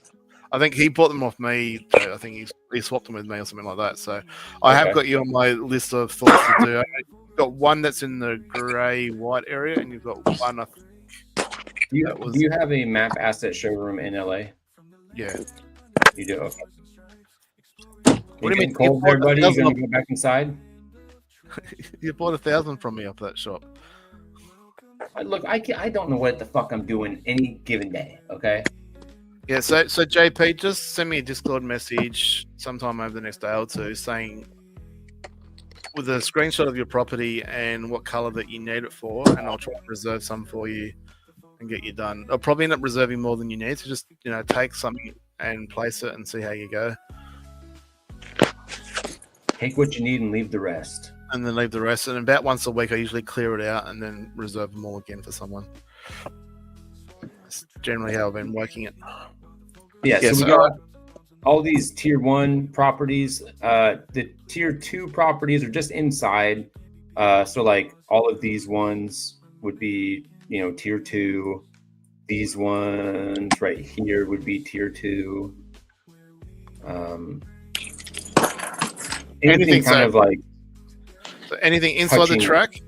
I think he bought them off me. I think he swapped them with me or something like that. So I have got you on my list of thoughts to do. I've got one that's in the grey white area, and you've got one. I think. Do you have a map asset showroom in LA? Yeah. You do? Okay. What do you mean? Cold, everybody? You gonna go back inside? You bought 1,000 from me off that shop. Look, I don't know what the fuck I'm doing any given day, okay? Yeah, so JP, just send me a Discord message sometime over the next day or two saying with a screenshot of your property and what color that you need it for, and I'll try and reserve some for you and get you done. I'll probably end up reserving more than you need, so just take something and place it and see how you go. Take what you need and leave the rest. And then leave the rest. And about once a week, I usually clear it out and then reserve them all again for someone. That's generally how I've been working it. Yeah, so we got all these tier 1 properties. The tier 2 properties are just inside. So like all of these ones would be, tier 2. These ones right here would be tier 2. Anything kind of like. So anything inside the track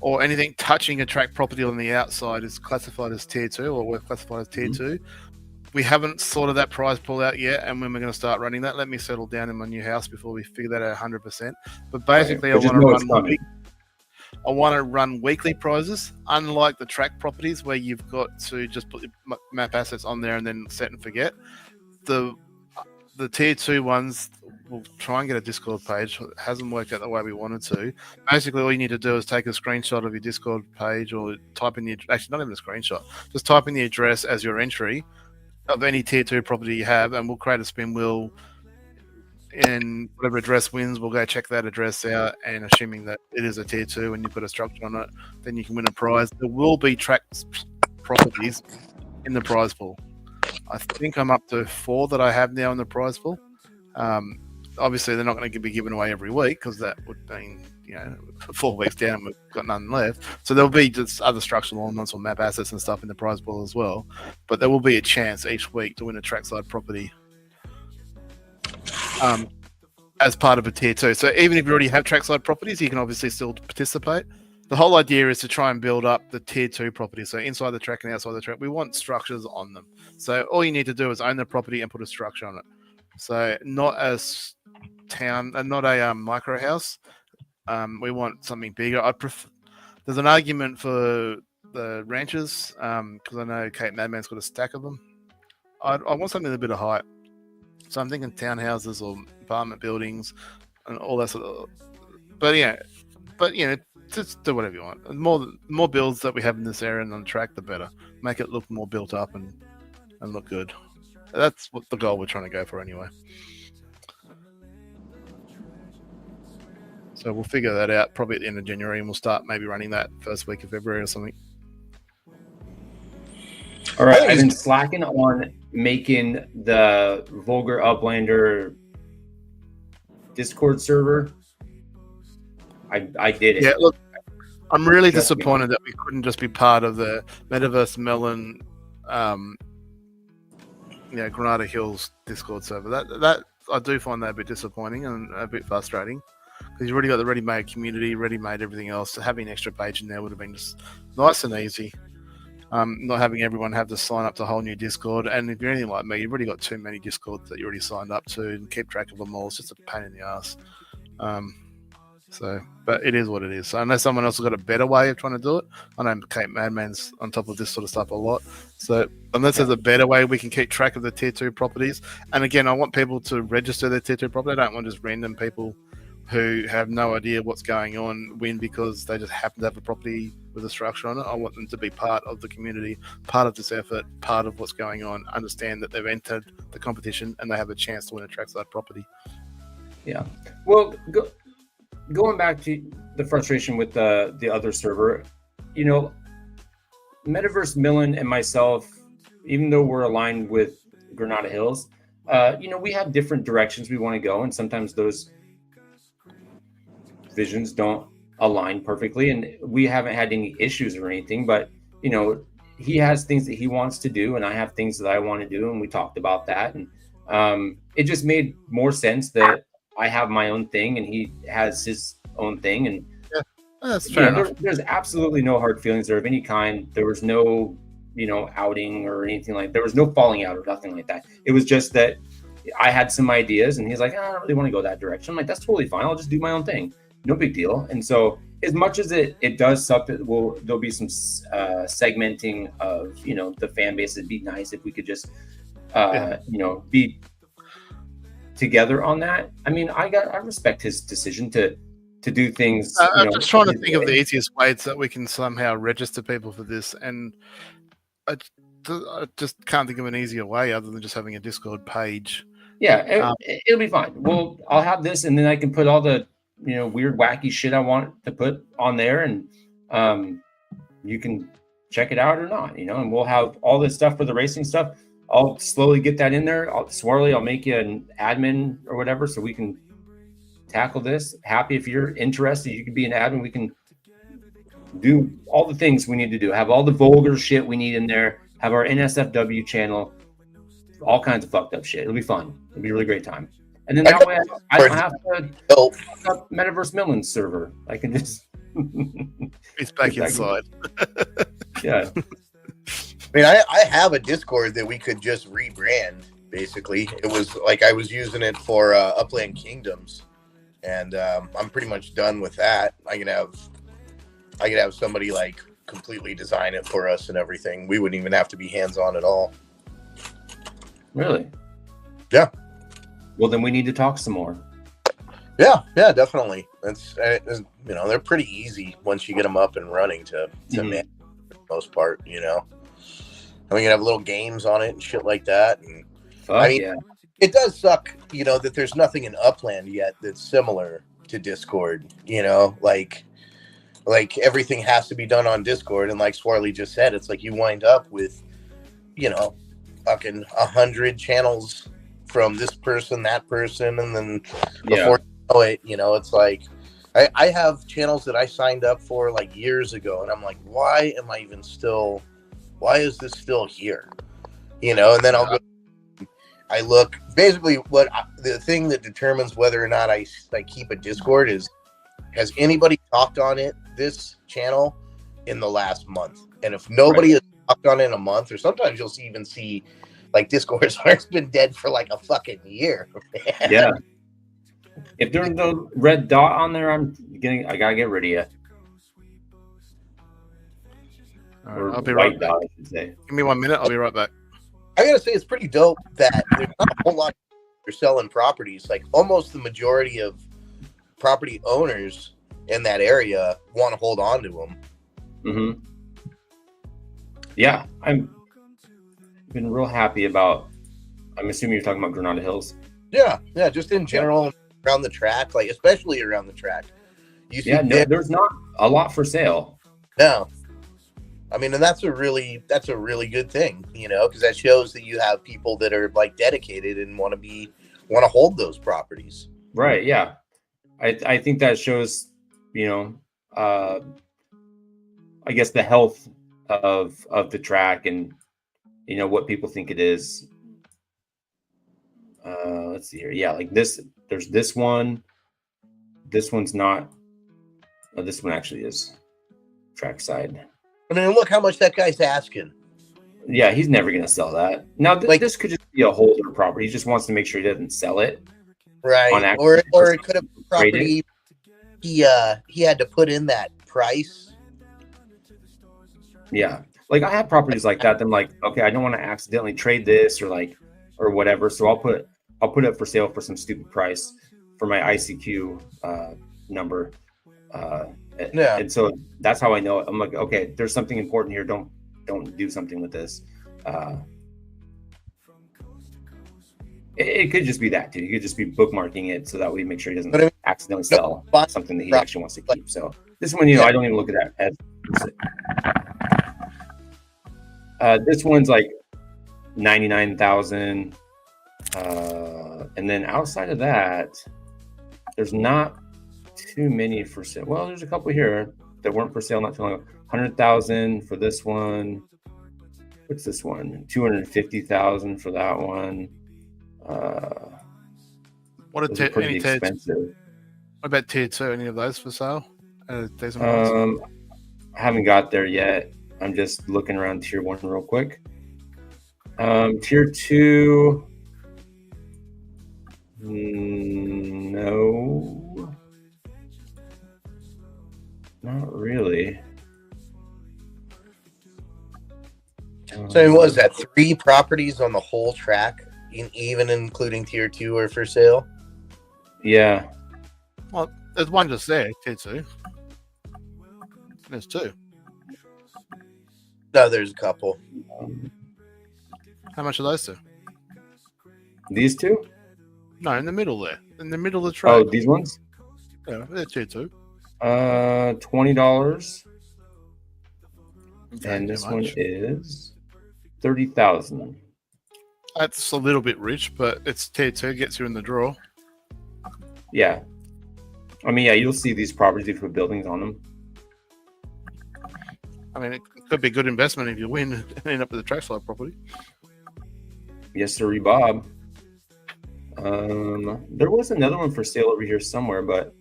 or anything touching a track property on the outside is classified as tier 2, or we're classified as tier 2. We haven't sorted that prize pool out yet, and when we're going to start running that, let me settle down in my new house before we figure that out 100%. But basically, I want to run weekly prizes, unlike the track properties where you've got to just put your map assets on there and then set and forget. The tier 2 ones, we'll try and get a Discord page. It hasn't worked out the way we wanted to. Basically, all you need to do is take a screenshot of your Discord page, or type in actually not even a screenshot, just type in the address as your entry of any tier 2 property you have, and we'll create a spin wheel, and whatever address wins, we'll go check that address out, and assuming that it is a tier 2 and you've got a structure on it, then you can win a prize. There will be track properties in the prize pool. I think I'm up to 4 that I have now in the prize pool. obviously they're not going to be given away every week because that would mean 4 weeks down we've got none left. So there'll be just other structural elements or map assets and stuff in the prize pool as well. But there will be a chance each week to win a trackside property as part of a tier 2. So even if you already have trackside properties, you can obviously still participate. The whole idea is to try and build up the tier 2 properties. So inside the track and outside the track, we want structures on them. So all you need to do is own the property and put a structure on it. So not as town and not a micro house. We want something bigger. There's an argument for the ranches because I know Cape Madman's got a stack of them. I want something with a bit of height. So I'm thinking townhouses or apartment buildings and all that sort of. But just do whatever you want. The more builds that we have in this area and on the track, the better. Make it look more built up and look good. That's what the goal we're trying to go for anyway. So we'll figure that out probably at the end of January, and we'll start maybe running that first week of February or something. All right, I've been slacking on making the Vulgar Uplander Discord server. I did it. Yeah, look, I'm really disappointed that we couldn't just be part of the Metaverse Melon, Granada Hills Discord server. That I do find that a bit disappointing and a bit frustrating because you've already got the ready-made community, ready-made everything else. So having an extra page in there would have been just nice and easy. Not having everyone have to sign up to a whole new Discord. And if you're anything like me, you've already got too many Discords that you already signed up to and keep track of them all. It's just a pain in the ass. But it is what it is. So unless someone else has got a better way of trying to do it, I know Cape Madman's on top of this sort of stuff a lot. So unless there's a better way we can keep track of the tier 2 properties. And again, I want people to register their tier 2 property. I don't want just random people who have no idea what's going on win because they just happen to have a property with a structure on it. I want them to be part of the community, part of this effort, part of what's going on, understand that they've entered the competition and they have a chance to win a trackside property. Yeah. Well, going back to the frustration with the other server, Metaverse Millen and myself, even though we're aligned with Granada Hills, we have different directions we want to go, and sometimes those visions don't align perfectly, and we haven't had any issues or anything, but he has things that he wants to do and I have things that I want to do, and we talked about that, and it just made more sense that I have my own thing and he has his own thing, and that's fair enough. There's absolutely no hard feelings there of any kind. There was no outing or anything like. There was no falling out or nothing like that. It was just that I had some ideas and he's like, I don't really want to go that direction. I'm like, that's totally fine, I'll just do my own thing, no big deal. And so as much as it does suck that there'll be some segmenting of the fan base. It'd be nice if we could just be together on that. I mean, I respect his decision to do things. I'm just trying to think of the easiest ways that we can somehow register people for this, and I just can't think of an easier way other than just having a Discord page. Yeah, it'll be fine. Well, I'll have this, and then I can put all the weird, wacky shit I want to put on there, and you can check it out or not. And we'll have all this stuff for the racing stuff. I'll slowly get that in there. Swarley, I'll make you an admin or whatever so we can tackle this. Happy if you're interested, you can be an admin. We can do all the things we need to do. Have all the vulgar shit we need in there. Have our NSFW channel. All kinds of fucked up shit. It'll be fun. It'll be a really great time. And then that way I don't have to fuck up Metaverse Millen's server. I can just... It's back inside. Yeah. I mean, I have a Discord that we could just rebrand, basically. It was like I was using it for Upland Kingdoms, and I'm pretty much done with that. I could have somebody like completely design it for us and everything. We wouldn't even have to be hands-on at all. Really? Yeah. Well, then we need to talk some more. Yeah, definitely. It's they're pretty easy once you get them up and running to manage for the most part, And we can have little games on it and shit like that. And it does suck, that there's nothing in Upland yet that's similar to Discord. Like everything has to be done on Discord, and like Swarley just said, it's like you wind up with, fucking 100 channels from this person, that person, and then Yeah. before you know it, it's like I have channels that I signed up for like years ago, and I'm like, why is this still here? And then I'll go. I look basically the thing that determines whether or not I keep a Discord is, has anybody talked on this channel in the last month? And if nobody has talked on it in a month, or sometimes you'll even see like Discord has been dead for like a fucking year. Yeah. If there's no red dot on there, I gotta get rid of you. All Or right, I'll be white right back. dot, I should say. Give me 1 minute. I'll be right back. I gotta say, it's pretty dope that there's not a whole lot of people who are selling properties. Like almost the majority of property owners in that area want to hold on to them. Mm-hmm. Yeah, I'm been real happy about. I'm assuming you're talking about Granada Hills. Yeah, just in general around the track, like especially around the track. You see, There's not a lot for sale. No. I mean, and that's a really good thing, because that shows that you have people that are like dedicated and want to hold those properties. Right. Yeah. I think that shows, I guess the health of the track and, what people think it is. Let's see here. Yeah. Like this, there's this one. This one's not. This one actually is trackside. I mean, look how much that guy's asking. Yeah, he's never going to sell that. Now, this could just be a holder property. He just wants to make sure he doesn't sell it. Right. Or it could have been property he had to put in that price. Yeah. Like I have properties like that. Then like, okay, I don't want to accidentally trade this or whatever. So I'll put it up for sale for some stupid price for my ICQ number. Yeah. And so that's how I know it. I'm like, okay, there's something important here. Don't do something with this. It could just be that too. You could just be bookmarking it so that way make sure he doesn't accidentally sell something that he actually wants to keep. So this one, I don't even look at that as this one's like 99,000. And then outside of that, there's not too many for sale. Well, there's a couple here that weren't for sale not too long ago. 100,000 for this one. What's this one? 250,000 for that one. What Those are pretty expensive. What about tier 2? Any of those for sale? I haven't got there yet. I'm just looking around tier 1 real quick. Tier 2. No. Not really. So what was that? 3 properties on the whole track, even including tier 2 are for sale? Yeah. Well, there's one just there, tier 2. There's 2. No, there's a couple. How much are those 2? These 2? No, in the middle there. In the middle of the track. Oh, these ones? Yeah, they're tier 2. $20. Okay, And too this much. one is 30,000. That's a little bit rich, but it's tier 2, gets you in the draw. Yeah. I mean, yeah, you'll see these properties if you put buildings on them. I mean, it could be a good investment if you win and end up with a trackside property. Yes, sir, Bob. There was another one for sale over here somewhere, but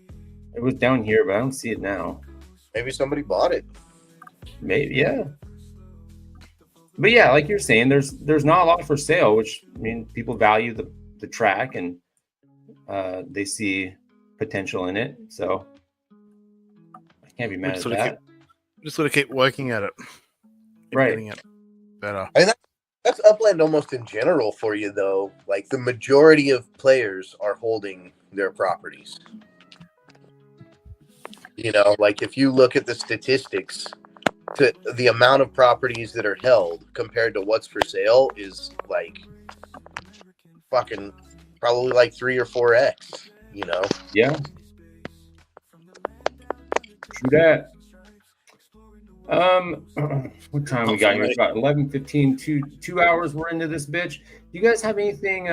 it was down here, but I don't see it now. Maybe somebody bought it. Maybe, yeah. But yeah, like you're saying, there's not a lot for sale, which I mean people value the track and they see potential in it. So I can't be mad at that. Just got to keep working at it. Keep Right. getting it better. I mean, that's Upland almost in general for you, though. Like the majority of players are holding their properties. Like if you look at the statistics, to the amount of properties that are held compared to what's for sale is like fucking probably like 3 or 4x. Yeah. True that. What time we Not got for here? It's me. about 11:15. 2 hours we're into this bitch. Do you guys have anything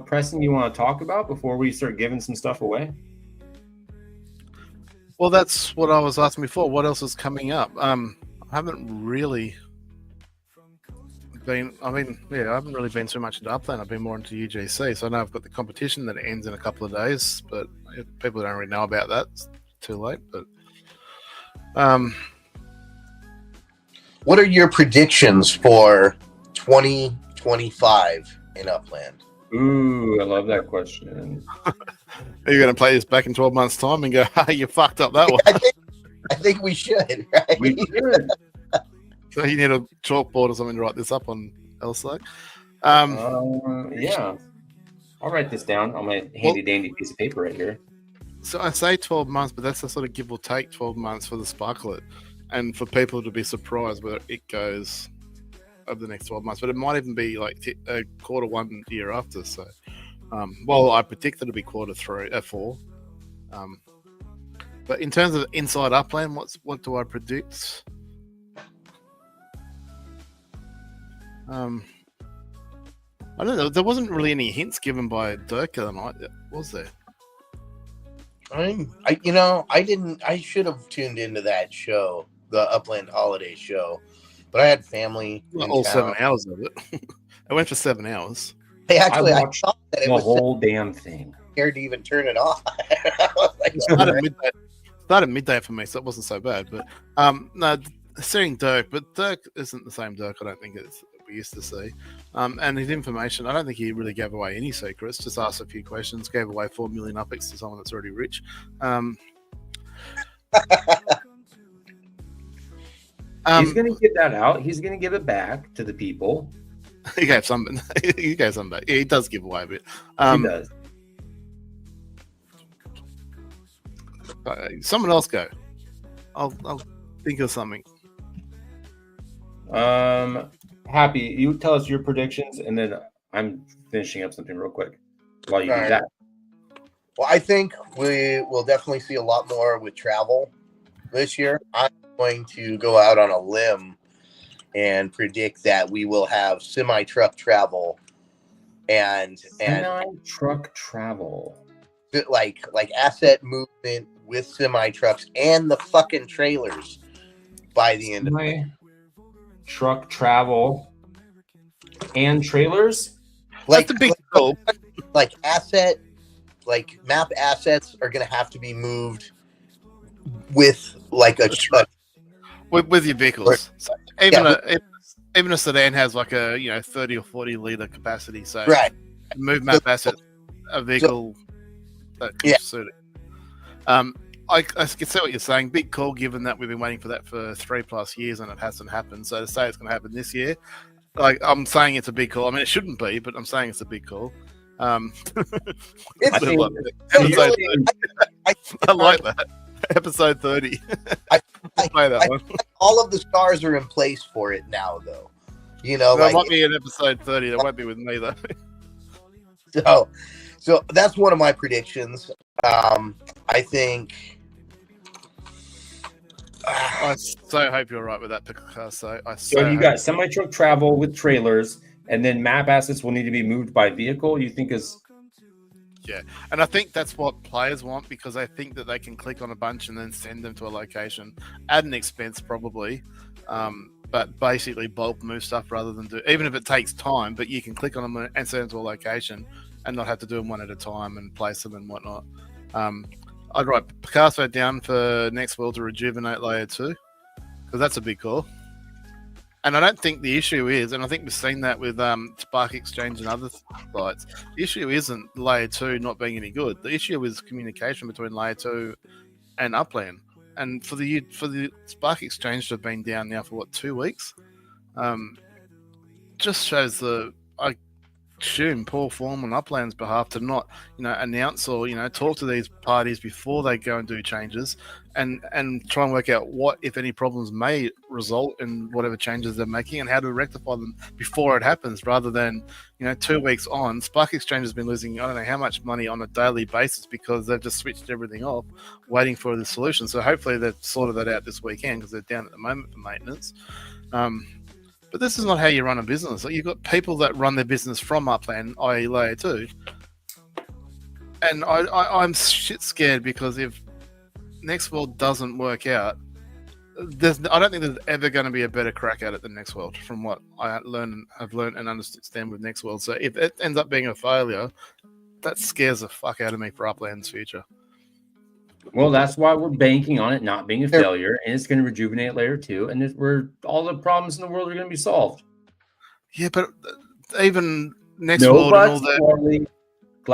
pressing you want to talk about before we start giving some stuff away? Well, that's what I was asking before. What else is coming up? I haven't really been. I haven't really been too much into Upland. I've been more into UGC. So I know I've got the competition that ends in a couple of days, but people don't really know about that. It's too late. But What are your predictions for 2025 in Upland? Ooh, I love that question. are you going to play this back in 12 months' time and go, "Hey, you fucked up that one"? I think we should, right? We should. So you need a chalkboard or something to write this up on, Elsa. Yeah. I'll write this down on my handy dandy piece of paper right here. So I say 12 months, but that's a sort of give or take 12 months for the Sparklet, and for people to be surprised where it goes over the next 12 months. But it might even be like a quarter 1 year after. So, I predict it'll be quarter 4. But in terms of inside Upland, what do I predict? I don't know. There wasn't really any hints given by Dirk the other night, was there? I should have tuned into that show, the Upland Holiday Show, but I had family. Not all 7 hours of it. I went for 7 hours. Hey, actually, I watched thought that it The was whole damn thing. scared to even turn it off. I was like, It started midday for me, so it wasn't so bad. But no, seeing Dirk, but Dirk isn't the same Dirk. I don't think we used to see. And his information, I don't think he really gave away any secrets. Just asked a few questions, gave away 4 million upics to someone that's already rich. He's going to give that out. He's going to give it back to the people. He gave some. He gave some back. Yeah, he does give away a bit. He does. Someone else go. I'll think of something. Happy, you tell us your predictions, and then I'm finishing up something real quick while you do All right. that. Well, I think we will definitely see a lot more with travel this year. I'm going to go out on a limb and predict that we will have semi-truck travel and Semi-truck travel. like asset movement with semi-trucks and the fucking trailers by the end of it. Truck travel and trailers. Like That's a big goal. like map assets are going to have to be moved with like a truck. with your vehicles. So even a sedan has like a 30 or 40 liter capacity. So Right. move map assets, a vehicle that can suit it. I can see what you're saying. Big call, given that we've been waiting for that for 3+ years and it hasn't happened. So to say it's going to happen this year, I'm saying it's a big call. I mean, it shouldn't be, but I'm saying it's a big call. I like that. Episode 30. I play that one. All of the stars are in place for it now, though. There might be an episode 30. That won't be with me though. So that's one of my predictions. I think. I so hope you're right with that, Picasso. So you got semi-truck travel with trailers, and then map assets will need to be moved by vehicle. You think is? Yeah, and I think that's what players want, because they think that they can click on a bunch and then send them to a location at an expense probably, but basically bulk move stuff rather than do, even if it takes time, but you can click on them and send them to a location and not have to do them one at a time and place them and whatnot. I'd write Picasso down for next world to rejuvenate layer 2, because that's a big call. And I don't think the issue is, and I think we've seen that with Spark Exchange and other sites, the issue isn't layer 2 not being any good. The issue is communication between layer 2 and Upland. And for the Spark Exchange to have been down now for 2 weeks, just shows assume poor form on Upland's behalf to not, announce or talk to these parties before they go and do changes, and try and work out what, if any, problems may result in whatever changes they're making and how to rectify them before it happens, rather than 2 weeks on. Spark Exchange has been losing I don't know how much money on a daily basis because they've just switched everything off, waiting for the solution. So hopefully they've sorted that out this weekend because they're down at the moment for maintenance. But this is not how you run a business. Like, you've got people that run their business from Upland, i.e. Layer 2. And I'm shit scared because if Next World doesn't work out, I don't think there's ever going to be a better crack at it than Next World, from what have learned and understand with Next World. So if it ends up being a failure, that scares the fuck out of me for Upland's future. Well, that's why we're banking on it not being a failure, and it's going to rejuvenate Layer 2, and all the problems in the world are going to be solved. Yeah, but even Next World and all that,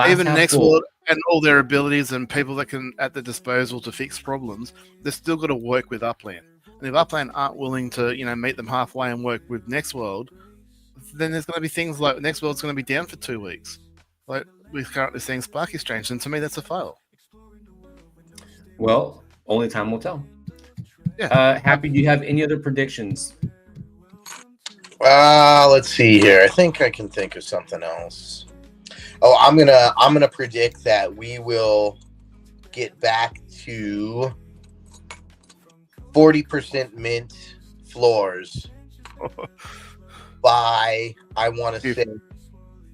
even Next World and all their abilities and people that can at the disposal to fix problems, they've still got to work with Upland. And if Upland aren't willing to, meet them halfway and work with Next World, then there's going to be things like Next World's going to be down for 2 weeks, like we're currently seeing Spark Exchange, and to me that's a fail. Well, only time will tell. Yeah. Happy, do you have any other predictions? Let's see here. I think I can think of something else. Oh, I'm gonna predict that we will get back to 40% mint floors by, I want to say,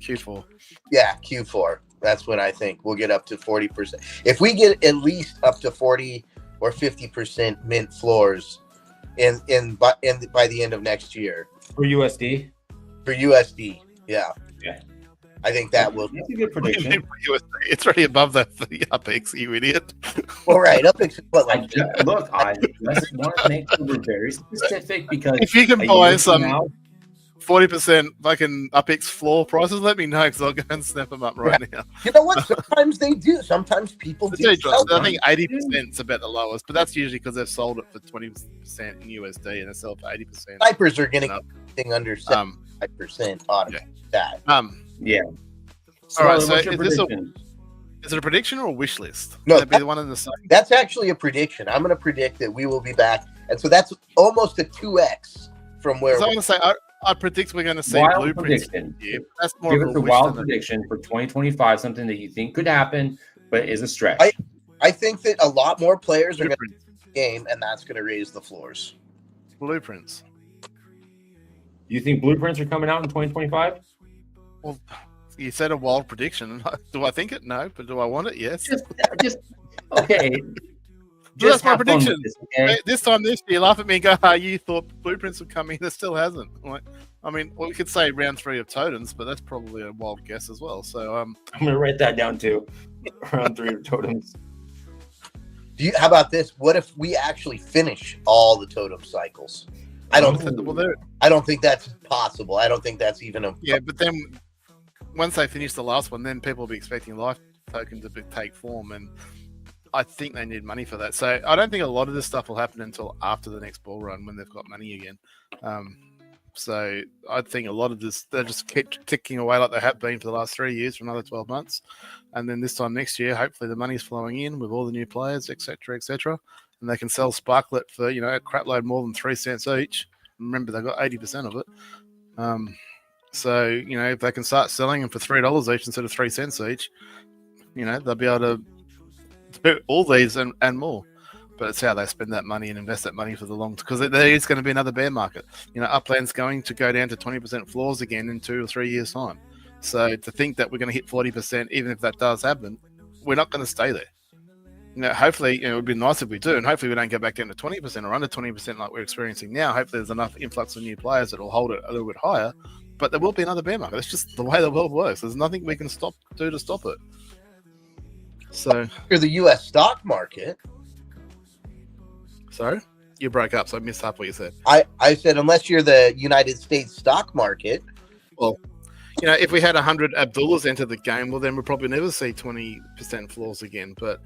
Q4. Yeah, Q4. That's when I think we'll get up to 40%. If we get at least up to 40 or 50% mint floors by the end of next year. For USD? For USD, yeah. Yeah. I think that will. That's a good prediction. It's already above the UpX, you idiot. All right, UpX is what, I just want to make sure we're very specific, because if you can buy some 40% fucking UpX floor prices, let me know, because I'll go and snap them up right now. You know what? Sometimes they do. Sometimes people do. I think 80% is about the lowest, but that's usually because they've sold it for 20% in USD and they sell it for 80%. Snipers are getting anything under 75% on that. Yeah. All right. So is it a prediction or a wish list? No, that'd be the one in the same. That's actually a prediction. I'm going to predict that we will be back, and so that's almost a 2x from where. So I'm going to say I predict we're going to see wild blueprints. Prediction. That's more Give of us a a wish wild than prediction for 2025, something that you think could happen, but is a stretch. I think that a lot more players are going to the game, and that's going to raise the floors. Blueprints. You think blueprints are coming out in 2025? Well, you said a wild prediction. Do I think it? No, but do I want it? Yes. Just okay. That's my prediction. Okay? This time this year, laugh at me and go, you thought blueprints would come in. It still hasn't. We could say round 3 of totems, but that's probably a wild guess as well. So I'm going to write that down too. Round 3 of totems. How about this? What if we actually finish all the totem cycles? I don't think that's possible. I don't think that's even a. Yeah, but then once they finish the last one, then people will be expecting life tokens to take form, and I think they need money for that. So I don't think a lot of this stuff will happen until after the next bull run when they've got money again. So I think a lot of this, they'll just keep ticking away like they have been for the last 3 years for another 12 months. And then this time next year, hopefully the money's flowing in with all the new players, etc., etc. And they can sell Sparklet for, a crap load more than 3 cents each. Remember, they've got 80% of it. So, if they can start selling them for $3 each instead of 3 cents each, they'll be able to do all these and more. But it's how they spend that money and invest that money for the long, because there is going to be another bear market. Upland's going to go down to 20% floors again in 2 or 3 years' time. So to think that we're going to hit 40%, even if that does happen, we're not going to stay there. Hopefully, it would be nice if we do, and hopefully we don't go back down to 20% or under 20% like we're experiencing now. Hopefully there's enough influx of new players that will hold it a little bit higher, but there will be another bear market. It's just the way the world works. There's nothing we can do to stop it. So for the U.S. stock market. Sorry? You broke up, so I missed half what you said. I said, unless you're the United States stock market. Well, if we had 100 Abdullahs enter the game, well, then we'll probably never see 20% floors again. But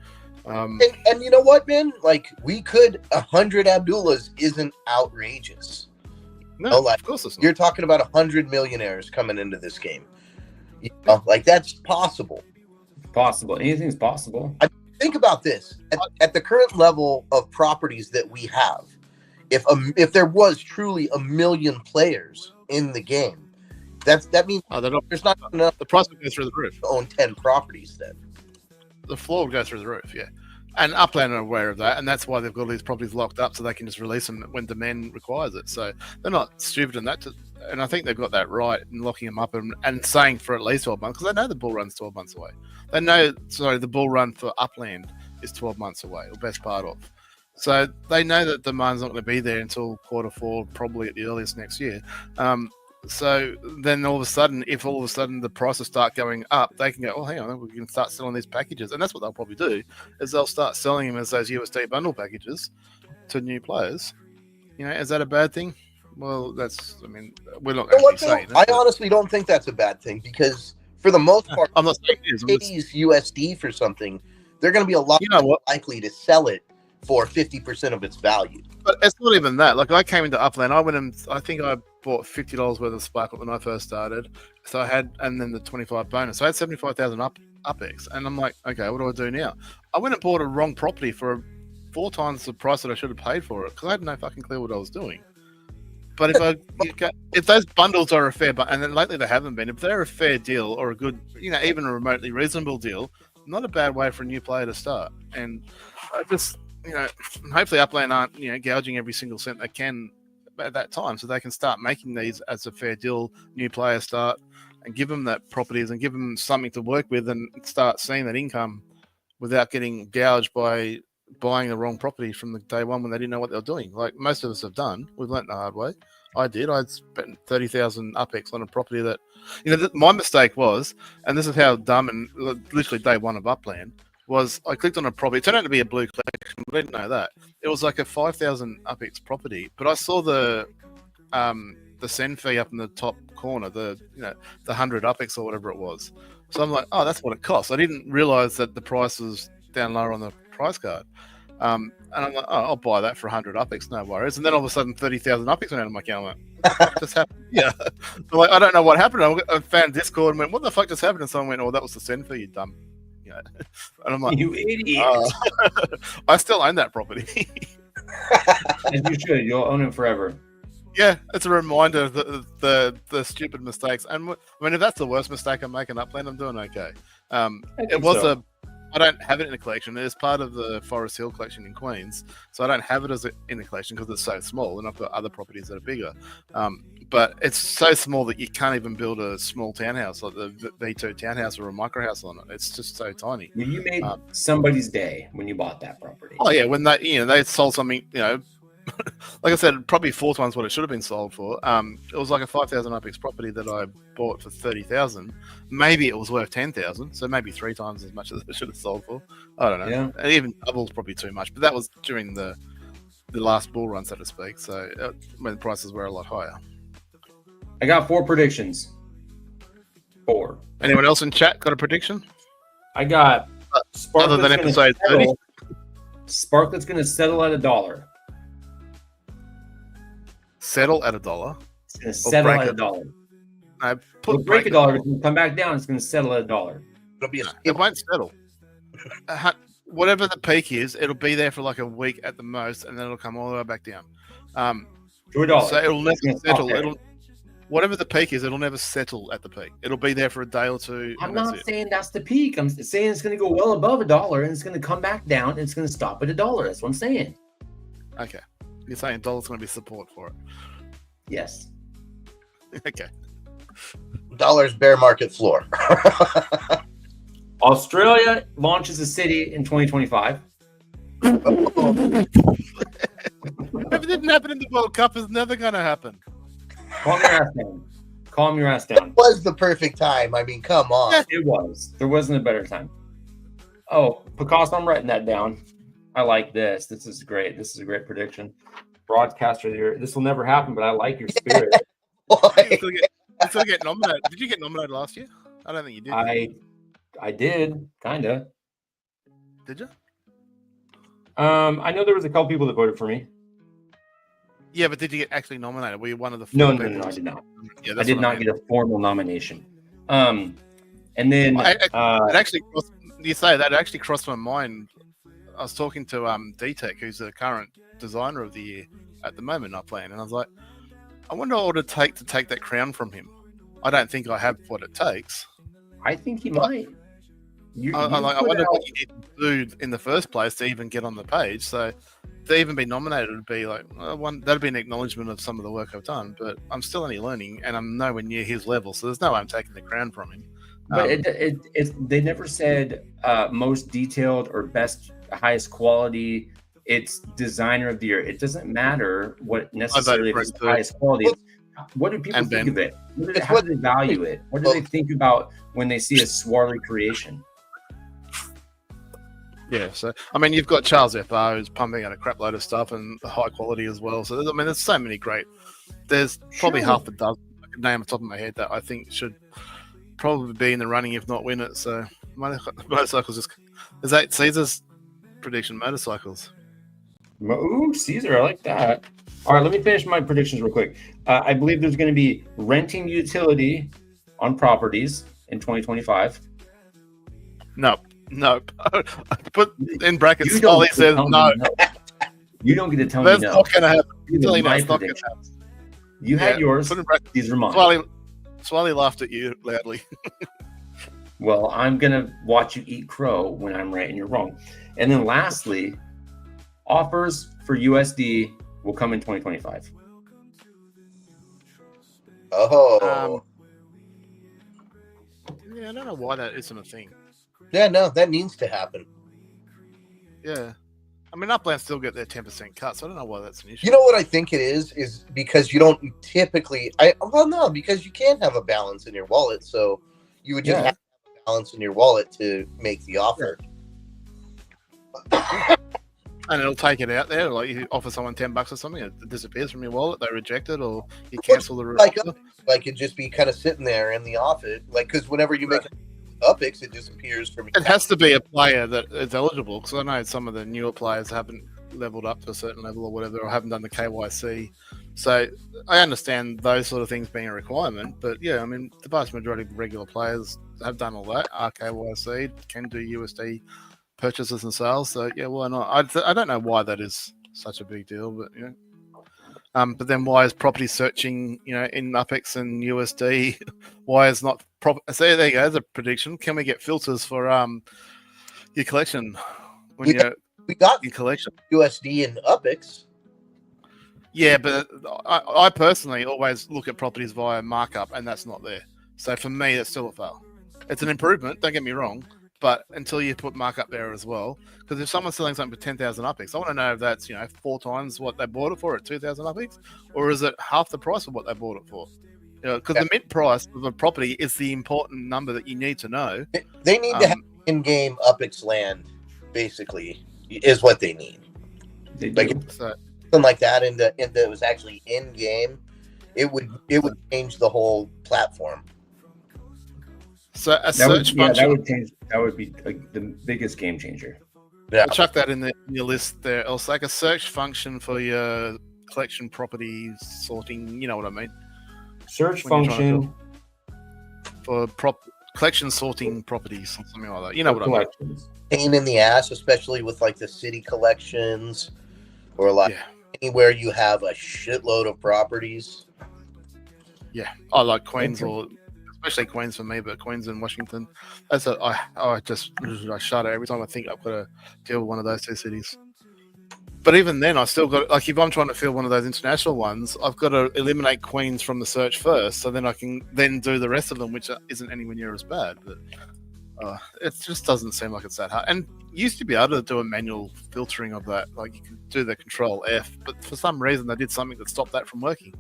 and you know what, man? Like, we could 100 Abdullahs isn't outrageous. No, of course it's not. You're talking about 100 millionaires coming into this game. Like that's possible. Possible. Anything's possible. Think about this: at the current level of properties that we have, if there was truly 1 million players in the game, that means there's not enough the price would go through the roof. to own 10 properties. Then The floor would go through the roof, yeah. And Upland are aware of that, and that's why they've got all these properties locked up so they can just release them when demand requires it. So they're not stupid in that. And I think they've got that right in locking them up and saying for at least 12 months, because they know the bull run's 12 months away. They know, the bull run for Upland is 12 months away, or best part of. So they know that demand's not going to be there until Q4, probably at the earliest next year. So then all of a sudden, if all of a sudden the prices start going up, they can go, oh, hang on, we can start selling these packages. And that's what they'll probably do, is they'll start selling them as those USD bundle packages to new players. Is that a bad thing? Well, we're not actually saying it. I honestly don't think that's a bad thing, because for the most part, I'm not saying it is. pays USD for something, they're going to be a lot more likely to sell it for 50% of its value. But it's not even that. Like, I came into Upland, I think I bought $50 worth of Sparkle when I first started. So I had, and then the 25 bonus. So I had 75,000 UpX. And I'm like, okay, what do I do now? I went and bought a wrong property for 4 times the price that I should have paid for it, because I had no fucking clue what I was doing. But if those bundles are a fair, and then lately they haven't been, if they're a fair deal or a good, even a remotely reasonable deal, not a bad way for a new player to start. And I just, hopefully Upland aren't, gouging every single cent they can at that time, so they can start making these as a fair deal new player start, and give them that properties and give them something to work with, and start seeing that income without getting gouged by buying the wrong property from the day one when they didn't know what they were doing. Like most of us have done. We've learnt the hard way. I did. I'd spent 30,000 UpX on a property that, my mistake was, and this is how dumb, and literally day one of Upland, was I clicked on a property. It turned out to be a blue collection, but I didn't know that. It was like a 5,000 UpX property, but I saw the send fee up in the top corner, the 100 UpX or whatever it was. So I'm like, oh, that's what it costs. I didn't realize that the price was down lower on the price card. And I'm like, oh, I'll buy that for 100 UpX, no worries. And then all of a sudden 30,000 UpX went out of my account. I'm like, what just happened? Yeah. I'm like, I don't know what happened. I found Discord and went, what the fuck just happened? And someone went, oh, that was the send fee, you dumb. And I'm like, you idiot. I still own that property. And you should. You'll own it forever. Yeah, it's a reminder of the stupid mistakes. And if that's the worst mistake I'm making Upland, I'm doing okay. I don't have it in a collection. It's part of the Forest Hill collection in Queens, so I don't have it in a collection because it's so small, and I've got other properties that are bigger. But it's so small that you can't even build a small townhouse, like the V2 townhouse or a micro house on it. It's just so tiny. Well, you made somebody's day when you bought that property. Oh yeah, when they sold something, like I said, probably 4 times what it should have been sold for. It was like a 5,000 UpX property that I bought for 30,000. Maybe it was worth 10,000, so maybe 3 times as much as it should have sold for. I don't know. Yeah. And even double's probably too much, but that was during the last bull run, so to speak. So when the prices were a lot higher. I got 4 predictions. 4. Anyone else in chat got a prediction? I got other than episode 30. Sparklet's going to settle at $1. Settle at $1. It's going to settle at $1. No, break $1. It's going to come back down. It's going to settle at $1. It won't settle. Whatever the peak is, it'll be there for like a week at the most, and then it'll come all the way back down. To $1. So it'll never settle. Whatever the peak is, it'll never settle at the peak. It'll be there for a day or two. I'm not saying that's the peak. I'm saying it's going to go well above $1, and it's going to come back down, and it's going to stop at $1. That's what I'm saying. Okay. You're saying $1's going to be support for it? Yes. Okay. $1 bear market floor. Australia launches a city in 2025. If it didn't happen in the World Cup, it's never going to happen. Calm your ass down. Calm your ass down. It was the perfect time. I mean, come on. It was. There wasn't a better time. Oh, Picasso, I'm writing that down. I like this. This is great. This is a great prediction. Broadcaster here. This will never happen, but I like your spirit. You still get nominated. Did you get nominated last year? I don't think you did. I did, kind of. Did you? I know there was a couple people that voted for me. Yeah, but did you get actually nominated? Were you one of the No, people? I did not. Yeah, I did not get a formal nomination. And then It actually crossed, you say that, it actually crossed my mind. I was talking to DTech, who's the current designer of the year at the moment, I plan, and I was like, I wonder what it would take to take that crown from him. I don't think I have what it takes. I think he might. I wonder what you need to do in the first place to even get on the page. So to even be nominated would be like that'd be an acknowledgement of some of the work I've done. But I'm still only learning, and I'm nowhere near his level. So there's no way I'm taking the crown from him. But they never said most detailed or best, highest quality. It's designer of the year. It doesn't matter what necessarily is the highest quality. What do people think of it? How do they value it? What do they think about when they see a Swarley creation? Yeah, so I mean, you've got Charles F.R. who's pumping out a crap load of stuff and high quality as well. So I mean, there's so many great. There's probably half a dozen I could name off the top of my head that I think should probably be in the running, if not win it. So motorcycles is that Caesar's prediction? Motorcycles. Ooh, Caesar, I like that. All right, let me finish my predictions real quick. I believe there's going to be renting utility on properties in 2025. Nope. Put in brackets. Ollie says no. You don't get to tell me no. That's not going to happen. You had yours. These are mine. Swally laughed at you loudly. Well, I'm going to watch you eat crow when I'm right and you're wrong. And then lastly, offers for USD will come in 2025. Oh. Yeah, I don't know why that isn't a thing. Yeah, no, that needs to happen. Yeah. I mean, Upland still get their 10% cut, so I don't know why that's an issue. You know what I think it is because you don't typically... because you can't have a balance in your wallet, so you would just have a balance in your wallet to make the offer. And it'll take it out there, like you offer someone $10 or something, it disappears from your wallet, they reject it, or you cancel the offer. Like it just be kind of sitting there in the offer, like because whenever you make UPX, it disappears from. It has to be a player that is eligible, because I know some of the newer players haven't leveled up to a certain level or whatever, or haven't done the KYC. So I understand those sort of things being a requirement, but yeah, I mean the vast majority of regular players have done all that, are KYC, can do USD purchases and sales. So yeah, why not? I don't know why that is such a big deal, but you know. But then why is property searching, in UPX and USD? Why is not so there you go, there's a prediction. Can we get filters for your collection when we got your collection USD and UPX? Yeah, but I personally always look at properties via markup, and that's not there. So for me, that's still a fail. It's an improvement, don't get me wrong, but until you put markup there as well, because if someone's selling something for 10,000 UPX, I want to know if that's 4 times what they bought it for at 2,000 UPX, or is it half the price of what they bought it for? Because the mint price of a property is the important number that you need to know. They need to have in-game UPX land, basically, is what they need. They do. Like something like that, and it was actually in-game, it would change the whole platform. So a search function that would be like the biggest game changer. Yeah, I'll chuck that in your list there. It's like a search function for your collection properties sorting. You know what I mean? Search function for collection sorting properties, something like that. You know what I mean? Pain in the ass, especially with like the city collections, or like anywhere you have a shitload of properties. Yeah, I like Queens or. Especially Queens for me, but Queens and Washington. I shudder every time I think I've got to deal with one of those two cities. But even then, I still got, like, if I'm trying to fill one of those international ones, I've got to eliminate Queens from the search first, so then I can then do the rest of them, which isn't anywhere near as bad. But it just doesn't seem like it's that hard. And you used to be able to do a manual filtering of that, like you can do the Control F, but for some reason they did something that stopped that from working.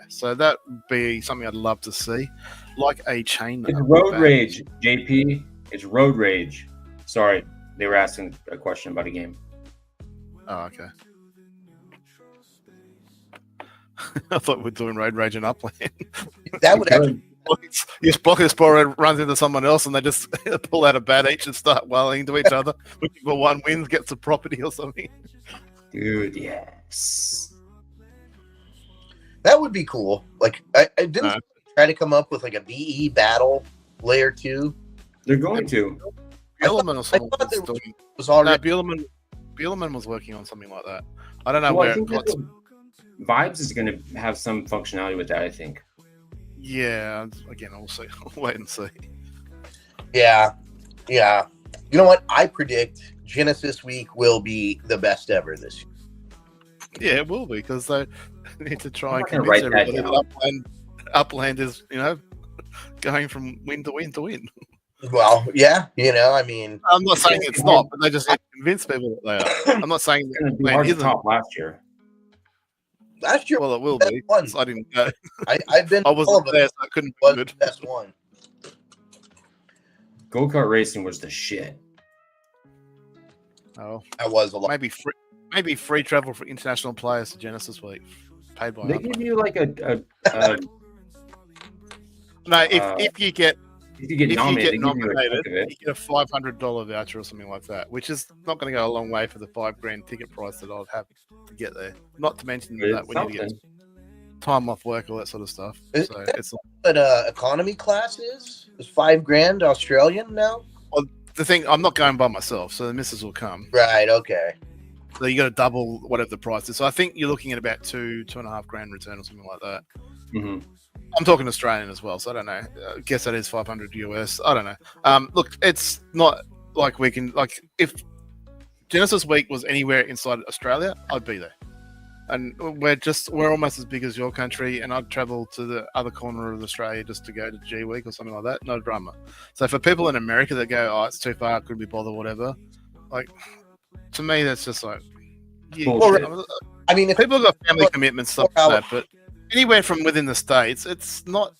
So that would be something I'd love to see, like a chain. It's road rage, JP. It's road rage. Sorry, they were asking a question about a game. Oh, okay. I thought we were doing road rage in Upland. That would actually. Your Explorer runs into someone else and they just pull out a bat each and start wailing to each other. Whichever one wins gets a property or something. Dude, yes. That would be cool. Like I didn't try to come up with like a VE battle Layer 2? They're going to. Bielema or someone thought was there doing. Was No, already Bielema was working on something like that. I don't know Well, I where. think that Vibes is going to have some functionality with that. I think. Yeah, again, we'll see. We'll wait and see. Yeah. You know what? I predict Genesis Week will be the best ever this year. Yeah, it will be because they need to try I'm and not gonna convince write that everybody that down. Upland is, going from win to win to win. Well, yeah, I mean, I'm not saying it's not, but they just need to convince people that they are. I'm not saying It's going to that be hard Upland to isn't. top last year. last year Well, it will best be. one. So I didn't know. I've been I all wasn't of there, them. so I couldn't be Was good. the best one. Go-kart racing was the shit. Oh, That was a lot. maybe free travel for international players to Genesis Week, paid by. They Upland. give you like a No, if you get if you get nominated, they give you a nominated, chunk of it. you get a $500 voucher or something like that, which is not going to go a long way for the $5,000 ticket price that I'd have to get there. Not to mention But that it's we need to get something. time off work, all that sort of stuff. Is So that- it's But economy class is $5,000 Australian now. the thing. I'm not going by myself, so the missus will come. Right. Okay. So you got to double whatever the price is. So I think you're looking at about $2.5 return or something like that. Mhm. I'm talking Australian as well, so I don't know. I guess that is $500 US. I don't know. Look, it's not like we can if Genesis Week was anywhere inside Australia, I'd be there. And we're almost as big as your country, and I'd travel to the other corner of Australia just to go to G Week or something like that. No drama. So for people in America that go, oh, it's too far, couldn't be bothered, whatever. Like, to me, that's just like, Bullshit. I mean, if people have got family commitments, stuff like 4 that. But anywhere from within the states, it's not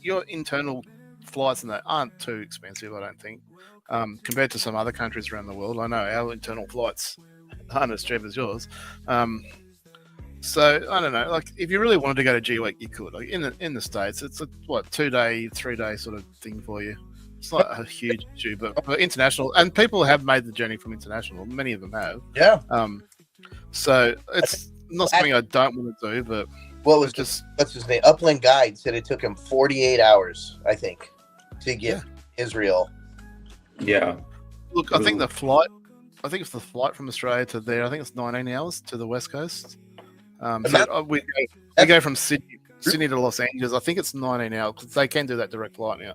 your internal flights and that aren't too expensive, I don't think, compared to some other countries around the world. I know our internal flights aren't as cheap as yours. So I don't know. Like, if you really wanted to go to G Week, you could. Like in the states, it's a 2-day, 3-day sort of thing for you. It's not a huge issue, but for international, and people have made the journey from international. Many of them have. yeah. So it's not something I don't want to do, but What was it's just what's his name? Upland Guide said it took him 48 hours, I think, to get Israel. Yeah. look. I think the flight. I think it's the flight from Australia to there. I think it's 19 hours to the west coast. We go from Sydney to Los Angeles. I think it's 19 hours because they can do that direct flight now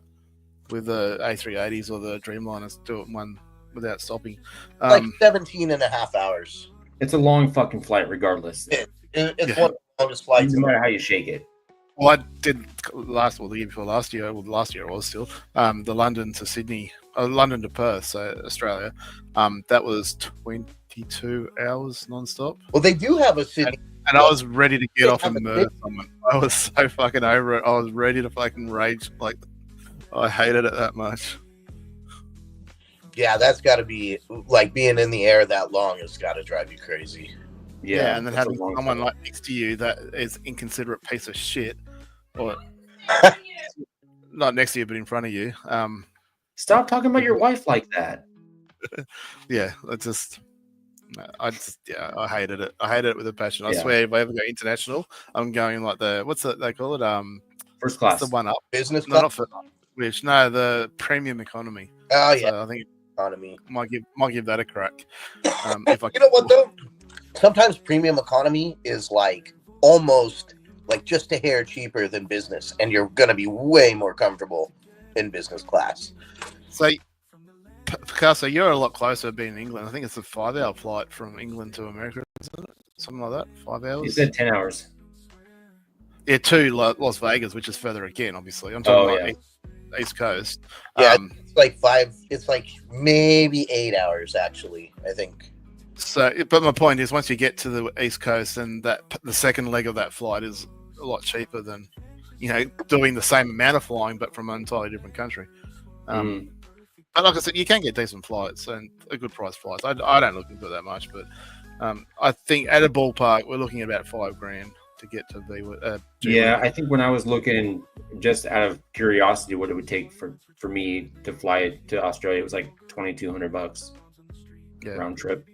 with the A380s or the Dreamliners. Do it in one without stopping. Like 17 and a half hours. It's a long fucking flight, regardless. It's Yeah. one of the longest flights. No matter how you shake it. Well, I did the year before last year. Well, last year it was still the London to Sydney, London to Perth, so Australia. That was 22 hours non-stop. Well, they do have a Sydney. And I was ready to get They off have and a murder someone. I was so fucking over it. I was ready to fucking rage. Like, I hated it that much. Yeah, that's got to be like being in the air that long has got to drive you crazy. Yeah, and then that's a having long someone flight. like next to you that is inconsiderate piece of shit, or not next to you, but in front of you. Stop talking about your wife like that. Yeah, I hated it. I hated it with a passion. I Yeah. swear, if I ever go international, I'm going like what's it they call it? First What's class. the one up? Business No, class. not for which. No, the premium economy. Oh yeah, So I think economy. might give that a crack. If I You know what though? Sometimes premium economy is like almost like just a hair cheaper than business, and you're gonna be way more comfortable in business class. So, Picasso, you're a lot closer being in England. I think it's a 5-hour flight from England to America, isn't it? Something like that. 5 You hours. said 10 hours. Yeah, to Las Vegas, which is further again. Obviously, I'm talking Oh, about East Coast. Yeah, Um, it's like 5. It's like maybe 8 hours actually. I think. So, but my point is, once you get to the East Coast, and the second leg of that flight is a lot cheaper than, doing the same amount of flying, but from an entirely different country. But like I said, you can get decent flights and a good price flights. I don't look into it that much, but I think at a ballpark, we're looking at about $5,000 to get to be with. Yeah, I think when I was looking, just out of curiosity, what it would take for me to fly to Australia, it was like $2,200 Yeah. round trip.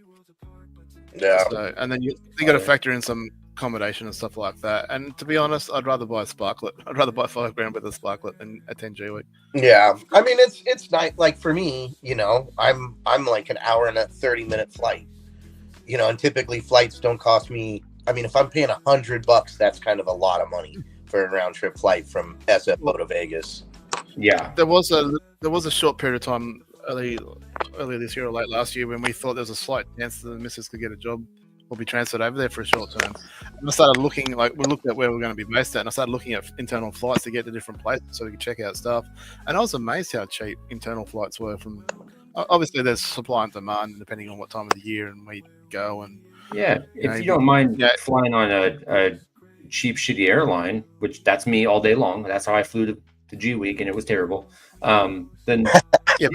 Yeah. So, and then you got to factor in some accommodation and stuff like that. And to be honest, I'd rather buy a Sparklet. I'd rather buy $5,000 with a Sparklet than a 10G week. Yeah, I mean it's nice. Like for me, I'm like an hour and a 30-minute flight. And typically flights don't cost me. I mean, if I'm paying $100, that's kind of a lot of money for a round trip flight from SFO to Vegas. Yeah. There was a short period of time earlier this year or late last year when we thought there was a slight chance that the missus could get a job or be transferred over there for a short term. And I started looking, we looked at where we're going to be based at, and I started looking at internal flights to get to different places so we could check out stuff. And I was amazed how cheap internal flights were from. Obviously, there's supply and demand depending on what time of the year and where you go. And Yeah. If you don't mind flying on a cheap, shitty airline, which that's me all day long. That's how I flew to G Week, and it was terrible. Then yeah.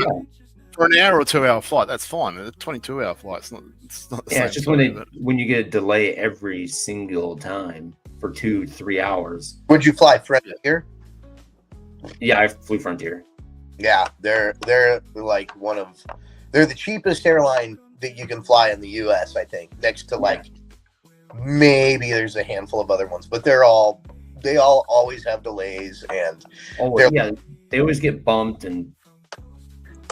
For an hour or 2 hour flight, that's fine. A 22-hour flight, it's not the same. It's just when you get a delay every single time for 2-3 hours. Would you fly Frontier? Yeah, I flew Frontier. Yeah, they're like they're the cheapest airline that you can fly in the U.S. I think, next to maybe there's a handful of other ones, but they all always have delays and they always get bumped and.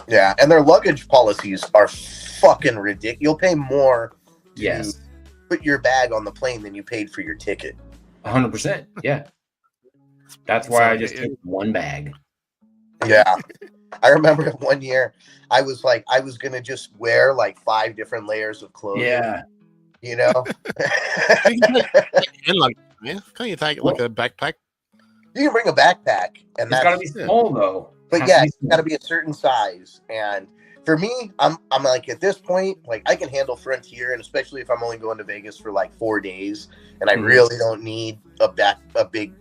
Yeah, and their luggage policies are fucking ridiculous. You'll pay more to put your bag on the plane than you paid for your ticket. 100%. Yeah. That's why I just took one bag. Yeah. I remember one year I was going to just wear 5 different layers of clothing. Yeah. Can't you take it like a backpack? You can bring a backpack. And it's got to be small, though. But yeah, it's got to be a certain size. And for me, I'm like at this point, I can handle Frontier, and especially if I'm only going to Vegas for 4 days, and I really don't need a big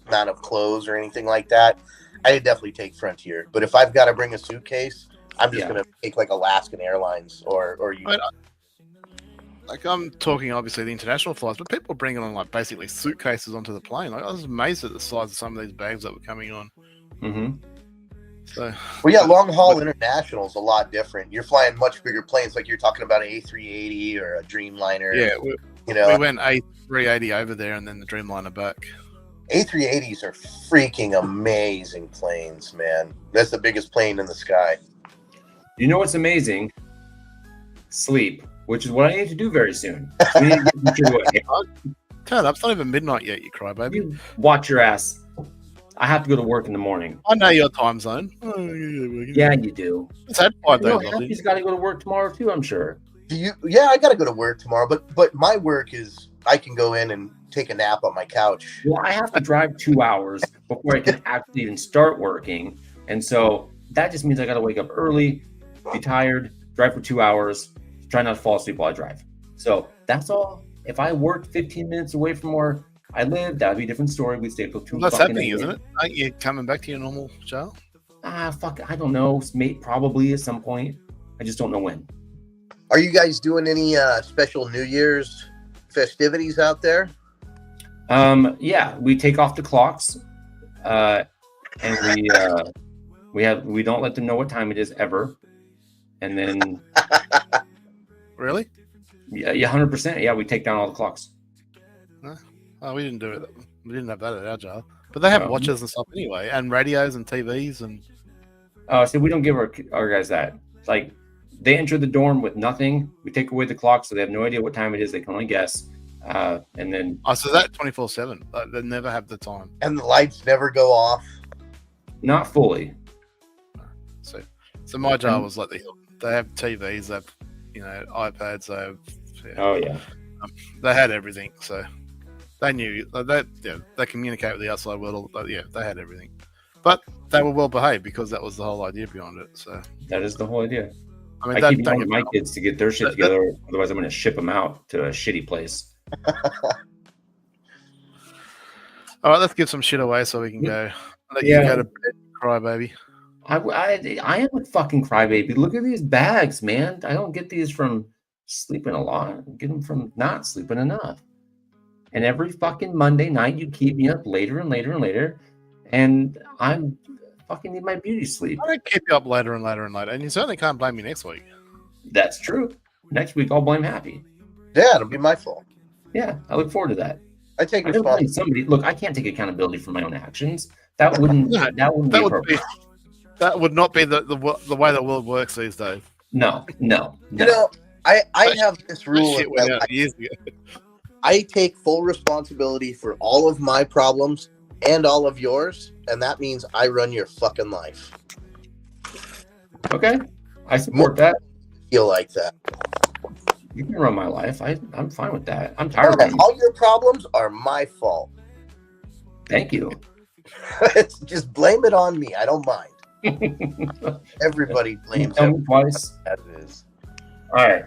amount of clothes or anything like that. I definitely take Frontier. But if I've got to bring a suitcase, I'm just gonna take Alaskan Airlines or you. I'm talking obviously the international flights, but people are bringing on basically suitcases onto the plane. I was amazed at the size of some of these bags that were coming on. Mm-hmm. So, well, yeah, long haul international is a lot different. You're flying much bigger planes, like you're talking about an A380 or a Dreamliner. Yeah, we went A380 over there and then the Dreamliner back. A380s are freaking amazing planes, man. That's the biggest plane in the sky. You know what's amazing? Sleep, which is what I need to do very soon. We need to get Turn up. It's not even midnight yet, you crybaby. You watch your ass. I have to go to work in the morning. I know your time zone. Yeah, you do. It's had 5 days. He's got to go to work tomorrow too, I'm sure. Yeah, I got to go to work tomorrow, but my work is I can go in and take a nap on my couch. Well, I have to drive 2 hours before I can actually even start working, and so that just means I got to wake up early, be tired, drive for 2 hours, try not to fall asleep while I drive. So that's all. If I worked 15 minutes away from where I live, that would be a different story. We'd stay till 2 That's happening, isn't it? Aren't you coming back to your normal job? Fuck, I don't know. Probably at some point. I just don't know when. Are you guys doing any special New Year's festivities out there? Yeah, we take off the clocks, and we don't let them know what time it is ever, and then really, yeah, 100%. Yeah, we take down all the clocks. Oh, we didn't do it. We didn't have that at our job, but they have watches and stuff anyway, and radios and TVs and. So we don't give our guys that. It's they enter the dorm with nothing. We take away the clock, so they have no idea what time it is. They can only guess. And then so that 24/7. They never have the time, and the lights never go off. Not fully. So my job was they have TVs, they have iPads, they have. Yeah. Oh yeah. They had everything, so they knew that. Yeah, they communicate with the outside world. Yeah, they had everything, but they were well behaved because that was the whole idea behind it. So that is the whole idea. I mean, I keep telling my kids to get their shit together, otherwise I'm going to ship them out to a shitty place. All right, let's give some shit away so we can go. Let you go to bed, crybaby. I am a fucking crybaby. Look at these bags, man. I don't get these from sleeping a lot. I get them from not sleeping enough. And every fucking Monday night, you keep me up later and later and later, and I'm fucking need my beauty sleep. I don't keep you up later and later and later, and you certainly can't blame me next week. That's true. Next week, I'll blame Happy. Yeah, it'll be my fault. Yeah, I look forward to that. I take I don't blame responsibility. somebody. Look, I can't take accountability for my own actions. That wouldn't. No, that wouldn't be That would be appropriate. that would not be the way the world works these days. No. You know, I have this That rule shit in went my out life. years ago. I take full responsibility for all of my problems and all of yours, and that means I run your fucking life. Okay, I support that. Feel like that. You can run my life. I'm fine with that. I'm tired of Yeah, running. all your problems are my fault. Thank you. Just blame it on me. I don't mind. Everybody blames Tell it me twice. as it is. All right,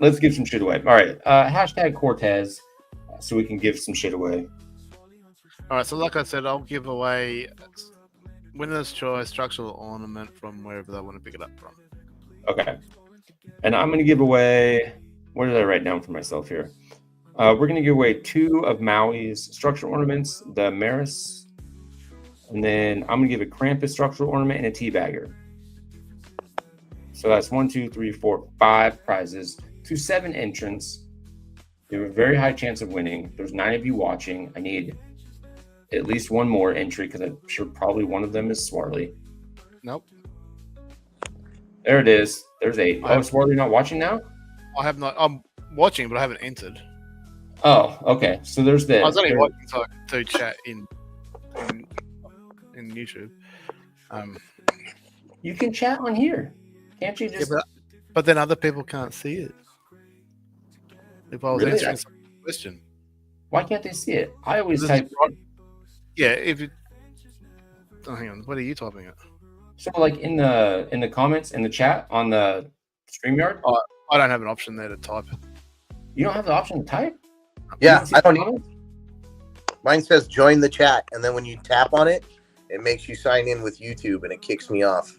let's give some shit away. All right, hashtag Cortez, so we can give some shit away. All right, so like I said, I'll give away winner's choice structural ornament from wherever they want to pick it up from. Okay, and I'm gonna give away. What did I write down for myself here? We're gonna give away 2 of Maui's structural ornaments, the Maris, and then I'm gonna give a Krampus structural ornament and a teabagger. So that's 1, 2, 3, 4, 5 prizes to 7 entrants. You have a very high chance of winning. There's 9 of you watching. I need at least one more entry because I'm sure probably one of them is Swarley. Nope, There it is. There's 8. Oh, Swarley not watching now? I have not. I'm watching, but I haven't entered. Oh, okay. So there's this. I was only watching so I could do chat in YouTube. You can chat on here. Can't you just? But then other people can't see it. If I was Really? answering some question, Why can't they see it? I always This type. yeah. If you, oh, hang on, what are you typing at? So like in the comments in the chat on the StreamYard, I don't have an option there to type. you don't have the option to type. You Yeah, see I the don't. comments? Mine says join the chat, and then when you tap on it, it makes you sign in with YouTube, and it kicks me off.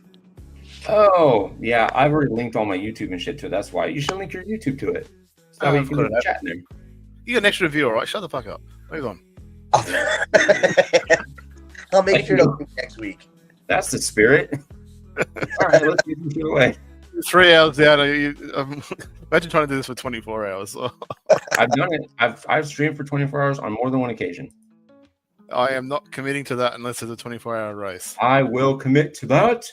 Oh, yeah. I've already linked all my YouTube and shit to it. That's why you should link your YouTube to it. So that way you I've can got do it the up. chat in there. You got an extra view, all right? Shut the fuck up. Move on. I'll make Thank sure you. to do next week. That's the spirit. All right, let's get this away. 3 hours out. Imagine trying to do this for 24 hours. I've done it. I've streamed for 24 hours on more than one occasion. I am not committing to that unless it's a 24-hour race. I will commit to that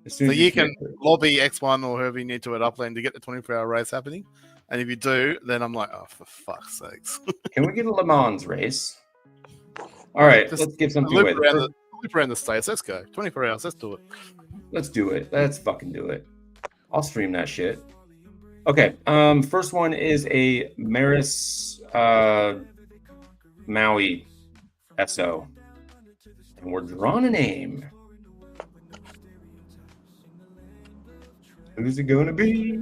as soon So as you can commit to it. lobby X1 or whoever you need to at Upland to get the 24-hour race happening. And if you do, then I'm like, oh, for fuck's sakes. Can we get a Le Mans race? All right, Just let's give A something away. loop around the states. Let's go. 24 hours. Let's do it. Let's do it. Let's fucking do it. I'll stream that shit. Okay. First one is a Maris Maui SO. And we're drawing a name. Who's it gonna be?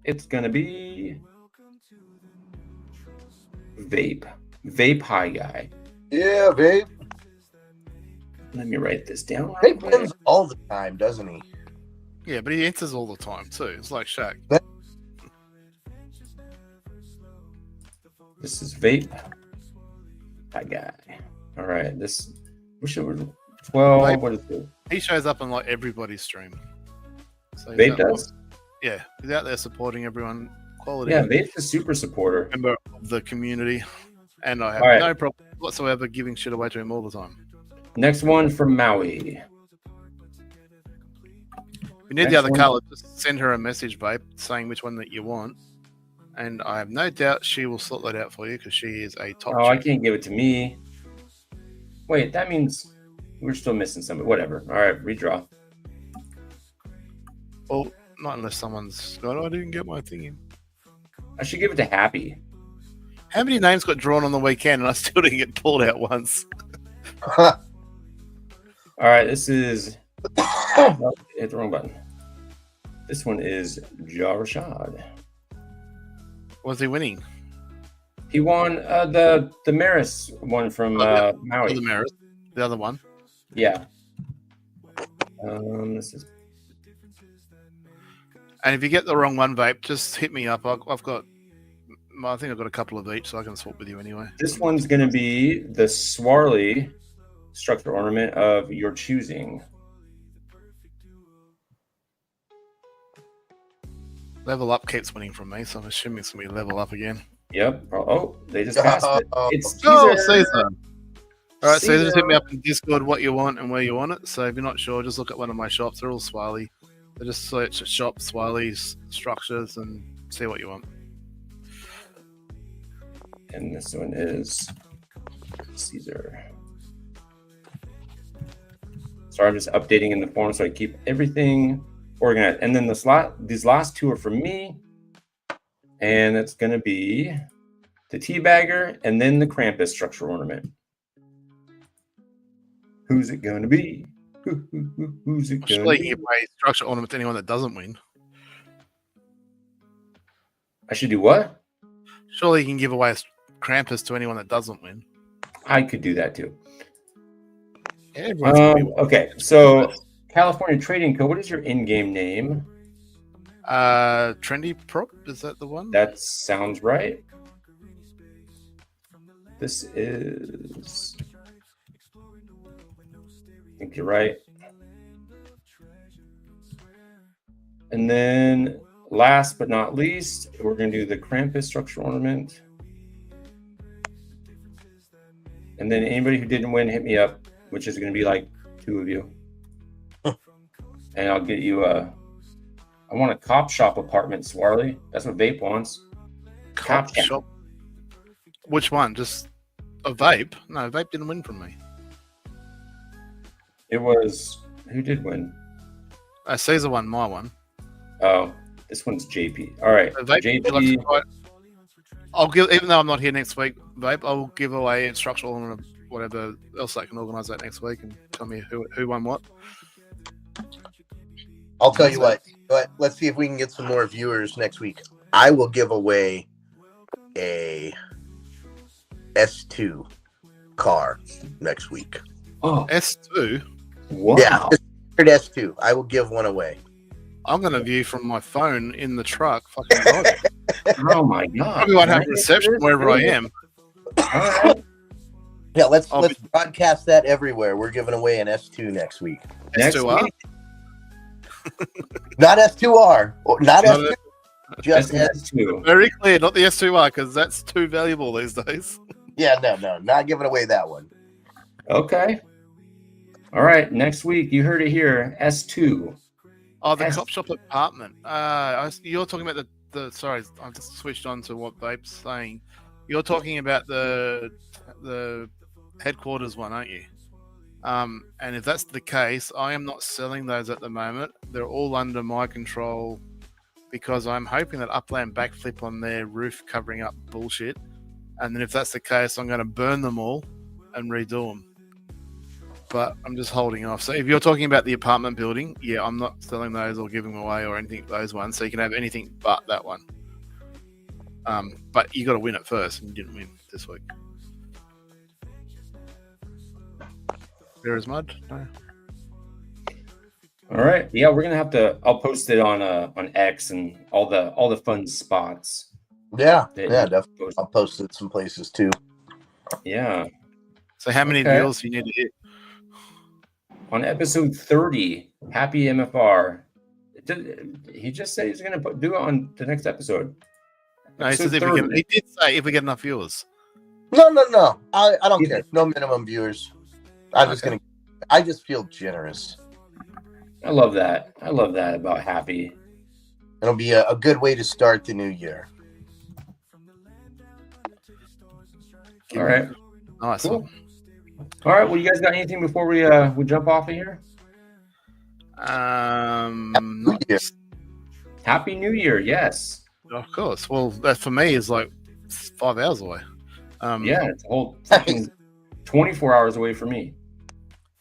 It's gonna be Vape. Vape High Guy. Yeah, babe. Let me write this down. He real quick. wins all the time, doesn't he? Yeah, but he enters all the time too. It's like Shaq. This is Vape High Guy. All right. This we should 12. Vape. What is it? He shows up on like everybody's stream. So Vape does? Yeah, he's out there supporting everyone. Quality Yeah, Vape's a super supporter. member of the community, and I have All right. no problem whatsoever giving shit away to him all the time. Next one from Maui. If you need Next the other one. color, just send her a message, babe, saying which one that you want, and I have no doubt she will sort that out for you because she is a top. Oh, I chick. can't give it to me. Wait, that means we're still missing somebody. Whatever. All right, redraw. Well, not unless someone's going, oh, I didn't get my thing in. I should give it to Happy. How many names got drawn on the weekend and I still didn't get pulled out once? All right, this is. Oh, hit the wrong button. This one is Ja Rashad. Was he winning? He won the Maris one from Oh, Maui. The Maris, the other one. Yeah. This is And if you get the wrong one, vape, just hit me up. I've got, I think I've got a couple of each, so I can swap with you anyway. this one's gonna be the Swarley structure ornament of your choosing. Level up keeps winning from me, so I'm assuming it's gonna be level up again. Yep. Oh, they just passed it. It's Caesar. Oh, Caesar. All right, so just hit me Caesar. up in Discord what you want and where you want it. So if you're not sure, just look at one of my shops. They're all Swiley. So just search shop Swiley's structures and see what you want. And this one is Caesar. So I'm just updating in the form so I keep everything organized. And then these last two are for me. And it's going to be the Teabagger and then the Krampus structural ornament. Who's it going to be? Who's it going Surely to you be? give away structure ornament to anyone that doesn't win. I should do what? Surely you can give away Krampus to anyone that doesn't win. I could do that too. Yeah, everyone's gonna be- Okay, so California Trading Co. What is your in-game name? Trendy Prop, is that the one? That sounds right. This is. I think you're right. And then, last but not least, we're going to do the Krampus structural ornament. And then anybody who didn't win, hit me up, which is going to be like 2 of you. And I'll get you a. I want a cop shop apartment, Swarley. That's what Vape wants. Cop shop. Which one? Just a Vape? No, Vape didn't win from me. It was. Who did win? Caesar won my one. Oh, this one's JP. All right. Vape, JP. I'll give, even though I'm not here next week, Vape, I'll give away instructional and whatever else I can organise that next week and tell me who won what. I'll tell you what. Let's see if we can get some more viewers next week. I will give away a S2 car next week. Oh, S2? wow. Yeah, S2. I will give one away. I'm going to view from my phone in the truck. Fucking God. Oh my God. Probably won't have reception wherever I am. All right. Yeah, let's I'll broadcast that everywhere. We're giving away an S2 next week. Next S2R? week, Not S2R. Or not Not S2. Just S. S2. Very clear, not the S2R, because that's too valuable these days. Yeah, no, not giving away that one. Okay. All right. Next week, you heard it here. S2. Oh, the S- cop shop apartment. You're talking about the. Sorry, I just switched on to what Vape's saying. You're talking about the headquarters one, aren't you? And if that's the case, I am not selling those at the moment. They're all under my control because I'm hoping that Upland backflip on their roof covering up bullshit. And then if that's the case, I'm going to burn them all and redo them. But I'm just holding off. So if you're talking about the apartment building, yeah, I'm not selling those or giving them away or anything, those ones. So you can have anything but that one. But you got to win it first, and you didn't win this week. There is mud. No. All right. Yeah, we're gonna have to. I'll post it on X and all the fun spots. Yeah, that yeah, you definitely. post. I'll post it some places too. Yeah. So how many Okay. deals do you need to hit? On episode 30, Happy MFR. He just said he's gonna do it on the next episode. No, he, Episode says he did say if we get enough viewers. No. I don't Yeah. care. No minimum viewers. I just feel generous. I love that. I love that about Happy. It'll be a good way to start the new year. All right. Nice. Cool. All right. Well, you guys got anything before we jump off of here? New Year. Happy New Year. Yes. Of course. Well, that for me is like 5 hours away. Yeah. It's a whole fucking 24 hours away from me.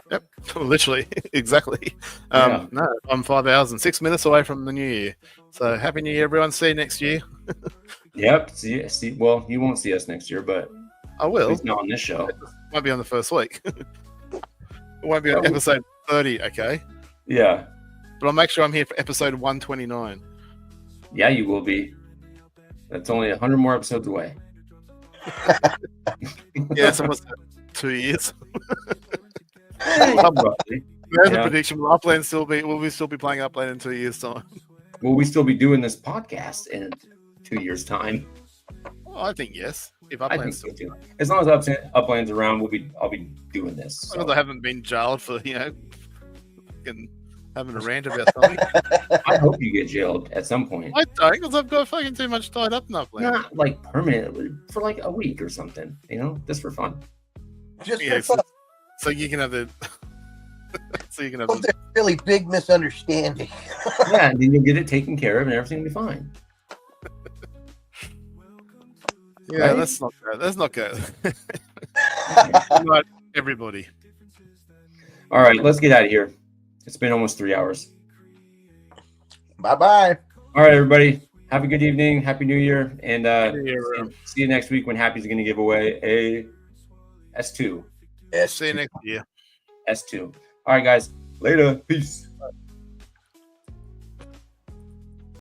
Yep. Literally. Exactly. Yeah. No, I'm 5 hours and 6 minutes away from the new year. So happy new year, everyone. See you next year. Yep. See. Well, you won't see us next year, but I at will. least not on this show. Won't be on the first week. It won't be on episode 30, okay? Yeah. But I'll make sure I'm here for episode 129. Yeah, you will be. That's only 100 more episodes away. Yeah, so what's that? 2 years? Roughly. There's Yeah. a prediction. Will we still be playing Upland in 2 years' time? Will we still be doing this podcast in 2 years' time? I think yes. If I think Upland's so still, too. As long as Upland's around, I'll be doing this. as So. long as I haven't been jailed for fucking having a rant about something. I hope you get jailed at some point. I don't, because I've got fucking too much tied up in Upland. Not like permanently, for like a week or something, just for fun. Just Yeah, for fun. so you can have the. so you can have But the, there's a really big misunderstanding. Yeah, and then you'll get it taken care of and everything will be fine. yeah, right? that's not good. That's not good. Not everybody. All right, let's get out of here. It's been almost 3 hours. Bye-bye. All right, everybody. Have a good evening. Happy New Year. And Yeah, see you next week when Happy's going to give away a S2. see you next year. S2. All right, guys. Later. Peace.